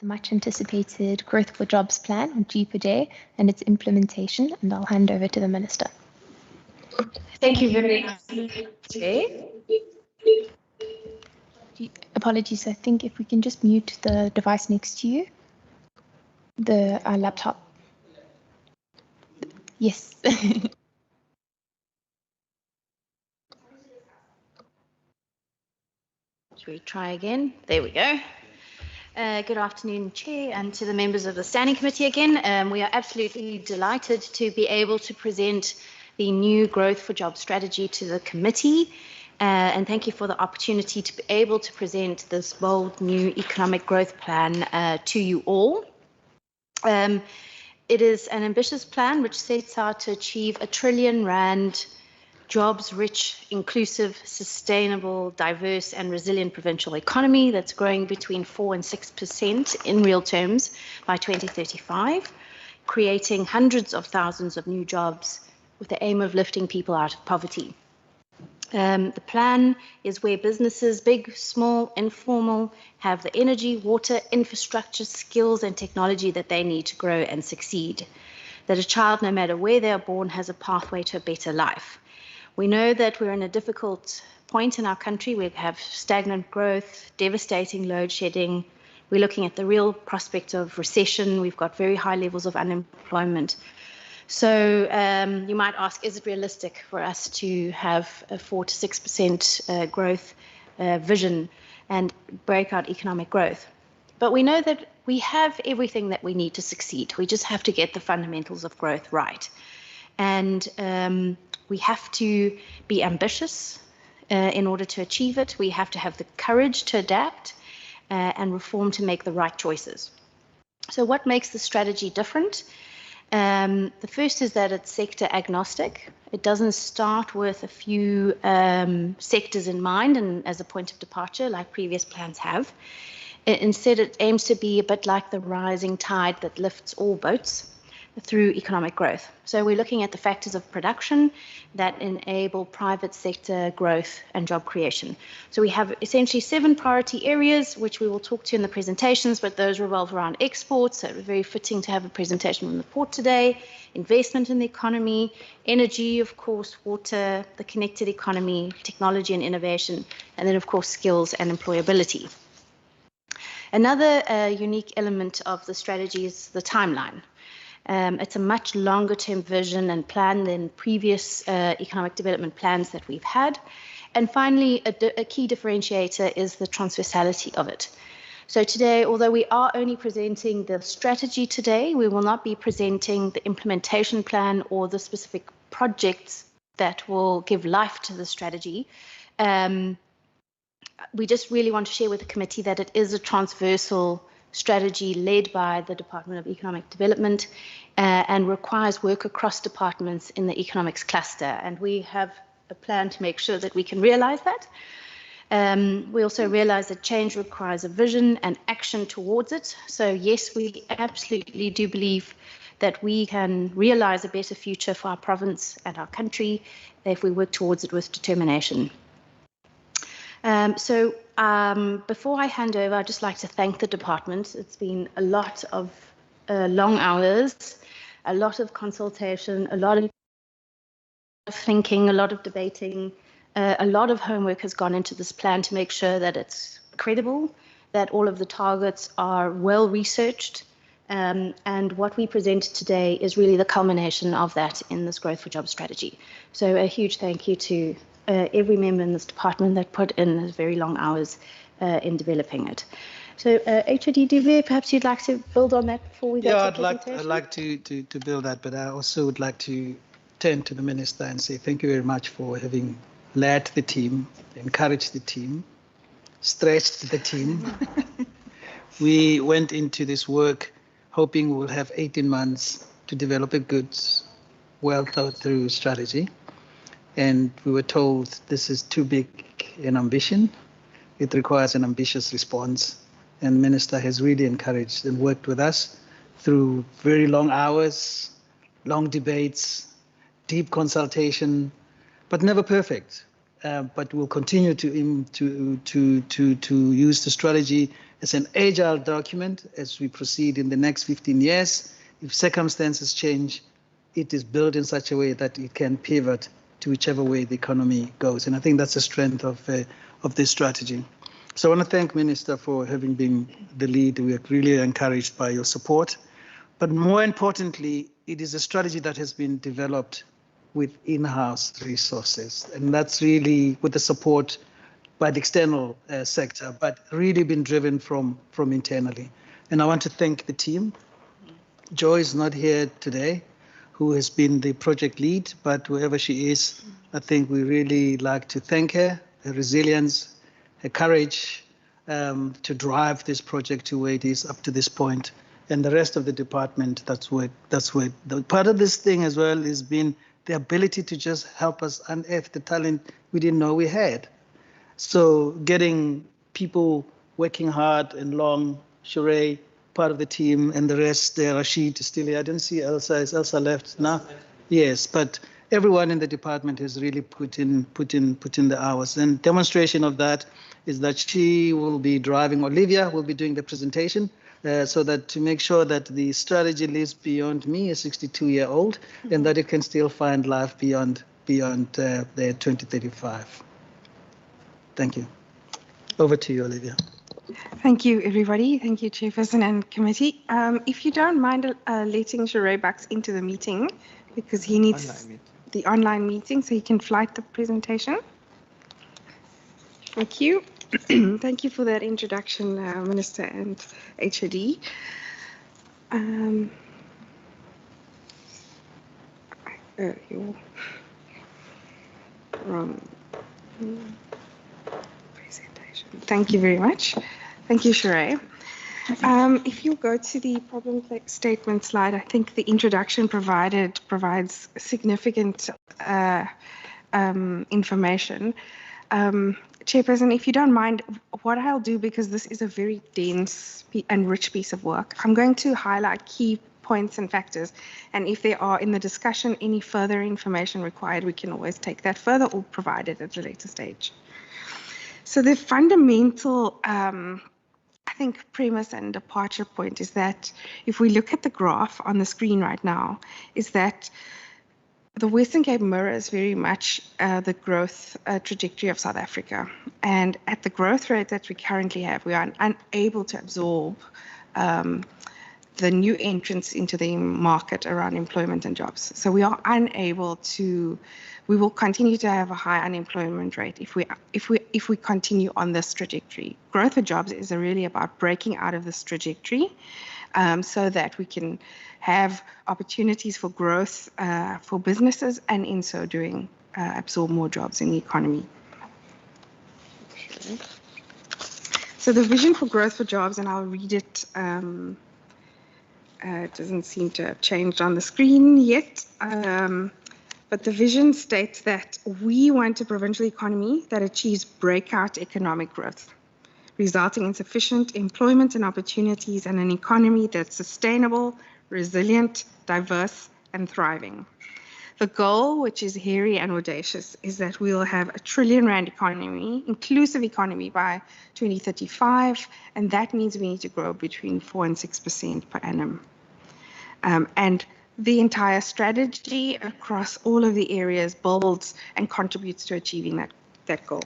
the much anticipated Growth for Jobs plan, or G for J, and its implementation, and I'll hand over to the Minister. Thank you very much, Chair. Apologies, I think if we can just mute the device next to you, the laptop. Yes. Should we try again? There we go. Good afternoon, Chair, and to the members of the Standing Committee again. We are absolutely delighted to be able to present the new Growth for Jobs strategy to the committee. And thank you for the opportunity to be able to present this bold new economic growth plan to you all. It is an ambitious plan which sets out to achieve R1 trillion jobs-rich, inclusive, sustainable, diverse and resilient provincial economy that's growing between 4 and 6% in real terms by 2035, creating hundreds of thousands of new jobs with the aim of lifting people out of poverty. The plan is where businesses, big, small, informal, have the energy, water, infrastructure, skills and technology that they need to grow and succeed. That a child, no matter where they are born, has a pathway to a better life. We know that we're in a difficult point in our country. We have stagnant growth, devastating load shedding. We're looking at the real prospect of recession. We've got very high levels of unemployment. So you might ask, is it realistic for us to have a 4 to 6% growth vision and breakout economic growth? But we know that we have everything that we need to succeed. We just have to get the fundamentals of growth right. And we have to be ambitious in order to achieve it. We have to have the courage to adapt and reform to make the right choices. So what makes the strategy different? The first is that it's sector agnostic. It doesn't start with a few sectors in mind and as a point of departure like previous plans have. Instead, it aims to be a bit like the rising tide that lifts all boats through economic growth. So we're looking at the factors of production that enable private sector growth and job creation. So we have essentially 7 priority areas, which we will talk to in the presentations, but those revolve around exports. So it's very fitting to have a presentation from the port today, investment in the economy, energy, of course, water, the connected economy, technology and innovation, and then, of course, skills and employability. Another unique element of the strategy is the timeline. It's a much longer term vision and plan than previous economic development plans that we've had. And finally, a key differentiator is the transversality of it. So today, although we are only presenting the strategy today, we will not be presenting the implementation plan or the specific projects that will give life to the strategy. We just really want to share with the committee that it is a transversal strategy led by the Department of Economic Development and requires work across departments in the economics cluster. And we have a plan to make sure that we can realize that. We also realize that change requires a vision and action towards it. So yes, we absolutely do believe that we can realize a better future for our province and our country if we work towards it with determination. Before I hand over, I'd just like to thank the department. It's been a lot of long hours, a lot of consultation, a lot of thinking, a lot of debating, a lot of homework has gone into this plan to make sure that it's credible, that all of the targets are well researched, and what we presented today is really the culmination of that in this Growth for Jobs strategy. So a huge thank you to every member in this department that put in those very long hours in developing it. So HOD Dube, perhaps you'd like to build on that before we go to the presentation? I'd like to build that, but I also would like to turn to the Minister and say thank you very much for having led the team, encouraged the team, stretched the team. We went into this work hoping we'll have 18 months to develop a good, well thought through strategy. And we were told this is too big an ambition. It requires an ambitious response. And the Minister has really encouraged and worked with us through very long hours, long debates, deep consultation, but never perfect. But we'll continue to use the strategy It's an agile document as we proceed in the next 15 years. If circumstances change, it is built in such a way that it can pivot to whichever way the economy goes. And I think that's the strength of this strategy. So I want to thank Minister for having been the lead. We are really encouraged by your support. But more importantly, it is a strategy that has been developed with in-house resources. And that's really with the support by the external sector, but really been driven from internally. And I want to thank the team. Joy is not here today, who has been the project lead, but wherever she is, I think we really like to thank her resilience, her courage to drive this project to where it is up to this point. And the rest of the department, that's where the part of this thing as well has been the ability to just help us unearth the talent we didn't know we had. So getting people working hard and long, Sheree, part of the team, and the rest, Rashid is still here. I didn't see Elsa. Is Elsa left now? Yes, but everyone in the department has really put in the hours. And demonstration of that is that she will be driving, Olivia will be doing the presentation, so that to make sure that the strategy lives beyond me, a 62-year-old, and that it can still find life beyond the 2035. Thank you. Over to you, Olivia. Thank you, everybody. Thank you, Chairperson and committee. If you don't mind letting Sheree Bucks into the meeting, because he needs the online meeting so he can flight the presentation. Thank you. Thank you for that introduction, Minister and HOD. Your wrong presentation. Thank you very much. Thank you, Sheree. If you go to the problem statement slide, I think the introduction provides significant information. Chairperson, if you don't mind, what I'll do, because this is a very dense and rich piece of work, I'm going to highlight key points and factors. And if there are in the discussion any further information required, we can always take that further or provide it at a later stage. So the fundamental I think premise and departure point is that if we look at the graph on the screen right now, is that the Western Cape mirrors very much the growth trajectory of South Africa. And at the growth rate that we currently have, we are unable to absorb the new entrants into the market around employment and jobs. So we are unable to, we will continue to have a high unemployment rate if we continue on this trajectory. Growth of jobs is really about breaking out of this trajectory so that we can have opportunities for growth for businesses, and in so doing absorb more jobs in the economy. Okay. So the vision for growth for jobs, and I'll read it. It doesn't seem to have changed on the screen yet, but the vision states that we want a provincial economy that achieves breakout economic growth, resulting in sufficient employment and opportunities, and an economy that's sustainable, resilient, diverse, and thriving. The goal, which is hairy and audacious, is that we will have a R1 trillion economy, inclusive economy by 2035, and that means we need to grow between 4% and 6% per annum. And the entire strategy across all of the areas builds and contributes to achieving that goal.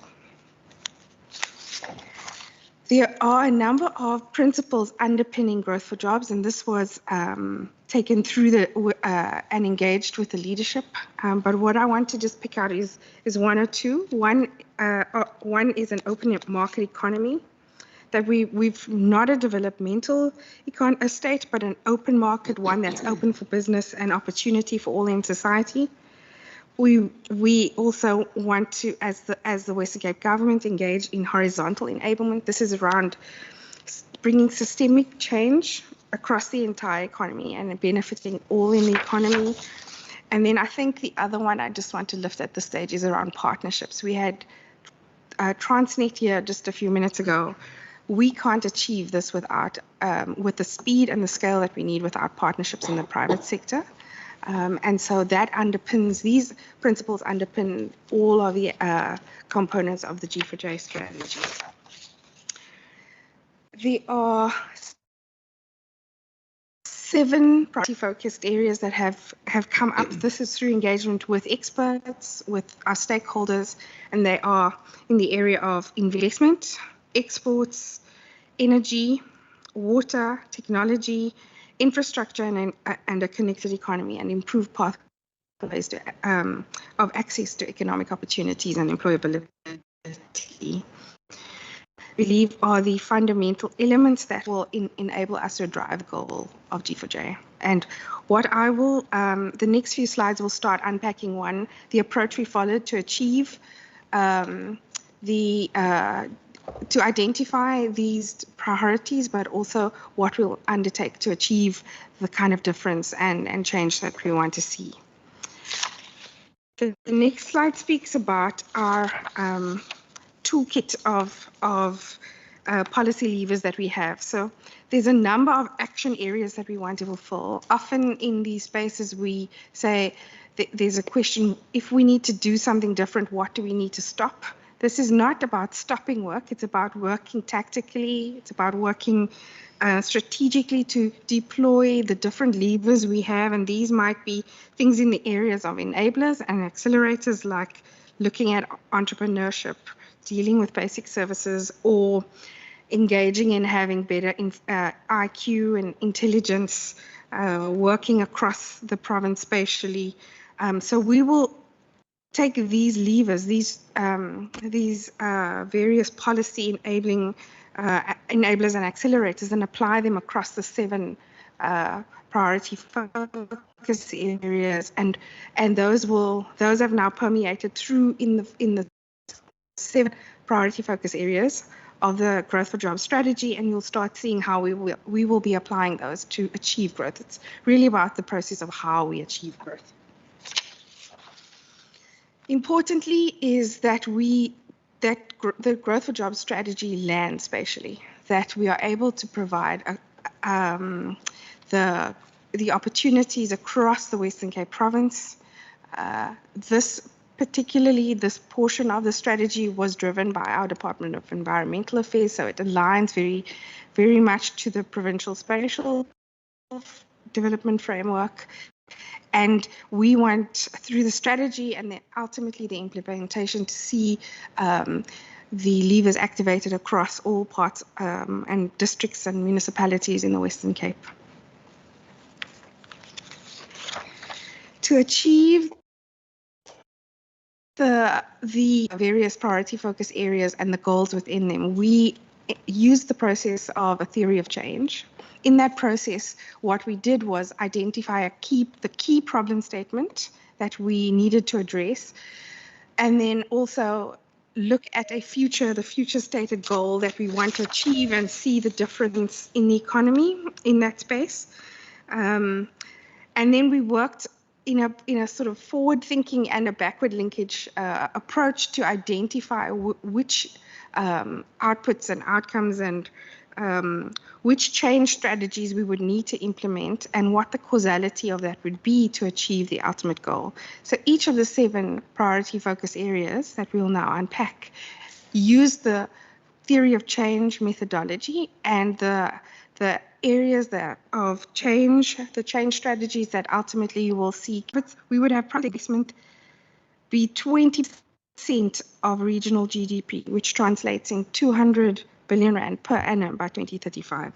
There are a number of principles underpinning growth for jobs, and this was taken through and engaged with the leadership. But what I want to just pick out is one or two. One is an open market economy, that we've not a developmental state, but an open market, one that's open for business and opportunity for all in society. We also want to, as the Western Cape government, engage in horizontal enablement. This is around bringing systemic change across the entire economy and benefiting all in the economy. And then I think the other one I just want to lift at this stage is around partnerships. We had Transnet here just a few minutes ago. We can't achieve this without, with the speed and the scale that we need, without partnerships in the private sector. And so that underpins, these principles underpin all of the components of the G4J strategy. there are 7 priority-focused areas that have come up. This is through engagement with experts, with our stakeholders, and they are in the area of investment, exports, energy, water, technology, infrastructure, and a connected economy, and improved pathways to, of access to economic opportunities and employability. Believe are the fundamental elements that will enable us to drive the goal of G4J. And what I will, the next few slides will start unpacking one, the approach we followed to achieve to identify these priorities, but also what we'll undertake to achieve the kind of difference and change that we want to see. The next slide speaks about our toolkit of policy levers that we have. So there's a number of action areas that we want to fulfill. Often in these spaces, we say there's a question, if we need to do something different, what do we need to stop? This is not about stopping work. It's about working tactically. It's about working strategically to deploy the different levers we have. And these might be things in the areas of enablers and accelerators, like looking at entrepreneurship, dealing with basic services, or engaging in having better IQ and intelligence, working across the province spatially. So we will take these levers, these various policy enabling enablers and accelerators, and apply them across the 7 priority focus areas, and those have now permeated through in the 7 priority focus areas of the Growth for Jobs strategy, and you'll start seeing how we will be applying those to achieve growth. It's really about the process of how we achieve growth. Importantly is that the Growth for Jobs strategy lands spatially, that we are able to provide the opportunities across the Western Cape province. Particularly this portion of the strategy was driven by our Department of Environmental Affairs, so it aligns very, very much to the Provincial Spatial Development Framework. And we want, through the strategy and then ultimately the implementation, to see the levers activated across all parts and districts and municipalities in the Western Cape. To achieve the various priority focus areas and the goals within them, we used the process of a theory of change. In that process, what we did was identify the key problem statement that we needed to address, and then also look at the future stated goal that we want to achieve, and see the difference in the economy in that space. And then we worked in a sort of forward thinking and a backward linkage approach to identify which outputs and outcomes and which change strategies we would need to implement, and what the causality of that would be to achieve the ultimate goal. So each of the 7 priority focus areas that we'll now unpack use the theory of change methodology and the areas of change, the change strategies that ultimately you will see. We would have public investment be 20% of regional GDP, which translates in 200 billion rand per annum by 2035.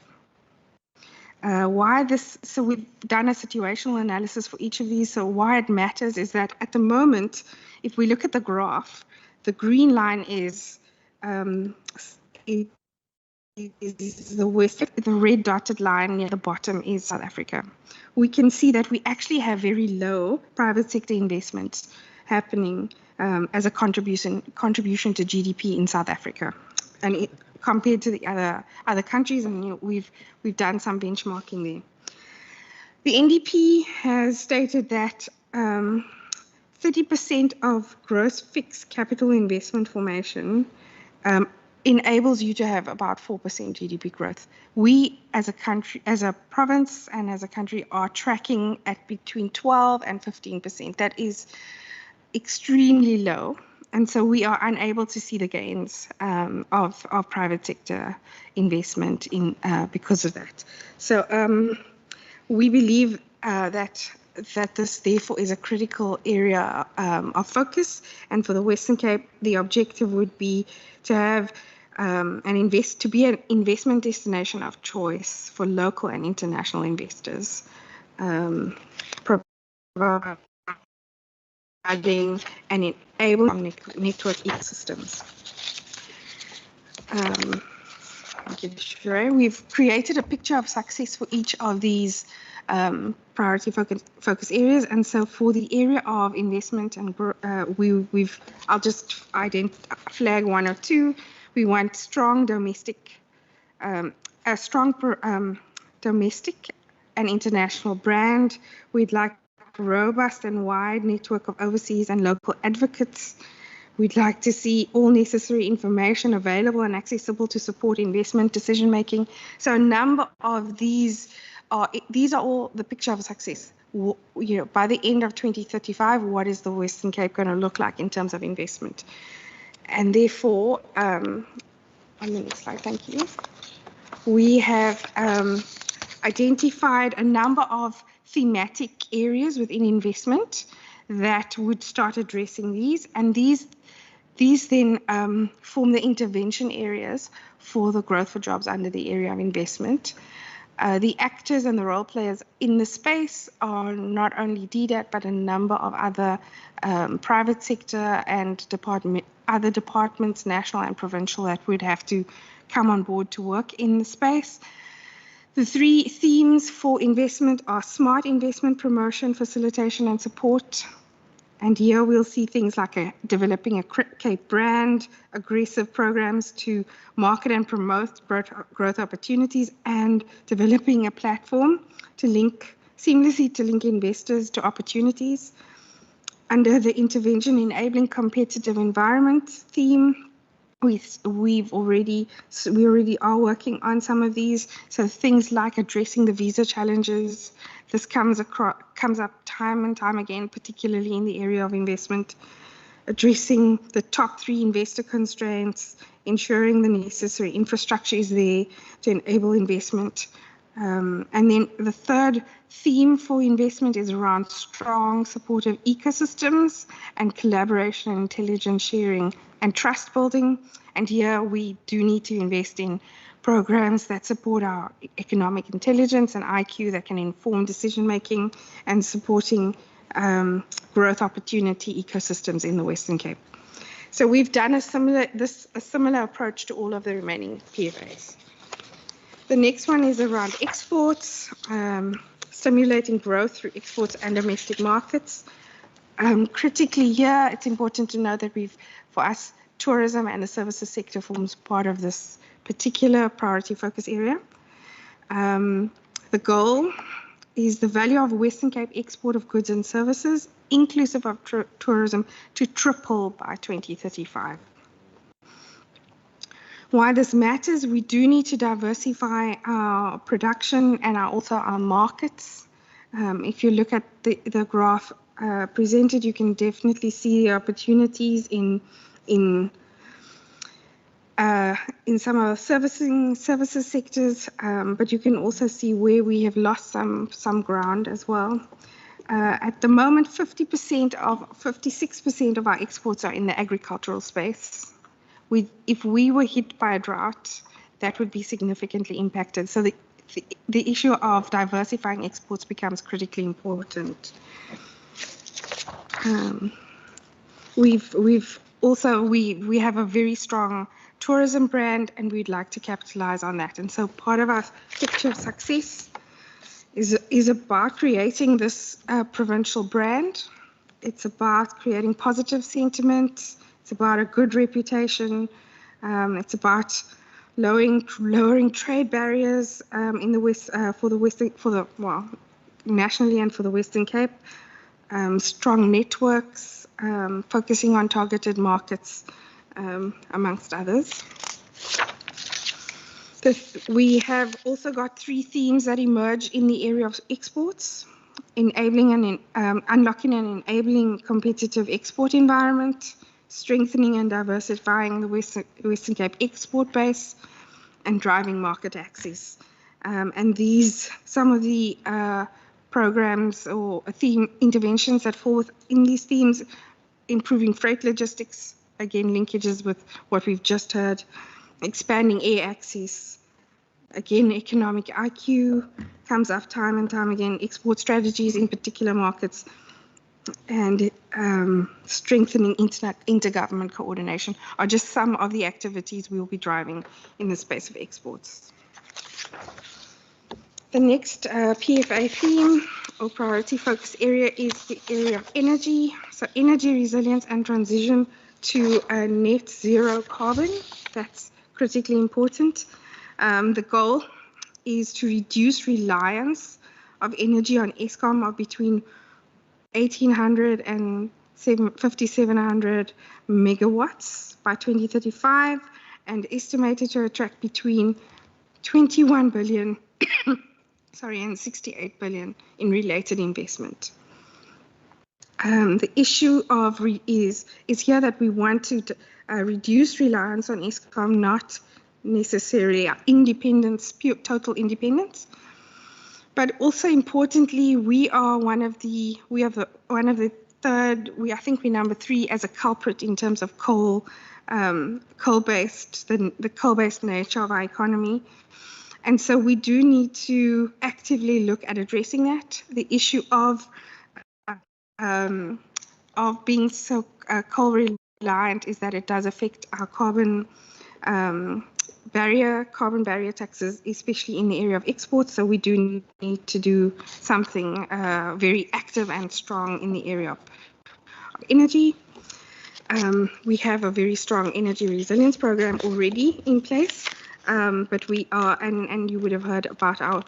Why this? So we've done a situational analysis for each of these. So why it matters is that at the moment, if we look at the graph, the green line is the West, the red dotted line near the bottom is South Africa. We can see that we actually have very low private sector investments happening as a contribution to GDP in South Africa, and compared to the other countries, and we've done some benchmarking there. The NDP has stated that 30% of gross fixed capital investment formation enables you to have about 4% GDP growth. We, as a country, as a province, and as a country, are tracking at between 12 and 15%. That is extremely low. And so we are unable to see the gains of private sector investment in because of that. So we believe that this therefore is a critical area of focus. And for the Western Cape, the objective would be to have an investment destination of choice for local and international investors, providing and enabling network ecosystems. Thank you, Sheree. We've created a picture of success for each of these priority focus areas, and so for the area of investment, and I'll just flag one or two. We want strong domestic, domestic and international brand. We'd like a robust and wide network of overseas and local advocates. We'd like to see all necessary information available and accessible to support investment decision making. So a number of these are all the picture of success. By the end of 2035, what is the Western Cape going to look like in terms of investment? And therefore, on the next slide, thank you. We have identified a number of thematic areas within investment that would start addressing these, and these then form the intervention areas for the growth for jobs under the area of investment. The actors and the role players in the space are not only DDAT, but a number of other private sector and other departments, national and provincial, that would have to come on board to work in the space. The three themes for investment are smart investment promotion, facilitation and support. And here we'll see things like developing a Cape brand, aggressive programs to market and promote growth opportunities, and developing a platform to seamlessly link investors to opportunities. Under the intervention enabling competitive environment theme, we already are working on some of these. So things like addressing the visa challenges. This comes up time and time again, particularly in the area of investment. Addressing the top 3 investor constraints, ensuring the necessary infrastructure is there to enable investment. And then the third theme for investment is around strong, supportive ecosystems and collaboration and intelligence sharing and trust building. And here we do need to invest in programs that support our economic intelligence and IQ that can inform decision making and supporting growth opportunity ecosystems in the Western Cape. So we've done a similar approach to all of the remaining PFAs. The next one is around exports, stimulating growth through exports and domestic markets. Critically here, it's important to know that for us, tourism and the services sector forms part of this particular priority focus area. The goal is the value of Western Cape export of goods and services, inclusive of tourism, to triple by 2035. Why this matters, we do need to diversify our production and also our markets. If you look at the graph presented, you can definitely see the opportunities in some of the services sectors, but you can also see where we have lost some ground as well. At the moment, 56% of our exports are in the agricultural space. If we were hit by a drought, that would be significantly impacted. So the issue of diversifying exports becomes critically important. We have a very strong tourism brand, and we'd like to capitalize on that. And so part of our picture of success is about creating this provincial brand. It's about creating positive sentiment. It's about a good reputation. It's about lowering trade barriers in the West nationally and for the Western Cape. Strong networks, focusing on targeted markets, amongst others. We have also got 3 themes that emerge in the area of exports: enabling and unlocking and enabling competitive export environment, strengthening and diversifying the Western Cape export base, and driving market access. And some of the programs or interventions that fall within these themes: improving freight logistics, again, linkages with what we've just heard, expanding air access, again, economic IQ comes up time and time again, export strategies in particular markets, and strengthening intergovernment coordination are just some of the activities we will be driving in the space of exports. The next PFA theme or priority focus area is the area of energy. So energy resilience and transition to a net zero carbon. That's critically important. The goal is to reduce reliance of energy on Eskom of between 1,800 and 5,700 megawatts by 2035, and estimated to attract between 21 billion and 68 billion in related investment. The issue of is here that we want to reduce reliance on Eskom, not necessarily independence, pure total independence, but also importantly, we are I think we're number 3 as a culprit in terms of coal-based, the coal-based nature of our economy. And so we do need to actively look at addressing that. The issue of being so coal reliant is that it does affect our carbon barrier taxes, especially in the area of exports. So we do need to do something very active and strong in the area of energy. We have a very strong energy resilience program already in place. But we are, and you would have heard about our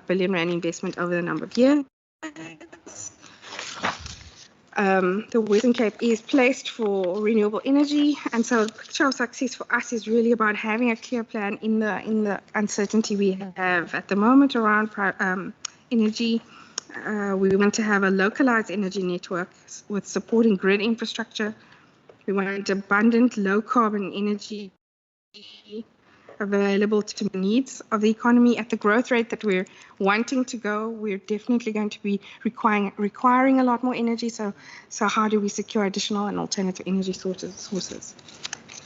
billion rand investment over the number of years. The Western Cape is placed for renewable energy, and so the picture of success for us is really about having a clear plan in the uncertainty we have at the moment around energy. We want to have a localized energy network with supporting grid infrastructure. We want abundant low carbon energy available to the needs of the economy at the growth rate that we're wanting to go. We're definitely going to be requiring a lot more energy. So how do we secure additional and alternative energy sources?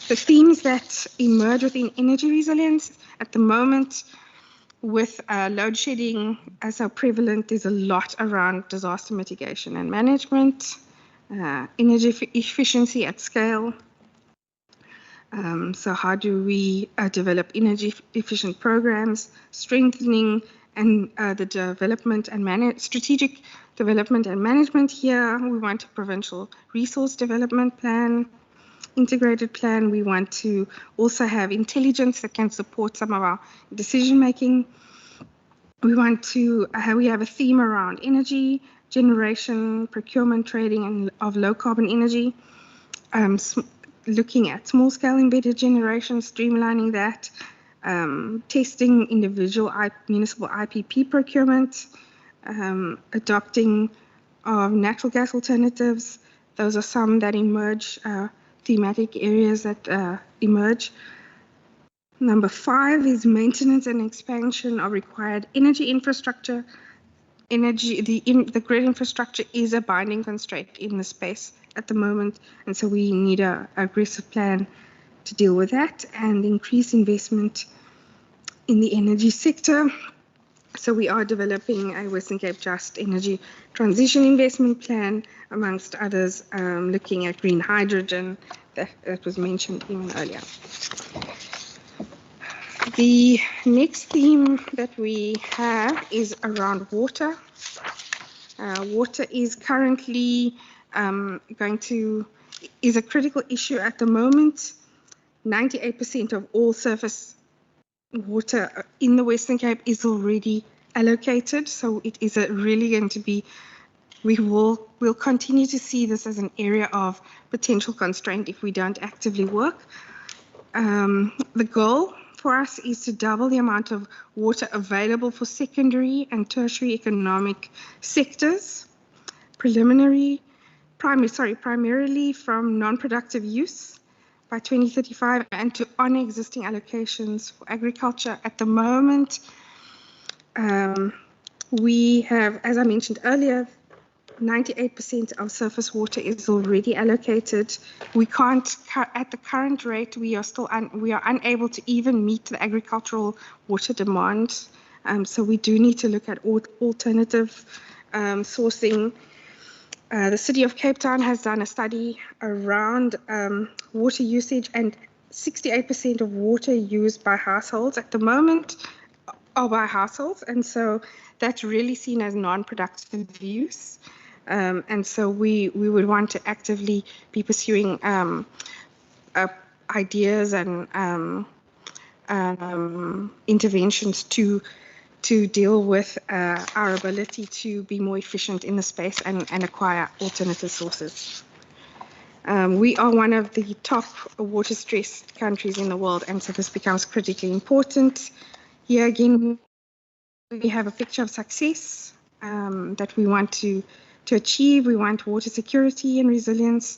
The themes that emerge within energy resilience at the moment, with load shedding so prevalent, there's a lot around disaster mitigation and management, energy efficiency at scale. So how do we develop energy efficient programs, strengthening and the development and strategic development and management here. We want a provincial resource development plan, integrated plan. We want to also have intelligence that can support some of our decision making. We want to, we have a theme around energy generation, procurement, trading and of low carbon energy. Looking at small-scale embedded generation, streamlining that, testing individual municipal IPP procurement, adopting of natural gas alternatives. Those are some that emerge, thematic areas that emerge. Number 5 is maintenance and expansion of required energy infrastructure. The grid infrastructure is a binding constraint in the space at the moment, and so we need an aggressive plan to deal with that and increase investment in the energy sector. So we are developing a Western Cape Just Energy Transition Investment Plan, amongst others, looking at green hydrogen that was mentioned even earlier. The next theme that we have is around water. Water is currently is a critical issue at the moment. 98% of all surface water in the Western Cape is already allocated, so it is really going to be, we'll continue to see this as an area of potential constraint if we don't actively work. The goal for us is to double the amount of water available for secondary and tertiary economic sectors. Preliminary primarily from non-productive use by 2035 and to on existing allocations for agriculture. At the moment, we have, as I mentioned earlier, 98% of surface water is already allocated. We can't, at the current rate, we are still unable to even meet the agricultural water demand. So we do need to look at alternative sourcing. The City of Cape Town has done a study around water usage, and 68% of water used by households at the moment are by households, and so that's really seen as non-productive use. And so we would want to actively be pursuing ideas and interventions to deal with our ability to be more efficient in the space and acquire alternative sources. We are one of the top water-stressed countries in the world, and so this becomes critically important. Here again, we have a picture of success that we want to achieve. We want water security and resilience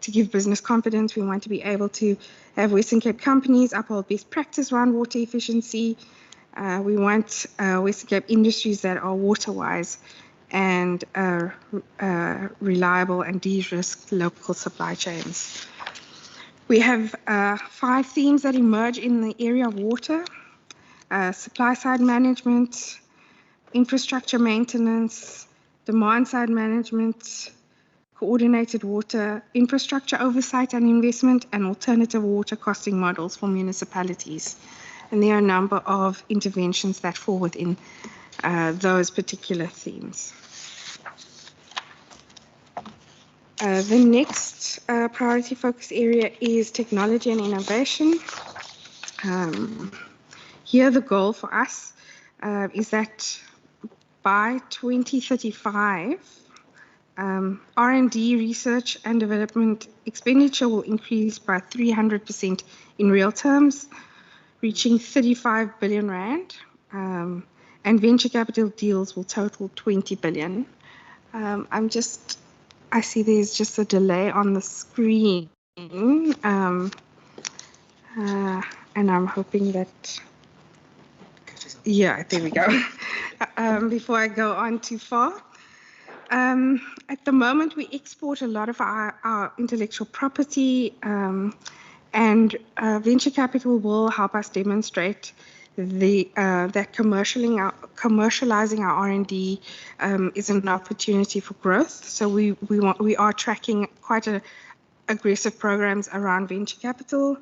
to give business confidence. We want to be able to have Western Cape companies uphold best practice around water efficiency. We want Western Cape industries that are water-wise and reliable and de-risk local supply chains. We have 5 themes that emerge in the area of water: supply-side management, infrastructure maintenance, demand-side management, coordinated water infrastructure oversight and investment, and alternative water costing models for municipalities. And there are a number of interventions that fall within those particular themes. The next priority focus area is technology and innovation. Here the goal for us is that by 2035, R&D, research and development expenditure will increase by 300% in real terms, reaching 35 billion rand, and venture capital deals will total 20 billion. I see there's just a delay on the screen, and I'm hoping that, yeah, there we go. Before I go on too far, at the moment we export a lot of our intellectual property, and venture capital will help us demonstrate that commercializing our R&D is an opportunity for growth. So we are tracking quite aggressive programs around venture capital.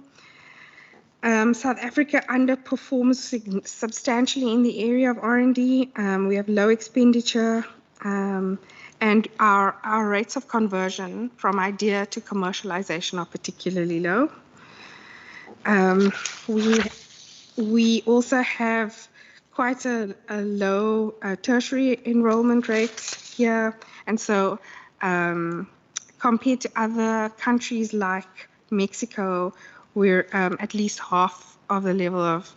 South Africa underperforms substantially in the area of R&D. We have low expenditure, and our rates of conversion from idea to commercialization are particularly low. We also have quite a low tertiary enrollment rate here, and so compared to other countries like Mexico, we're at least half of the level of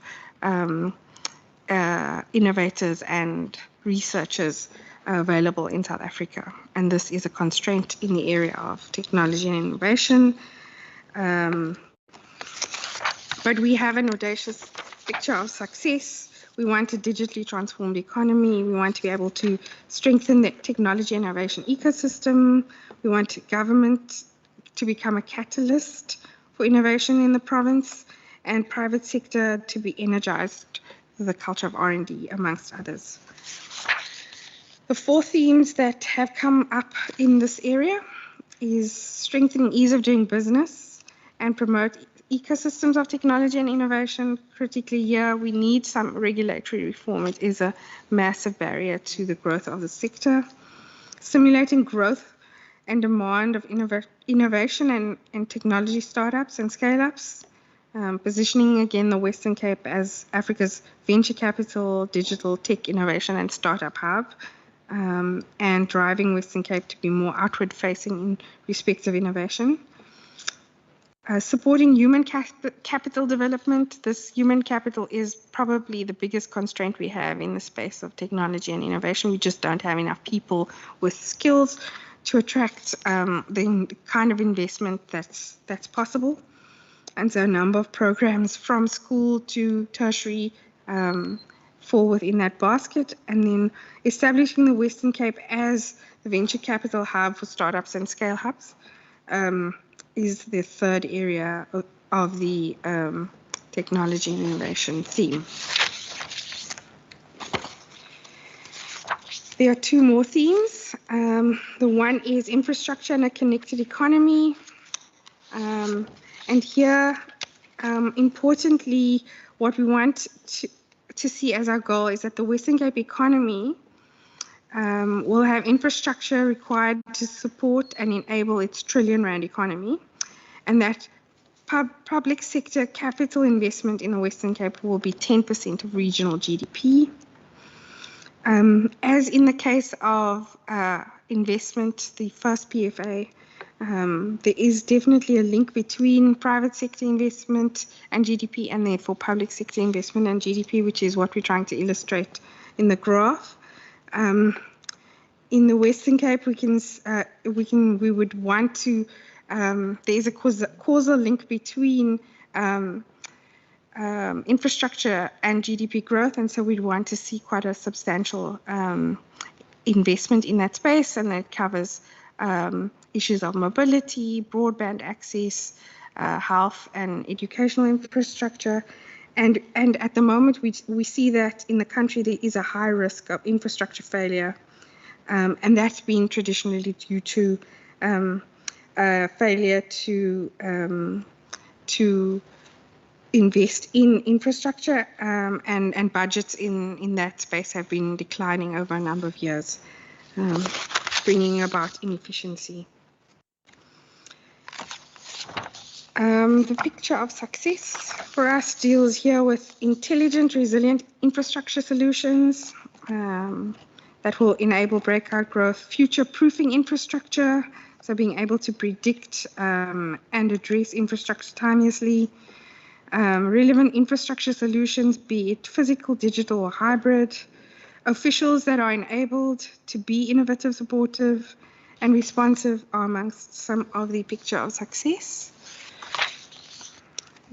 innovators and researchers available in South Africa, and this is a constraint in the area of technology and innovation. But we have an audacious picture of success. We want a digitally transformed economy. We want to be able to strengthen the technology and innovation ecosystem. We want government to become a catalyst for innovation in the province, and private sector to be energized with the culture of R&D, amongst others. The 4 themes that have come up in this area is strengthening ease of doing business and promote ecosystems of technology and innovation. Critically here, we need some regulatory reform. It is a massive barrier to the growth of the sector. Stimulating growth and demand of innovation and technology startups and scale-ups. Positioning again the Western Cape as Africa's venture capital, digital tech innovation and startup hub, and driving Western Cape to be more outward-facing in respect of innovation. Supporting human capital development. This human capital is probably the biggest constraint we have in the space of technology and innovation. We just don't have enough people with skills to attract the kind of investment that's possible. And so a number of programs from school to tertiary fall within that basket. And then establishing the Western Cape as the venture capital hub for startups and scale hubs is the third area of the technology and innovation theme. There are two more themes. The one is infrastructure and a connected economy. And here, importantly, what we want to see as our goal is that the Western Cape economy will have infrastructure required to support and enable its trillion rand economy, and that public sector capital investment in the Western Cape will be 10% of regional GDP. As in the case of investment, the first PFA, there is definitely a link between private sector investment and GDP, and therefore public sector investment and GDP, which is what we're trying to illustrate in the graph. In the Western Cape, we would want to. There is a causal link between infrastructure and GDP growth, and so we'd want to see quite a substantial investment in that space, and that covers issues of mobility, broadband access, health and educational infrastructure. And at the moment, we see that in the country there is a high risk of infrastructure failure, and that's been traditionally due to failure to invest in infrastructure, and budgets in that space have been declining over a number of years, bringing about inefficiency. The picture of success for us deals here with intelligent, resilient infrastructure solutions that will enable breakout growth, future-proofing infrastructure, so being able to predict and address infrastructure timelessly, relevant infrastructure solutions, be it physical, digital, or hybrid, officials that are enabled to be innovative, supportive, and responsive are amongst some of the picture of success.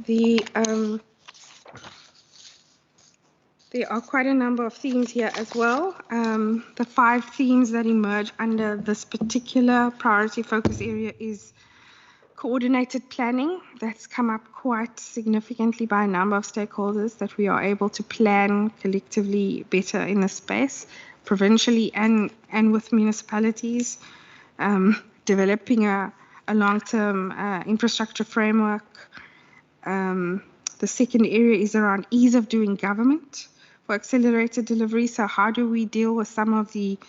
There are quite a number of themes here as well. The 5 themes that emerge under this particular priority focus area is coordinated planning. That's come up quite significantly by a number of stakeholders, that we are able to plan collectively better in this space, provincially and with municipalities, developing a long-term infrastructure framework. The second area is around ease of doing government for accelerated delivery. So how do we deal with some of the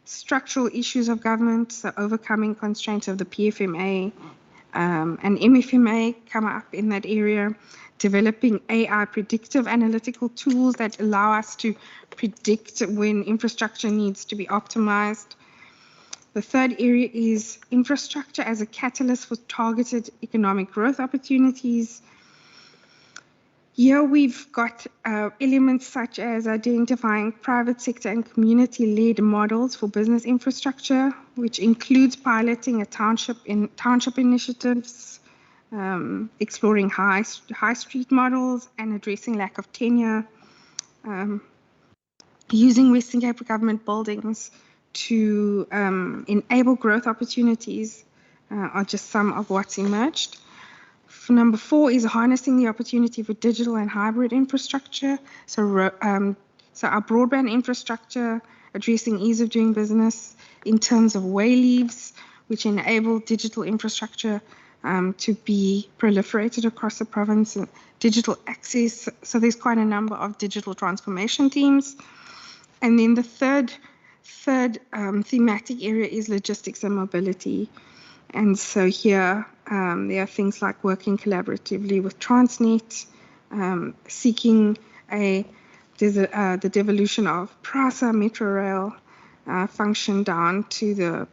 structural issues of government, so overcoming constraints of the PFMA and MFMA come up in that area, developing AI predictive analytical tools that allow us to predict when infrastructure needs to be optimized. The third area is infrastructure as a catalyst for targeted economic growth opportunities. Here we've got elements such as identifying private sector and community-led models for business infrastructure, which includes piloting township initiatives, exploring high street models and addressing lack of tenure, using Western Cape government buildings to enable growth opportunities are just some of what's emerged. Number 4 is harnessing the opportunity for digital and hybrid infrastructure. So our broadband infrastructure, addressing ease of doing business in terms of way leaves, which enable digital infrastructure to be proliferated across the province, and digital access. So there's quite a number of digital transformation themes. And then the third thematic area is logistics and mobility. And so here there are things like working collaboratively with Transnet, seeking the devolution of PRASA Metro Rail function down to the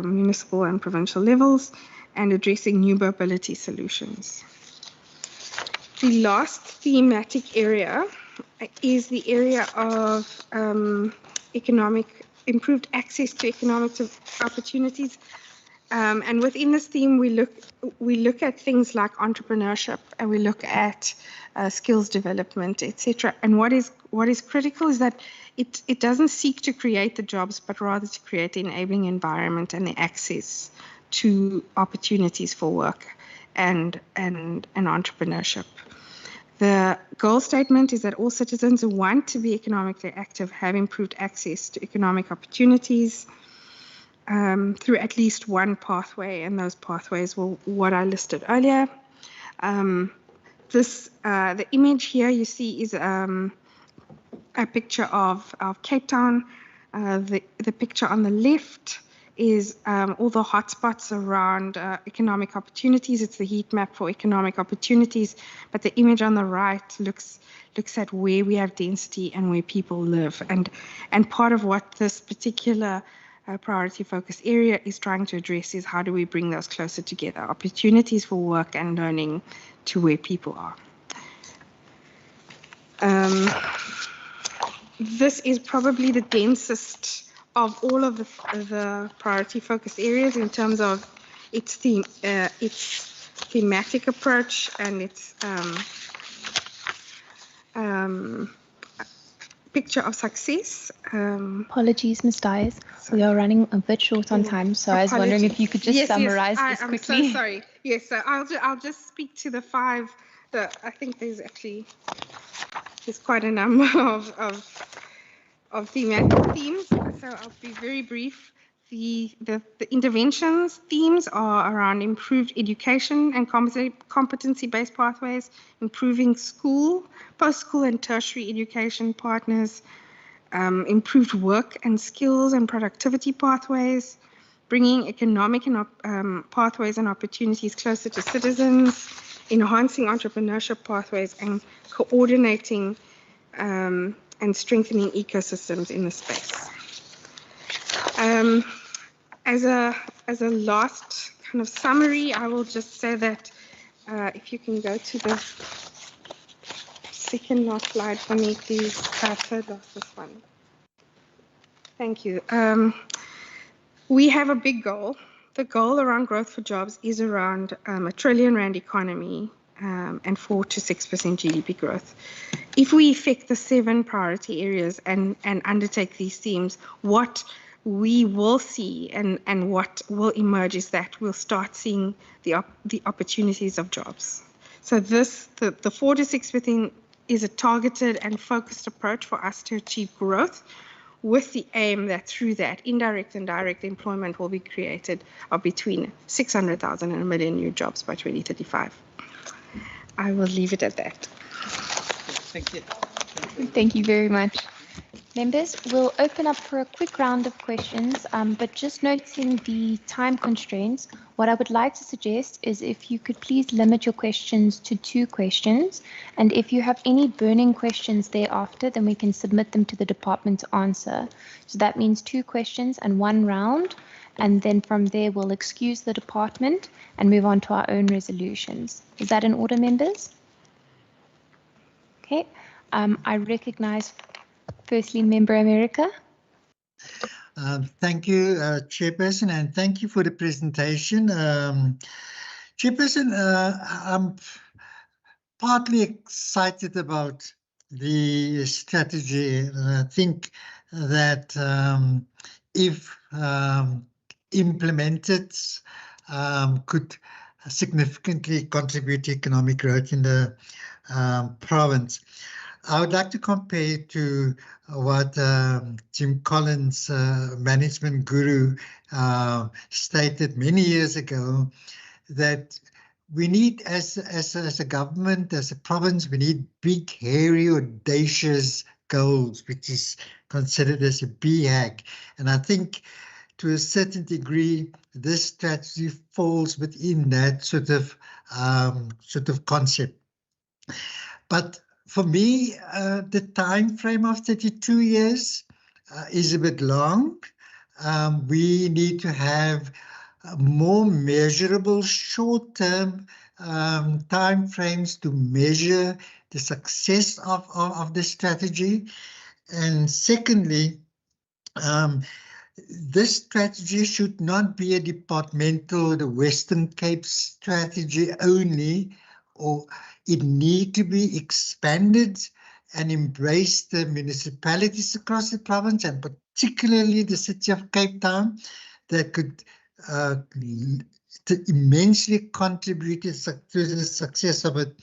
municipal and provincial levels, and addressing new mobility solutions. The last thematic area is the area of economic improved access to economic opportunities. And within this theme, we look at things like entrepreneurship, and we look at skills development, etc. And what is critical is that it doesn't seek to create the jobs, but rather to create the enabling environment and the access to opportunities for work and entrepreneurship. The goal statement is that all citizens who want to be economically active have improved access to economic opportunities through at least one pathway, and those pathways were what I listed earlier. The image here you see is a picture of Cape Town. The picture on the left is all the hotspots around economic opportunities. It's the heat map for economic opportunities, but the image on the right looks at where we have density and where people live. And part of what this particular priority focus area is trying to address is how do we bring those closer together, opportunities for work and learning to where people are. This is probably the densest of all of the priority focus areas in terms of its thematic approach and its picture of success. Apologies, Ms. Dyes. We are running a bit short on time, so I was wondering if you could just summarize this quickly. I'm so sorry. Yes, so I'll just speak to the five. I think there's quite a number of thematic themes, so I'll be very brief. The interventions themes are around improved education and competency-based pathways, improving school, post-school and tertiary education partners, improved work and skills and productivity pathways, bringing economic and pathways and opportunities closer to citizens, enhancing entrepreneurship pathways, and coordinating and strengthening ecosystems in the space. As a last kind of summary, I will just say that if you can go to the second last slide for me, please. Third last, this one. Thank you. We have a big goal. The goal around growth for jobs is around R1 trillion economy and 4 to 6% GDP growth. If we effect the 7 priority areas and undertake these themes, what we will see and what will emerge is that we'll start seeing the opportunities of jobs. So the 4 to 6% is a targeted and focused approach for us to achieve growth, with the aim that through that indirect and direct employment will be created of between 600,000 and 1 million new jobs by 2035. I will leave it at that. Thank you. Thank you very much. Members, we'll open up for a quick round of questions, but just noting the time constraints, what I would like to suggest is if you could please limit your questions to 2 questions, and if you have any burning questions thereafter, then we can submit them to the department to answer. So that means 2 questions and 1 round, and then from there we'll excuse the department and move on to our own resolutions. Is that in order, members? Okay, I recognize firstly, Member America. Thank you, Chairperson, and thank you for the presentation. Chairperson, I'm partly excited about the strategy, and I think that if implemented, could significantly contribute to economic growth in the province. I would like to compare it to what Jim Collins, management guru, stated many years ago, that we need, as a government, as a province, we need big, hairy, audacious goals, which is considered as a BHAG. And I think to a certain degree, this strategy falls within that sort of concept. But for me, the time frame of 32 years is a bit long. We need to have more measurable short-term time frames to measure the success of the strategy. And secondly, this strategy should not be a departmental, the Western Cape strategy only, or it need to be expanded and embrace the municipalities across the province, and particularly the city of Cape Town, that could to immensely contribute to the success of it.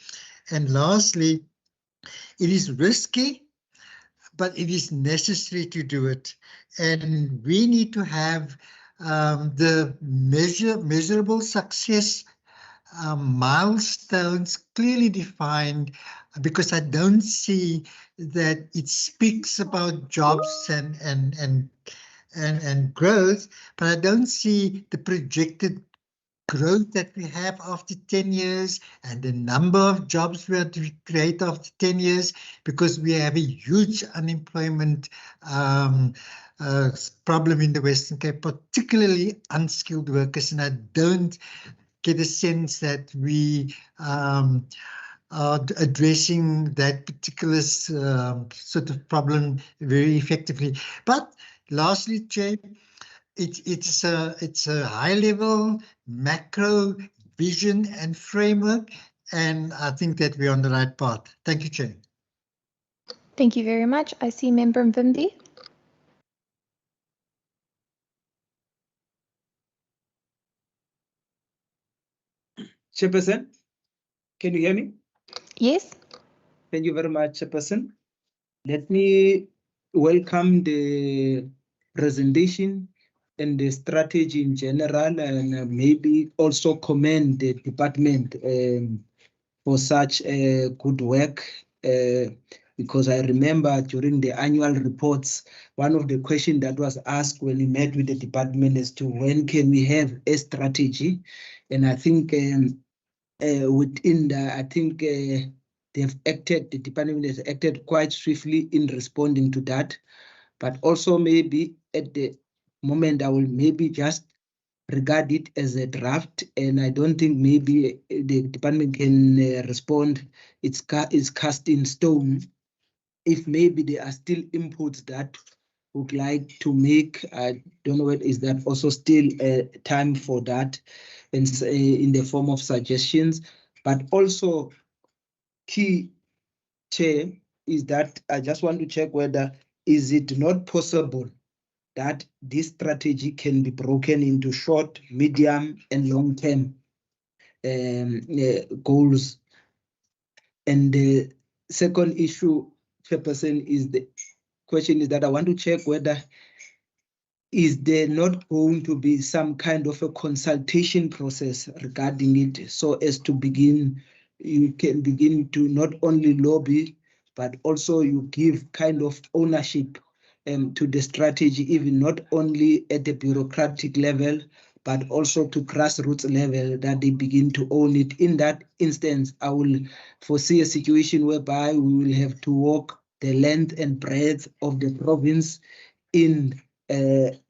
And lastly, it is risky, but it is necessary to do it. And we need to have the measurable success milestones clearly defined, because I don't see that it speaks about jobs and growth, but I don't see the projected growth that we have after 10 years and the number of jobs we have to create after 10 years, because we have a huge unemployment problem in the Western Cape, particularly unskilled workers. And I don't get a sense that we are addressing that particular sort of problem very effectively. But lastly, Chair, it's a high level macro vision and framework, and I think that we're on the right path. Thank you, Chair. Thank you very much. I see Member Mvimbi. Chairperson, can you hear me? Yes. Thank you very much, Chairperson. Let me welcome the presentation and the strategy in general, and maybe also commend the department for such good work. Because I remember during the annual reports, one of the questions that was asked when we met with the department as to when can we have a strategy, and I think within that, I think they've acted. The department has acted quite swiftly in responding to that. But also maybe at the moment, I will maybe just regard it as a draft, and I don't think maybe the department can respond. It's cast in stone. If maybe there are still inputs that would like to make, I don't know, is that also still time for that, and in the form of suggestions. But also key, Chair, is that I just want to check whether is it not possible that this strategy can be broken into short, medium, and long-term goals. And the second issue, Chairperson, is the question is that I want to check whether is there not going to be some kind of a consultation process regarding it, so as to begin, you can begin to not only lobby, but also you give kind of ownership to the strategy, even not only at the bureaucratic level, but also to grassroots level, that they begin to own it. In that instance, I will foresee a situation whereby we will have to walk the length and breadth of the province in a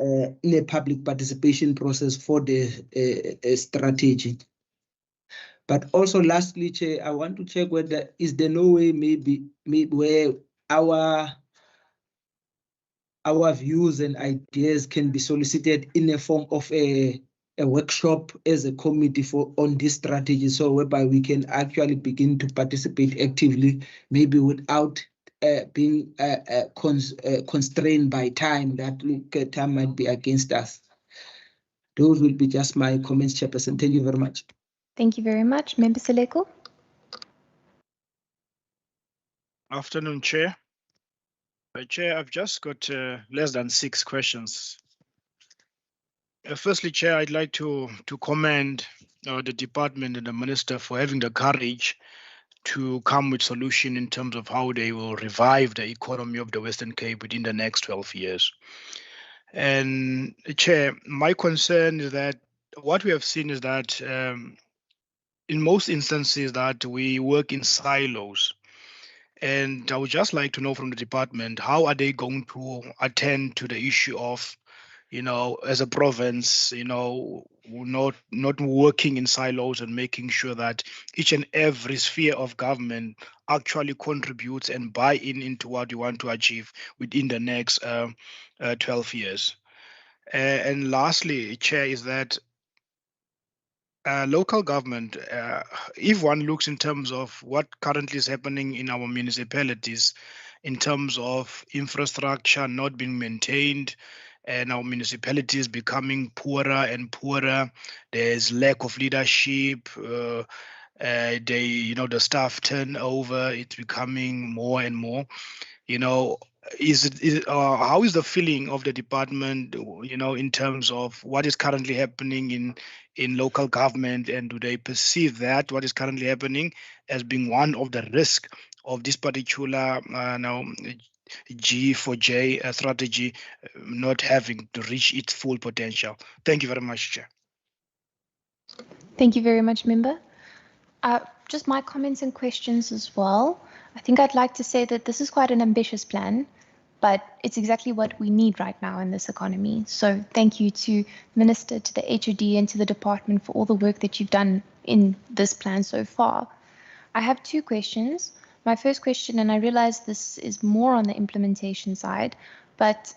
public participation process for the strategy. But also lastly, Chair, I want to check whether is there no way maybe where our views and ideas can be solicited in a form of a workshop as a committee on this strategy, so whereby we can actually begin to participate actively, maybe without being constrained by time, that time might be against us. Those will be just my comments, Chairperson. Thank you very much. Thank you very much. Member Seleko. Afternoon, Chair. Chair, I've just got less than 6 questions. Firstly, Chair, I'd like to commend the department and the minister for having the courage to come with solution in terms of how they will revive the economy of the Western Cape within the next 12 years. And Chair, my concern is that what we have seen is that in most instances that we work in silos. And I would just like to know from the department, how are they going to attend to the issue of, as a province, not working in silos and making sure that each and every sphere of government actually contributes and buy into what you want to achieve within the next 12 years. And lastly, Chair, is that local government, if one looks in terms of what currently is happening in our municipalities, in terms of infrastructure not being maintained, and our municipalities becoming poorer and poorer, there's lack of leadership. The staff turnover, it's becoming more and more. How is the feeling of the department, in terms of what is currently happening in local government, and do they perceive that what is currently happening as being one of the risks of this particular G4J strategy not having to reach its full potential? Thank you very much, Chair. Thank you very much, Member. Just my comments and questions as well. I think I'd like to say that this is quite an ambitious plan, but it's exactly what we need right now in this economy. So thank you to Minister, to the HOD, and to the department for all the work that you've done in this plan so far. I have two questions. My first question, and I realize this is more on the implementation side, but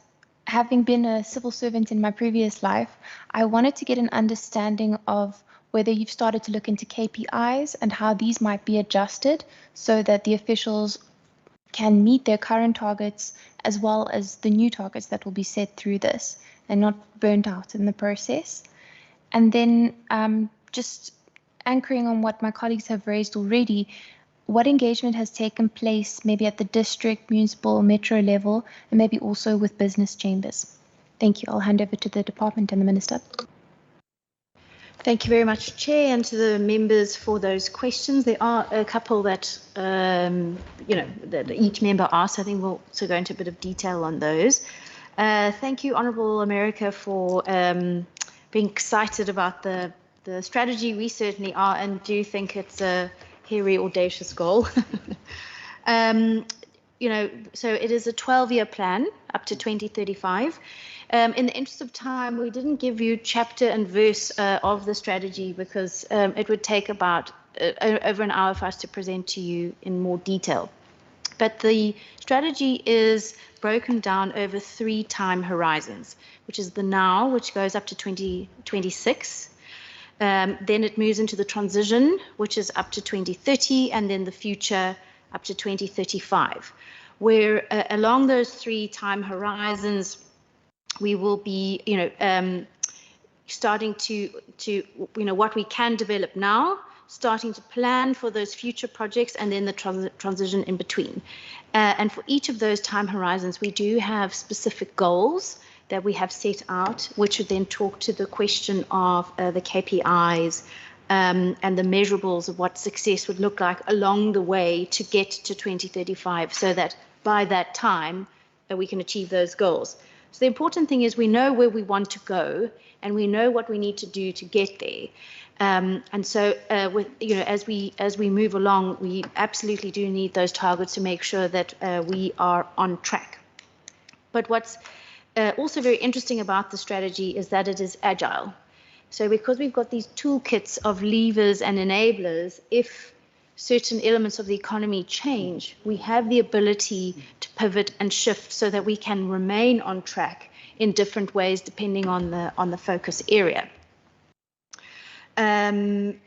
having been a civil servant in my previous life, I wanted to get an understanding of whether you've started to look into KPIs and how these might be adjusted so that the officials can meet their current targets as well as the new targets that will be set through this and not burnt out in the process. And then just anchoring on what my colleagues have raised already, what engagement has taken place maybe at the district, municipal, metro level, and maybe also with business chambers? Thank you. I'll hand over to the department and the Minister. Thank you very much, Chair, and to the members for those questions. There are a couple that, that each member asked. I think we'll also go into a bit of detail on those. Thank you, Honourable America, for being excited about the strategy. We certainly are, and do think it's a hairy, audacious goal. So it is a 12-year plan up to 2035. In the interest of time, we didn't give you chapter and verse of the strategy because it would take about over an hour for us to present to you in more detail. But the strategy is broken down over 3 time horizons, which is the now, which goes up to 2026. Then it moves into the transition, which is up to 2030, and then the future up to 2035, where along those 3 time horizons, we will be, starting to what we can develop now, starting to plan for those future projects, and then the transition in between. And for each of those time horizons, we do have specific goals that we have set out, which would then talk to the question of the KPIs and the measurables of what success would look like along the way to get to 2035, so that by that time we can achieve those goals. So the important thing is we know where we want to go and we know what we need to do to get there. And so as we move along, we absolutely do need those targets to make sure that we are on track. But what's also very interesting about the strategy is that it is agile. So because we've got these toolkits of levers and enablers, if certain elements of the economy change, we have the ability to pivot and shift so that we can remain on track in different ways depending on the focus area. Then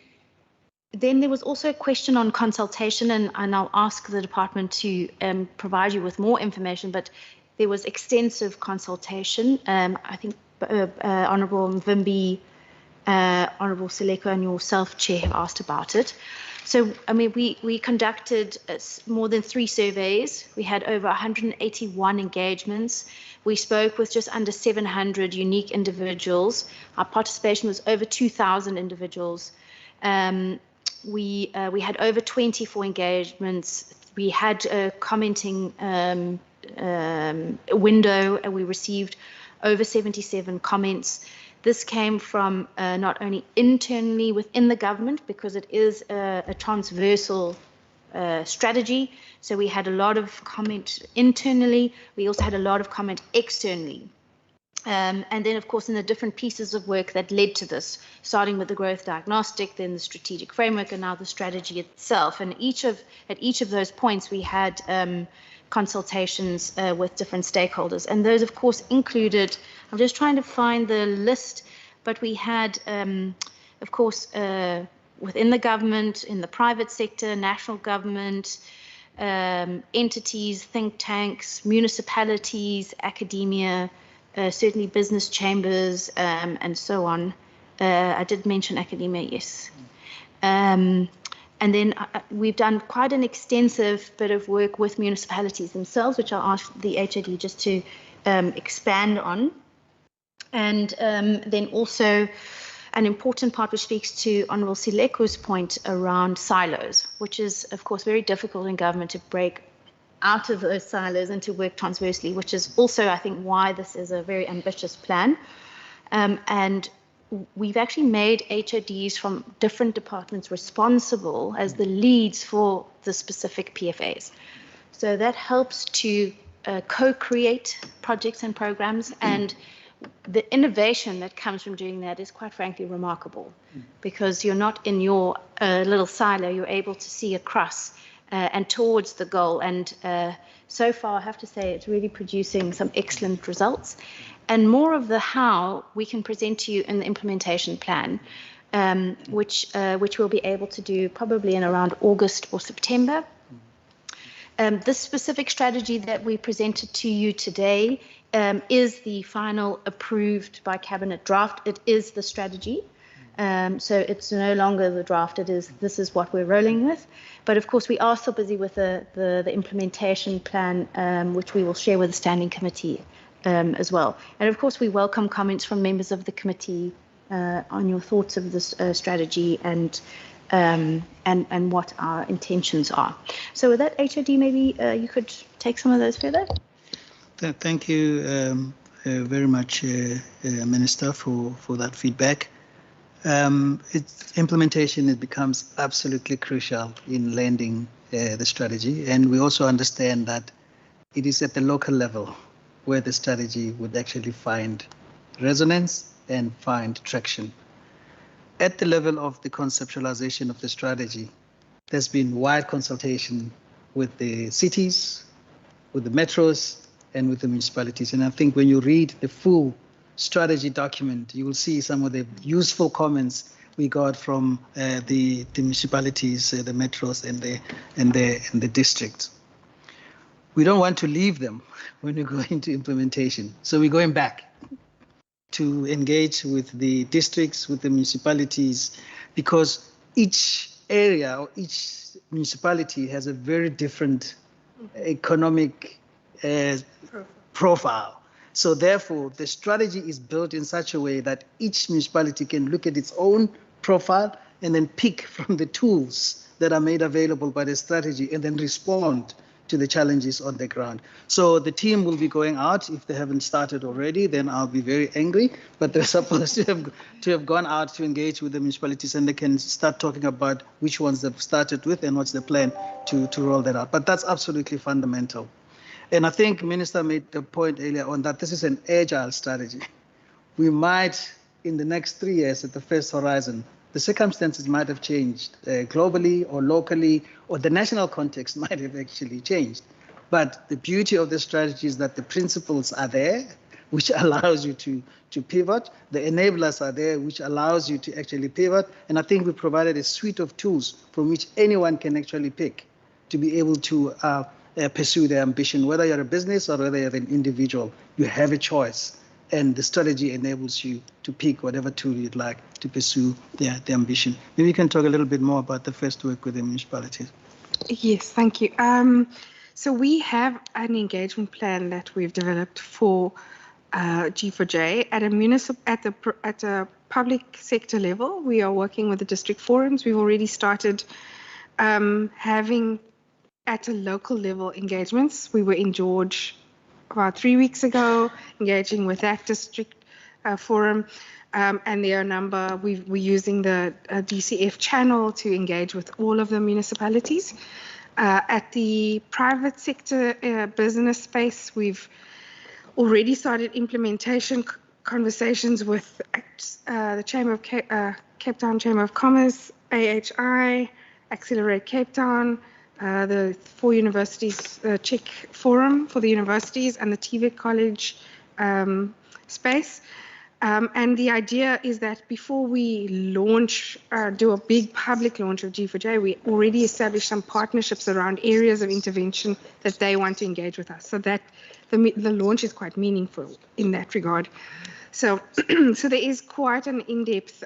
there was also a question on consultation, and I'll ask the department to provide you with more information, but there was extensive consultation. I think Honourable Mvimbi, Honourable Seleko and yourself, Chair, have asked about it. So, I mean, we conducted more than 3 surveys. We had over 181 engagements. We spoke with just under 700 unique individuals. Our participation was over 2,000 individuals. We had over 24 engagements. We had a commenting window, and we received over 77 comments. This came from not only internally within the government, because it is a transversal strategy. So we had a lot of comment internally. We also had a lot of comment externally. And then, of course, in the different pieces of work that led to this, starting with the growth diagnostic, then the strategic framework, and now the strategy itself. And at each of those points, we had consultations with different stakeholders. And those, of course, included, I'm just trying to find the list, but we had, of course, within the government, in the private sector, national government, entities, think tanks, municipalities, academia, certainly business chambers, and so on. I did mention academia, yes. And then we've done quite an extensive bit of work with municipalities themselves, which I'll ask the HOD just to expand on. And then also an important part which speaks to Honourable Sileko's point around silos, which is, of course, very difficult in government to break out of those silos and to work transversely, which is also, I think, why this is a very ambitious plan. And we've actually made HODs from different departments responsible as the leads for the specific PFAs. So that helps to co-create projects and programs, and the innovation that comes from doing that is quite frankly remarkable, because you're not in your little silo, you're able to see across and towards the goal. And so far, I have to say, it's really producing some excellent results. And more of the how we can present to you in the implementation plan, which we'll be able to do probably in around August or September. This specific strategy that we presented to you today is the final approved by Cabinet draft. It is the strategy. So it's no longer the draft, this is what we're rolling with. But of course, we are still busy with the implementation plan, which we will share with the Standing Committee as well. And of course, we welcome comments from members of the committee on your thoughts of this strategy and what our intentions are. So with that, HOD, maybe you could take some of those further. Thank you very much, Minister, for that feedback. Its implementation, it becomes absolutely crucial in landing the strategy, and we also understand that it is at the local level where the strategy would actually find resonance and find traction. At the level of the conceptualization of the strategy, there's been wide consultation with the cities, with the metros, and with the municipalities. And I think when you read the full strategy document, you will see some of the useful comments we got from the municipalities, the metros, and the districts. We don't want to leave them when we go into implementation. So we're going back to engage with the districts, with the municipalities, because each area or each municipality has a very different economic profile. So therefore, the strategy is built in such a way that each municipality can look at its own profile and then pick from the tools that are made available by the strategy and then respond to the challenges on the ground. So the team will be going out. If they haven't started already, then I'll be very angry, but they're supposed to have gone out to engage with the municipalities, and they can start talking about which ones they've started with and what's the plan to roll that out. But that's absolutely fundamental. And I think Minister made the point earlier on that this is an agile strategy. We might, in the next 3 years at the first horizon, the circumstances might have changed globally or locally, or the national context might have actually changed. But the beauty of the strategy is that the principles are there, which allows you to pivot. The enablers are there, which allows you to actually pivot. And I think we provided a suite of tools from which anyone can actually pick to be able to pursue their ambition. Whether you're a business or whether you're an individual, you have a choice. And the strategy enables you to pick whatever tool you'd like to pursue the ambition. Maybe you can talk a little bit more about the first work with the municipalities. Yes, thank you. So we have an engagement plan that we've developed for G4J at a public sector level. We are working with the district forums. We've already started having at a local level engagements. We were in George about 3 weeks ago, engaging with that district forum, and there are a number. We're using the DCF channel to engage with all of the municipalities. At the private sector business space, we've already started implementation conversations with the Chamber of Cape Town Chamber of Commerce, AHI, Accelerate Cape Town, the 4 universities, Czech Forum for the universities, and the TVET College space. And the idea is that before we launch, do a big public launch of G4J, we already established some partnerships around areas of intervention that they want to engage with us, so that the launch is quite meaningful in that regard. So, so there is quite an in-depth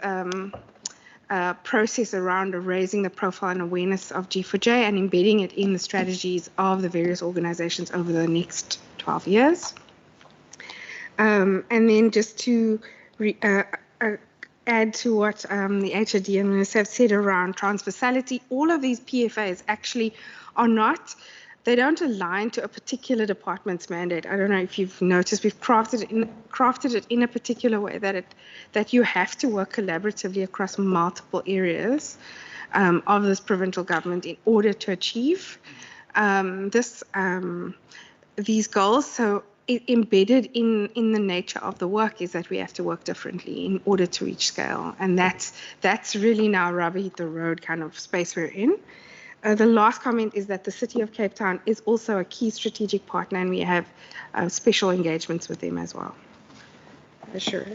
process around raising the profile and awareness of G4J and embedding it in the strategies of the various organizations over the next 12 years. And then just to add to what the HOD and minister have said around transversality, all of these PFAs actually are not, they don't align to a particular department's mandate. I don't know if you've noticed, we've crafted it in a particular way that you have to work collaboratively across multiple areas of this provincial government in order to achieve these goals. So embedded in the nature of the work is that we have to work differently in order to reach scale, and that's really now rubber hit the road kind of space we're in. The last comment is that the City of Cape Town is also a key strategic partner, and we have special engagements with them as well. Sure.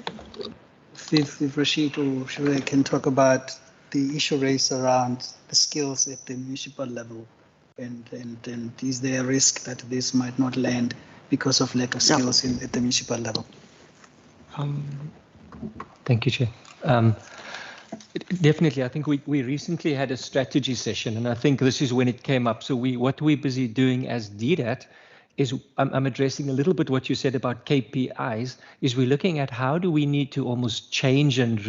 If Rashid or Shure can talk about the issue raised around the skills at the municipal level, and is there a risk that this might not land because of lack of skills at the municipal level? Thank you, Chair. Definitely, I think we recently had a strategy session, and I think this is when it came up. So what we're busy doing as DDAT is, I'm addressing a little bit what you said about KPIs, is we're looking at how do we need to almost change and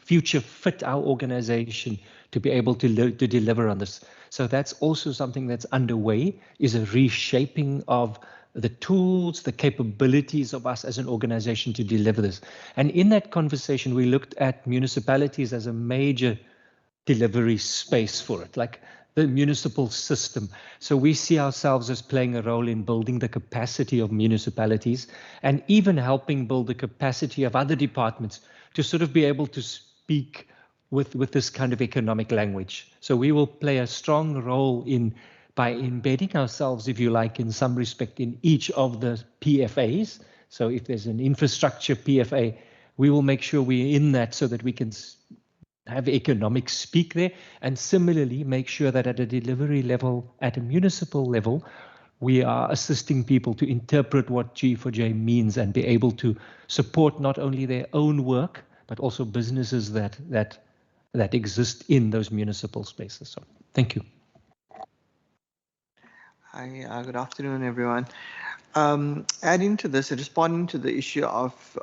future fit our organization to be able to deliver on this. So that's also something that's underway, is a reshaping of the tools, the capabilities of us as an organization to deliver this. And in that conversation, we looked at municipalities as a major delivery space for it, like the municipal system. So we see ourselves as playing a role in building the capacity of municipalities and even helping build the capacity of other departments to sort of be able to speak with this kind of economic language. So we will play a strong role by embedding ourselves, if you like, in some respect in each of the PFAs. So if there's an infrastructure PFA, we will make sure we're in that so that we can have economic speak there, and similarly make sure that at a delivery level, at a municipal level, we are assisting people to interpret what G4J means and be able to support not only their own work, but also businesses that exist in those municipal spaces. So thank you. Hi, good afternoon, everyone. Adding to this, responding to the issue of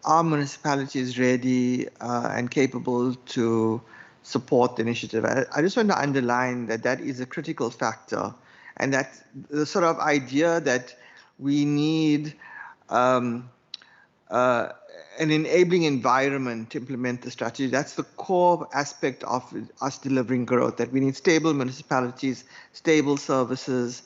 are municipalities ready and capable to support the initiative? I just want to underline that is a critical factor, and that the sort of idea that we need an enabling environment to implement the strategy, that's the core aspect of us delivering growth, that we need stable municipalities, stable services.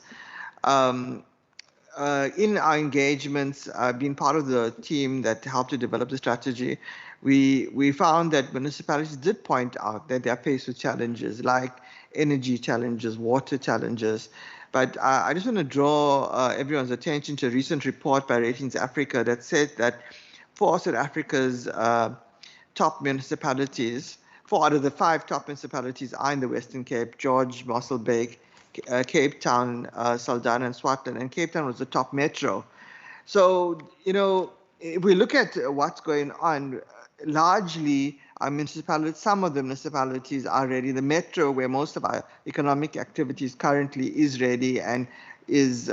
In our engagements, being part of the team that helped to develop the strategy, we found that municipalities did point out that they are faced with challenges like energy challenges, water challenges. But I just want to draw everyone's attention to a recent report by Ratings Africa that said that 4 South Africa's top municipalities, 4 out of the 5 top municipalities are in the Western Cape: George, Mossel Bay, Cape Town, Saldanha, and Swartland, and Cape Town was the top metro. So, you know, if we look at what's going on, largely our municipalities, some of the municipalities are ready. The metro, where most of our economic activities currently is ready and is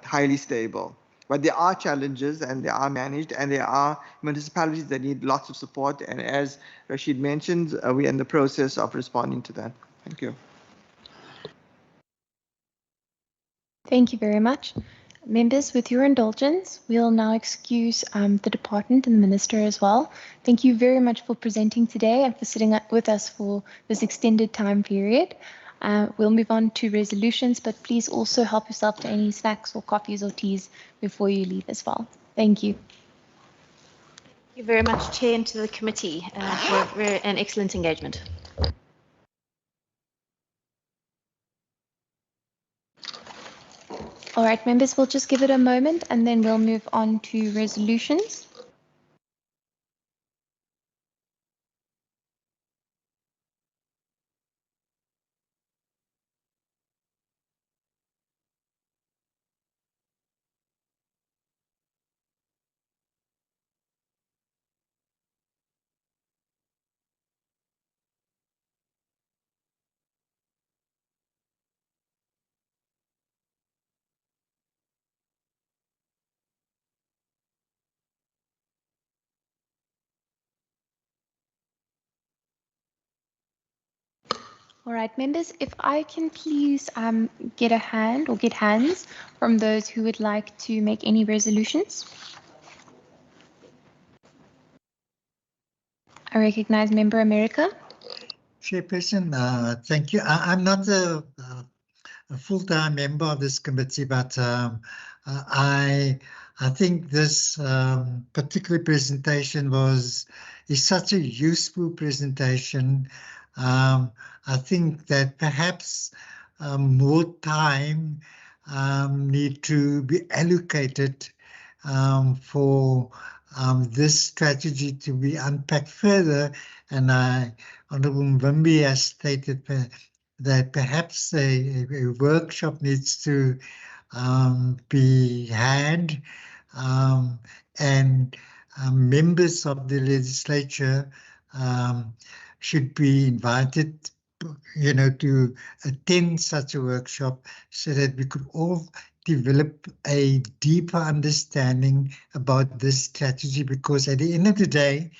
highly stable. But there are challenges, and they are managed, and there are municipalities that need lots of support. And as Rashid mentioned, we're in the process of responding to that. Thank you. Thank you very much. Members, with your indulgence, we'll now excuse the department and the minister as well. Thank you very much for presenting today and for sitting with us for this extended time period. We'll move on to resolutions, but please also help yourself to any snacks or coffees or teas before you leave as well. Thank you. Thank you very much, Chair, and to the committee for an excellent engagement. All right, members, we'll just give it a moment and then we'll move on to resolutions. All right, members, if I can please get a hand or get hands from those who would like to make any resolutions. I recognize Member America. Chairperson, thank you. I'm not a full-time member of this committee, but I think this particular presentation is such a useful presentation. I think that perhaps more time need to be allocated for this strategy to be unpacked further. And Honourable Mvimbi has stated that perhaps a workshop needs to be had, and members of the legislature should be invited, to attend such a workshop so that we could all develop a deeper understanding about this strategy, because at the end of the day,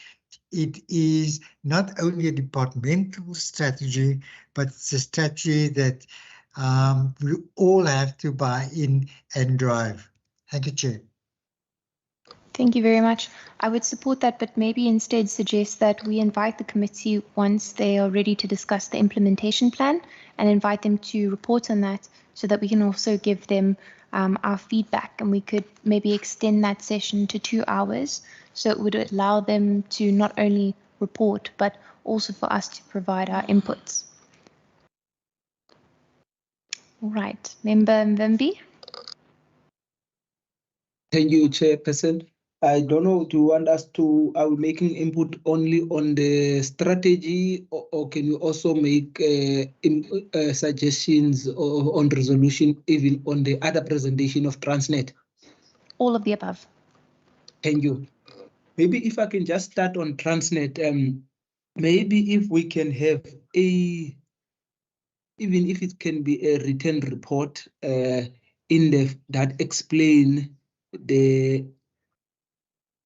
it is not only a departmental strategy, but it's a strategy that we all have to buy in and drive. Thank you, Chair. Thank you very much. I would support that, but maybe instead suggest that we invite the committee once they are ready to discuss the implementation plan and invite them to report on that so that we can also give them our feedback, and we could maybe extend that session to 2 hours so it would allow them to not only report but also for us to provide our inputs. All right, Member Mvimbi. Thank you, Chairperson. I don't know, do you want us to, are we making input only on the strategy, or can you also make suggestions on resolution, even on the other presentation of Transnet? All of the above. Thank you. Maybe if I can just start on Transnet, maybe if we can have even if it can be a written report that explain the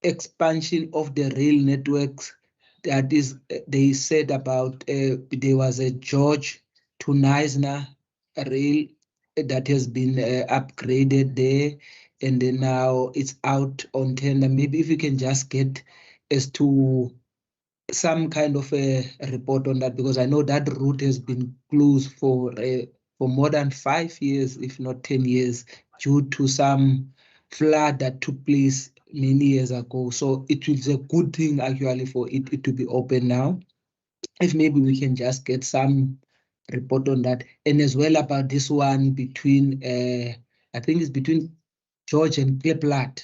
expansion of the rail networks. That is, they said about there was a George to Neisner rail that has been upgraded there, and then now it's out on tender. Maybe if we can just get as to some kind of a report on that, because I know that route has been closed for more than 5 years, if not 10 years, due to some flood that took place many years ago. So it is a good thing actually for it to be open now. If maybe we can just get some report on that, and as well about this one between I think it's between George and Kliplat,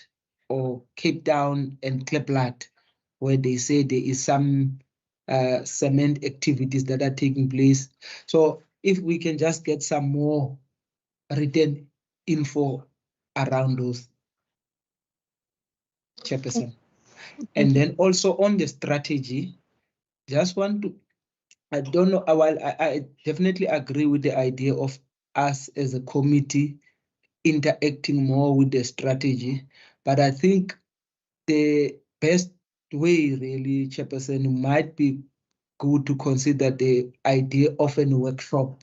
or Cape Town and Kliplat, where they say there is some cement activities that are taking place. So if we can just get some more written info around those, Chairperson. And then also on the strategy, just want to, I don't know, while I definitely agree with the idea of us as a committee interacting more with the strategy, but I think the best way really, Chairperson, might be good to consider the idea of a workshop,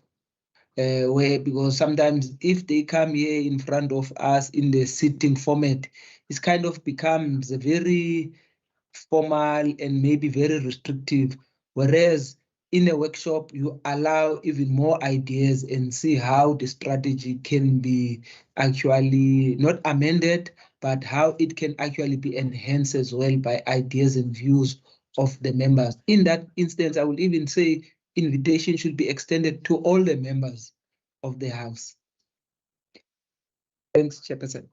where, because sometimes if they come here in front of us in the sitting format, it kind of becomes a very formal and maybe very restrictive. Whereas in a workshop, you allow even more ideas and see how the strategy can be actually not amended, but how it can actually be enhanced as well by ideas and views of the members. In that instance, I will even say invitation should be extended to all the members of the House. Thanks, Chairperson.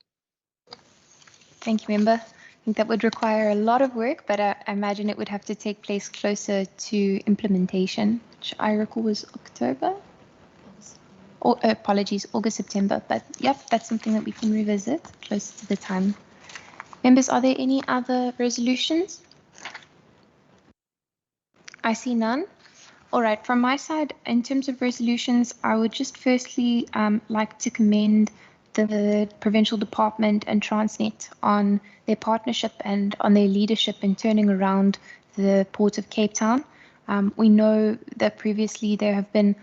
Thank you, Member. I think that would require a lot of work, but I imagine it would have to take place closer to implementation, which I recall was October. Or apologies, August, September. But yep, that's something that we can revisit closer to the time. Members, are there any other resolutions? I see none. All right, from my side, in terms of resolutions, I would just firstly like to commend the Provincial Department and Transnet on their partnership and on their leadership in turning around the Port of Cape Town. We know that previously there have been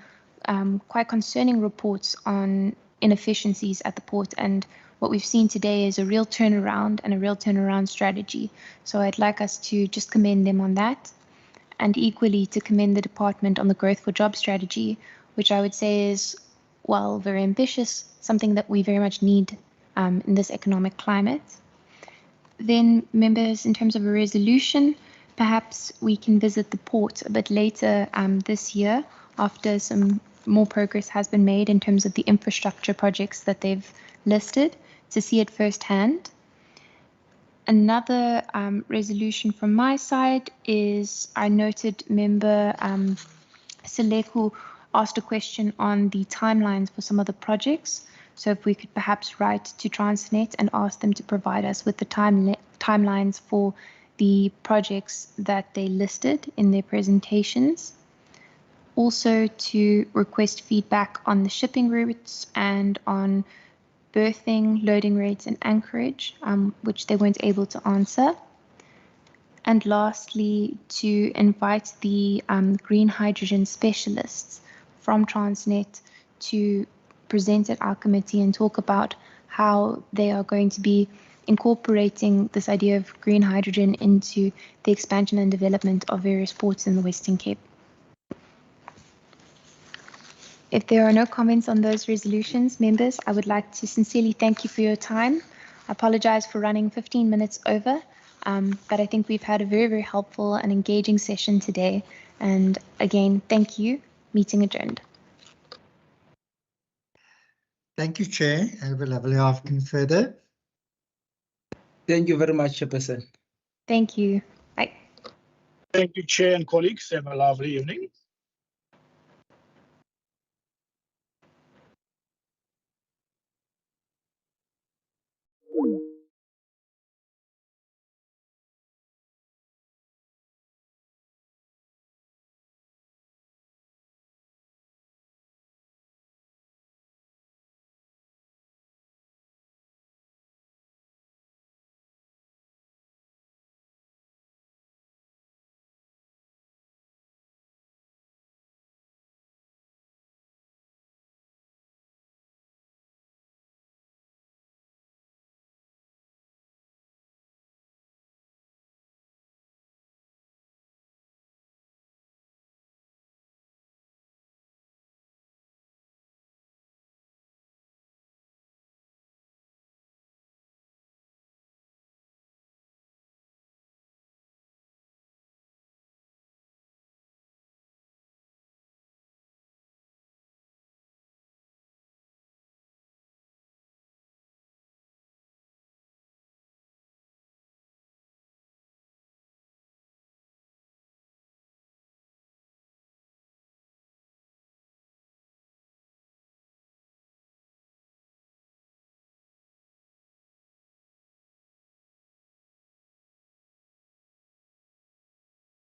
quite concerning reports on inefficiencies at the port, and what we've seen today is a real turnaround and a real turnaround strategy. So I'd like us to just commend them on that, and equally to commend the department on the Growth for Jobs strategy, which I would say is, well, very ambitious, something that we very much need in this economic climate. Then, members, in terms of a resolution, perhaps we can visit the port a bit later this year after some more progress has been made in terms of the infrastructure projects that they've listed, to see it firsthand. Another resolution from my side is, I noted Member Seleku asked a question on the timelines for some of the projects. So if we could perhaps write to Transnet and ask them to provide us with the timelines for the projects that they listed in their presentations. Also to request feedback on the shipping routes and on berthing, loading rates and anchorage, which they weren't able to answer. And lastly, to invite the green hydrogen specialists from Transnet to present at our committee and talk about how they are going to be incorporating this idea of green hydrogen into the expansion and development of various ports in the Western Cape. If there are no comments on those resolutions, members, I would like to sincerely thank you for your time. I apologize for running 15 minutes over, but I think we've had a very, very helpful and engaging session today. And again, thank you. Meeting adjourned. Thank you, Chair. Have a lovely afternoon further. Thank you very much, Chairperson. Thank you. Bye. Thank you, Chair and colleagues. Have a lovely evening.